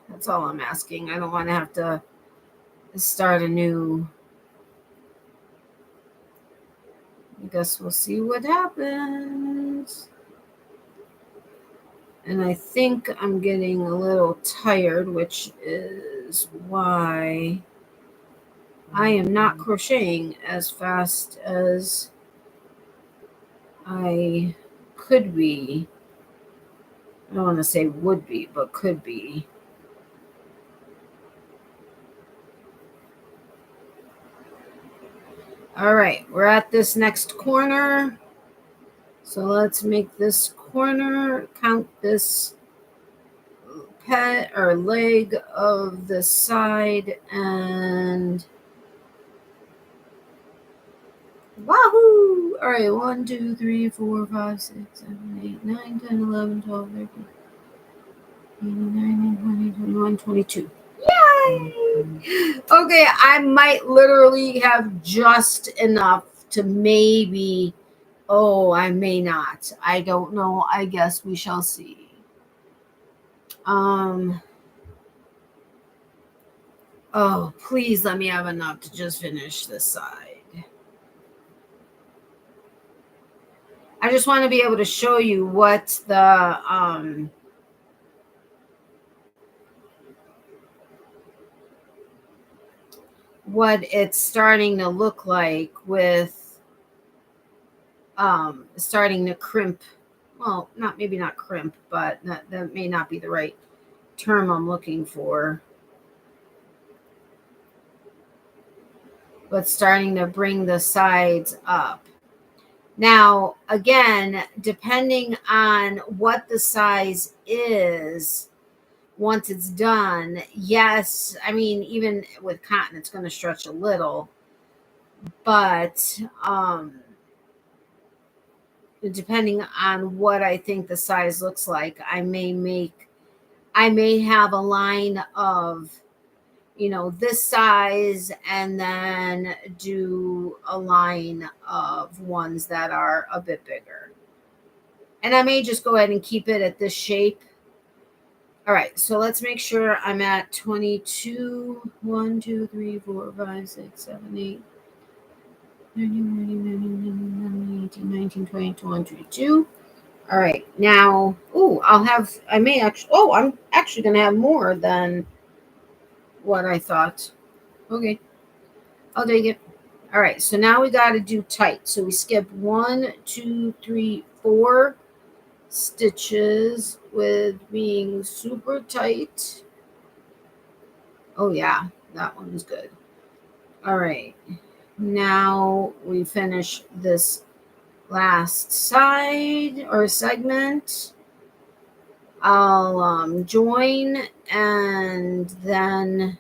That's all I'm asking. I don't want to have to start anew. I guess we'll see what happens. And I think I'm getting a little tired, which is why I am not crocheting as fast as I could be. I don't want to say would be, but could be. All right, we're at this next corner. So let's make this corner, count this pet or leg of the side, and wahoo! All right, 1 2 3 4 5 6 7 8 9 10 11 12 13 19 20 21 22. Yay! Okay, I might literally have just enough to maybe, oh, I may not. I don't know. I guess we shall see. Oh, please let me have enough to just finish this side. I just want to be able to show you what the what it's starting to look like with starting to crimp. Well, maybe not crimp, but that may not be the right term I'm looking for. But starting to bring the sides up. Now, again, depending on what the size is, once it's done, yes, I mean, even with cotton, it's going to stretch a little, but depending on what I think the size looks like, I may have a line of, you know, this size, and then do a line of ones that are a bit bigger. And I may just go ahead and keep it at this shape. All right, so let's make sure I'm at 22. 1, 2, 3, 4, 5, 6, 7, 8, 19, 19, 20, 21, 22. All right, now, I'm actually going to have more than what I thought. Okay, I'll take it. All right, so now we got to do tight. So we skip 1, 2, 3, 4 stitches with being super tight. Oh yeah, that one was good. All right, now we finish this last side or segment. I'll join and then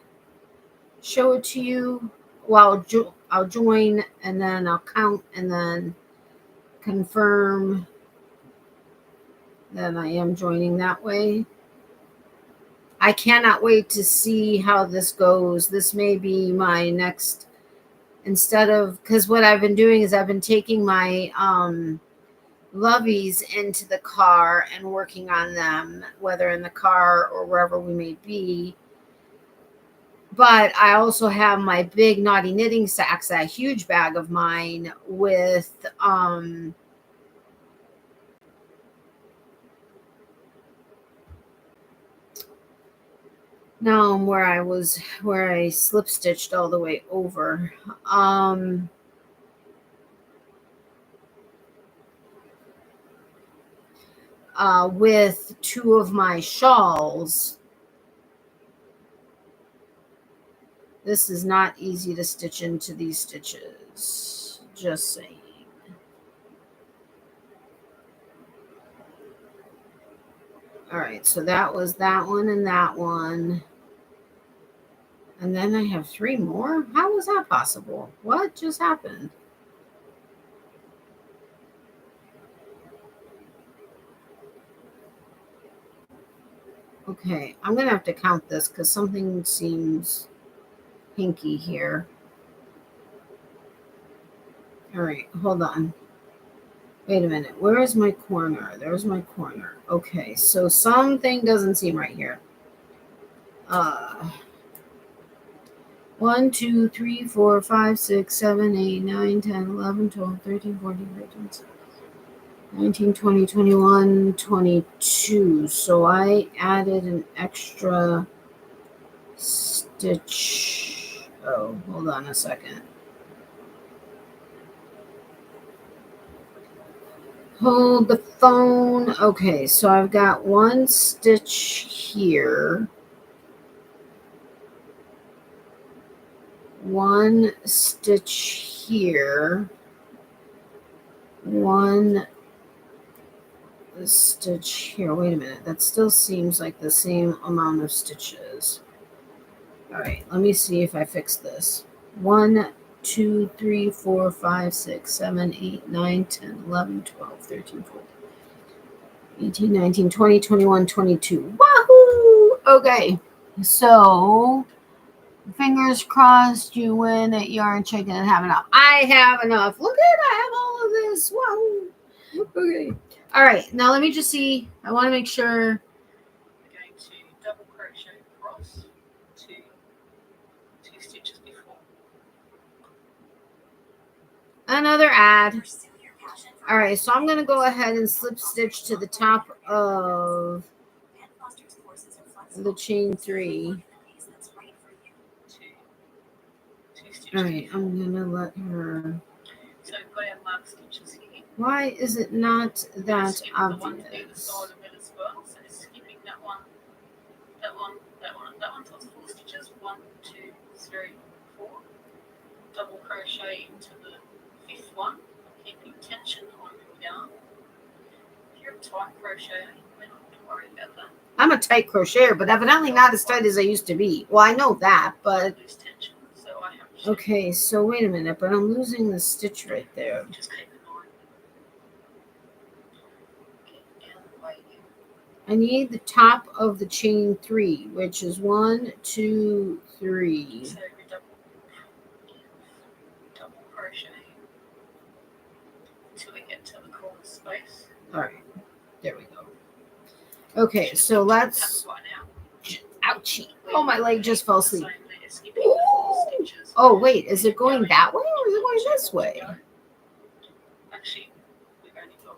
show it to you. Well, I'll join and then I'll count and then confirm then I am joining that way. I cannot wait to see how this goes. This may be my next, instead of, because what I've been doing is I've been taking my loveys into the car and working on them, whether in the car or wherever we may be. But I also have my big naughty knitting sacks, that huge bag of mine with now I'm where I slip stitched all the way over. With two of my shawls. This is not easy to stitch into these stitches. Just saying. All right, so that was that one and that one. And then I have 3 more? How was that possible? What just happened? Okay, I'm going to have to count this because something seems hinky here. All right, hold on. Wait a minute. Where is my corner? There's my corner. Okay, so something doesn't seem right here. 1, 2, 3, 4, 5, 6, 7, 8, 9, 10, 11, 12, 13, 14, 15, 16, 19, 20, 21, 22. So I added an extra stitch. Oh, hold on a second. Hold the phone. Okay, so I've got 1 stitch here. 1 stitch here. 1 stitch here. Wait a minute. That still seems like the same amount of stitches. All right, let me see if I fix this. 1, 2, 3, 4, 5, 6, 7, 8, 9, 10, 11, 12, 13, 14, 18, 19, 20, 21, 22. Wahoo! Okay, so fingers crossed you win at Yarn Chicken and have enough. I have enough. Look at it, I have all of this. Wahoo! Okay. All right, now let me just see. I want to make sure. We're going to double crochet across to 2 stitches before. Another ad. All right, so I'm going to go ahead and slip stitch to the top of the chain 3. All right, I'm going to let her. So we've got our mark stitches here. Why is it not that obvious? The one either side of it as well. So skipping that one, that one, that one, that one. So it's 4 stitches. 1, 2, 3, 4. Double crochet into the 5th one, keeping tension on your yarn. If you're a tight crocheter, you don't have to worry about that. I'm a tight crocheter, but evidently not as tight as I used to be. Well, I know that, but lose tension, so I have to. Okay, so wait a minute, but I'm losing the stitch right there. Just keep an eye. Get down the way again. I need the top of the chain 3, which is 1, 2, 3. So you double crochet until we get to the corner space. All right, there we go. Okay, so let's. Ouchie! Oh, my leg just fell asleep. Oh, wait, is it going that way or is it going this way? Actually, we've only got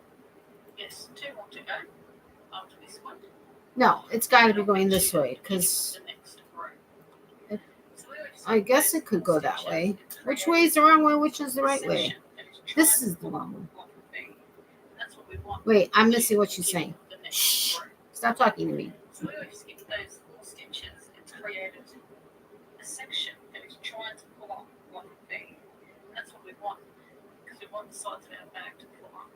2 more to go after this one. No, it's got to be going this way because I guess it could go that way. Which way is the wrong way? Which is the right way? This is the wrong way. Wait, I'm missing what she's saying. Shh! Stop talking to me. So we always skip those 4 stitches. It's created a section that is trying to pull up one thing. And that's what we want, because we want the sides of our bag to pull up.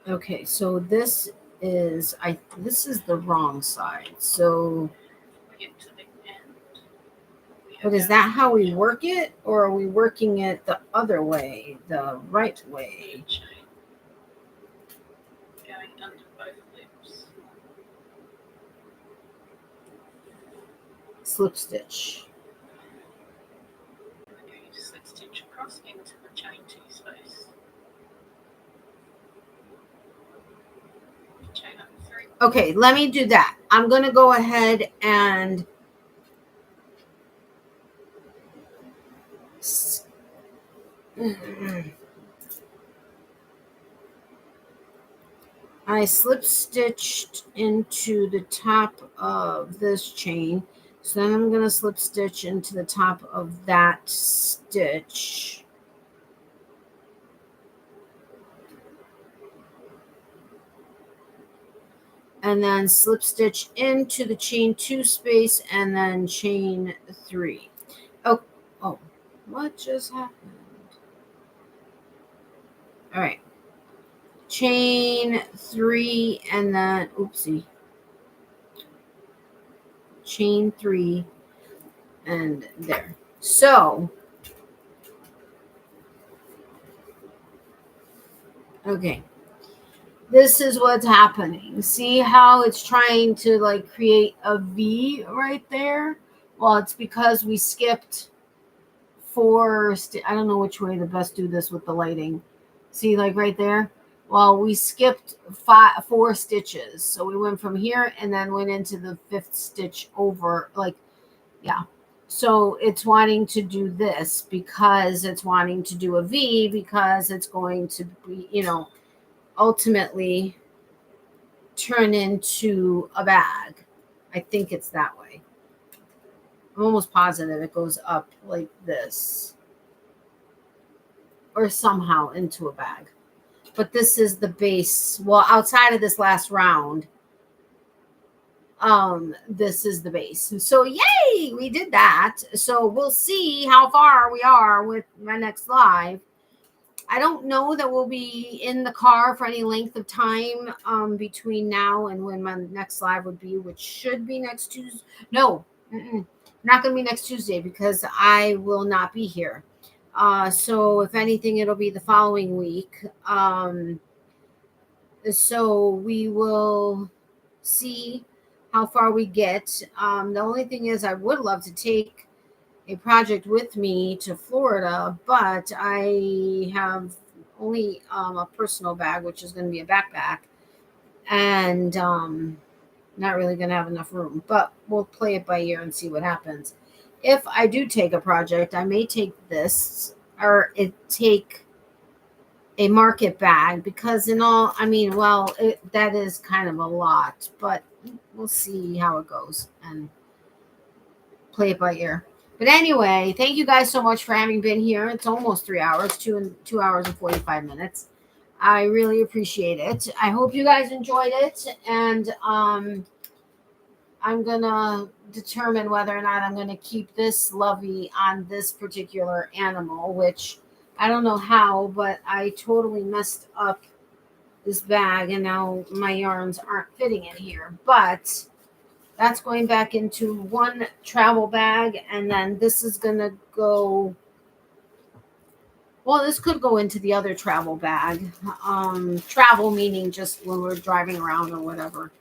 Okay, so this is the wrong side. So we get to the end. But is that how we work it, or are we working it the other way, the right way? slip stitch. And then you slip stitch across into the chain 2 space. Chain up 3. Okay, let me do that. I'm going to go ahead and I slip stitched into the top of this chain. So then I'm going to slip stitch into the top of that stitch. And then slip stitch into the chain 2 space and then chain 3. Oh, what just happened? All right. Chain 3 and then, oopsie. Chain 3 and there. So, okay. This is what's happening. See how it's trying to like create a V right there? Well, it's because we skipped 4. I don't know which way to best do this with the lighting. See, like right there? Well, we skipped 4 stitches. So we went from here and then went into the 5th stitch over. Like, yeah. So it's wanting to do this because it's wanting to do a V because it's going to be, you know, ultimately turn into a bag. I think it's that way. I'm almost positive it goes up like this or somehow into a bag. But this is the base. Well, outside of this last round, this is the base. So yay, we did that. So we'll see how far we are with my next live. I don't know that we'll be in the car for any length of time between now and when my next live would be, which should be next Tuesday. No, not going to be next Tuesday because I will not be here. So if anything, it'll be the following week. So we will see how far we get. The only thing is I would love to take a project with me to Florida, but I have only a personal bag, which is going to be a backpack, and not really going to have enough room, but we'll play it by ear and see what happens. If I do take a project, I may take this or take a market bag because in all, I mean, well, that is kind of a lot, but we'll see how it goes and play it by ear. But anyway, thank you guys so much for having been here. It's almost 3 hours, 2 hours and 45 minutes. I really appreciate it. I hope you guys enjoyed it. And I'm going to determine whether or not I'm going to keep this lovey on this particular animal, which I don't know how, but I totally messed up this bag. And now my yarns aren't fitting in here. But that's going back into one travel bag, and then this is going to go, well, this could go into the other travel bag. Travel meaning just when we're driving around or whatever.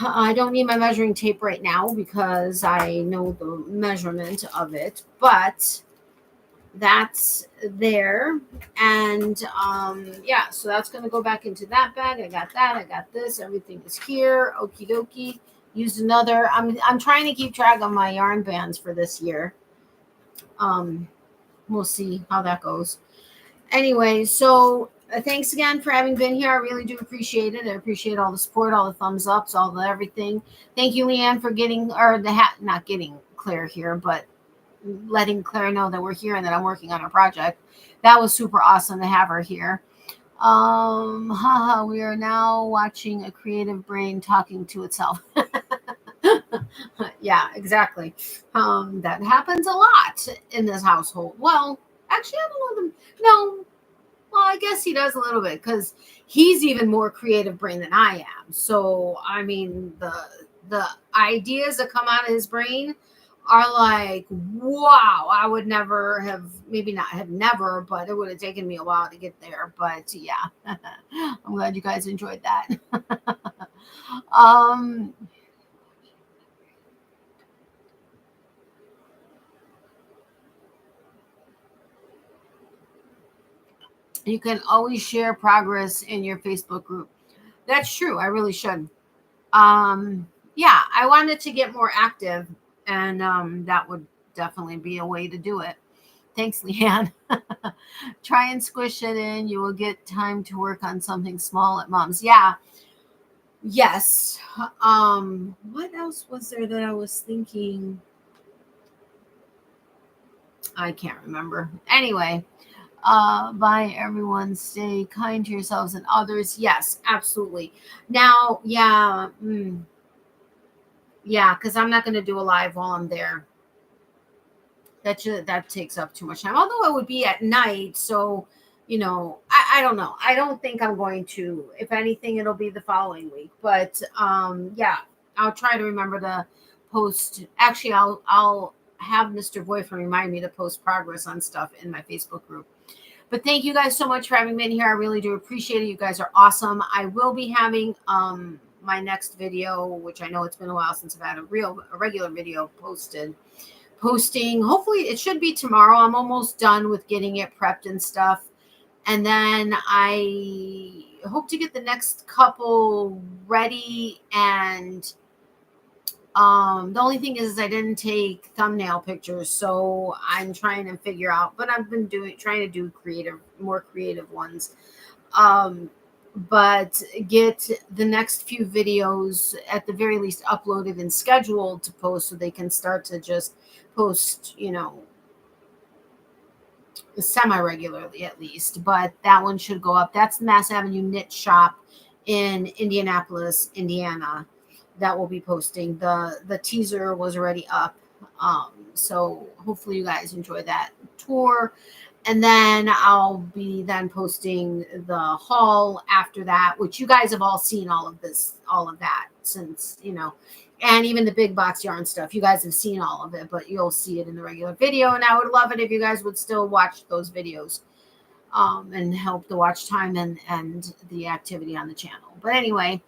I don't need my measuring tape right now because I know the measurement of it, but that's there. And yeah, so that's going to go back into that bag. I got that. I got this. Everything is here. Okie dokie. Used another. I'm trying to keep track of my yarn bands for this year. We'll see how that goes. Anyway, so thanks again for having been here. I really do appreciate it. I appreciate all the support, all the thumbs ups, all the everything. Thank you, Leanne, for getting, or not getting Claire here, but letting Claire know that we're here and that I'm working on a project. That was super awesome to have her here. We are now watching a creative brain talking to itself. Yeah, exactly. That happens a lot in this household. Well, actually, I don't know. No, well, I guess he does a little bit because he's even more creative brain than I am. So, I mean, the ideas that come out of his brain are like, wow, I would never have, maybe not have never, but it would have taken me a while to get there. But yeah, I'm glad you guys enjoyed that. You can always share progress in your Facebook group. That's true. I really should. Yeah, I wanted to get more active, and that would definitely be a way to do it. Thanks, Leanne. Try and squish it in. You will get time to work on something small at mom's. Yeah. Yes. What else was there that I was thinking? I can't remember. Anyway, bye everyone. Stay kind to yourselves and others. Yes, absolutely. Now, yeah, yeah, because I'm not going to do a live while I'm there. That takes up too much time. Although it would be at night, so I don't know. I don't think I'm going to. If anything, it'll be the following week. But yeah, I'll try to remember to post. Actually, I'll have Mr. Boyfriend remind me to post progress on stuff in my Facebook group. But thank you guys so much for having been here. I really do appreciate it. You guys are awesome. I will be having my next video, which I know it's been a while since I've had a regular video posting. Hopefully it should be tomorrow. I'm almost done with getting it prepped and stuff. And then I hope to get the next couple ready. And the only thing is I didn't take thumbnail pictures, so I'm trying to figure out, but I've been trying to do more creative ones. But get the next few videos at the very least uploaded and scheduled to post so they can start to just post, semi-regularly at least. But that one should go up. That's the Mass Avenue Knit Shop in Indianapolis, Indiana. That will be posting. The teaser was already up. So hopefully you guys enjoy that tour. And then I'll be then posting the haul after that, which you guys have all seen all of that since, and even the big box yarn stuff. You guys have seen all of it, but you'll see it in the regular video. And I would love it if you guys would still watch those videos and help the watch time and the activity on the channel. But anyway,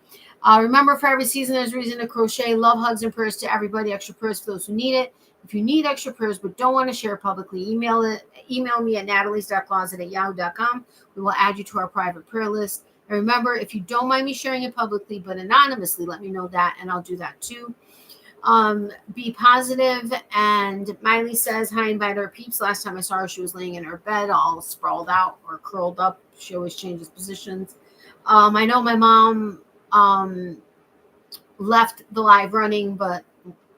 remember, for every season, there's a reason to crochet. Love, hugs, and prayers to everybody. Extra prayers for those who need it. If you need extra prayers but don't want to share publicly, email me at natalies.closet@yahoo.com. We will add you to our private prayer list. And remember, if you don't mind me sharing it publicly but anonymously, let me know that, and I'll do that too. Be positive. And Miley says hi and bye to her peeps. Last time I saw her, she was laying in her bed all sprawled out or curled up. She always changes positions. I know my mom left the live running but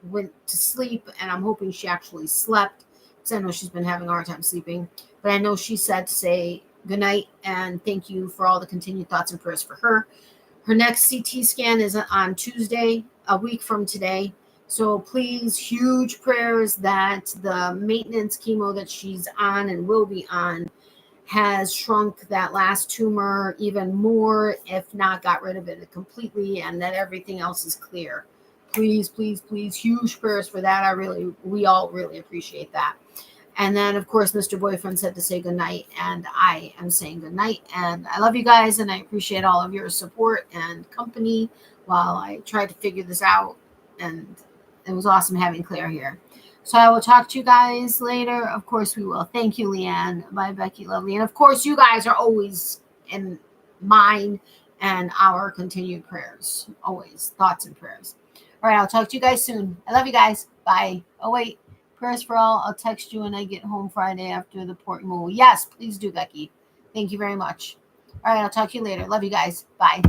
went to sleep, and I'm hoping she actually slept because I know she's been having a hard time sleeping. But I know she said to say good night and thank you for all the continued thoughts and prayers for her. Her next CT scan is on Tuesday, a week from today. So please, huge prayers that the maintenance chemo that she's on and will be on has shrunk that last tumor even more, if not got rid of it completely, and that everything else is clear. Please, please, please, huge prayers for that. We all really appreciate that. And then, of course, Mr. Boyfriend said to say good night, and I am saying good night. And I love you guys, and I appreciate all of your support and company while I tried to figure this out. And it was awesome having Claire here. So I will talk to you guys later. Of course we will. Thank you, Leanne. Bye, Becky, lovely. And of course, you guys are always in mine and our continued prayers. Always thoughts and prayers. All right, I'll talk to you guys soon. I love you guys. Bye. Oh, wait. Prayers for all. I'll text you when I get home Friday after the port move. Yes, please do, Becky. Thank you very much. All right, I'll talk to you later. Love you guys. Bye.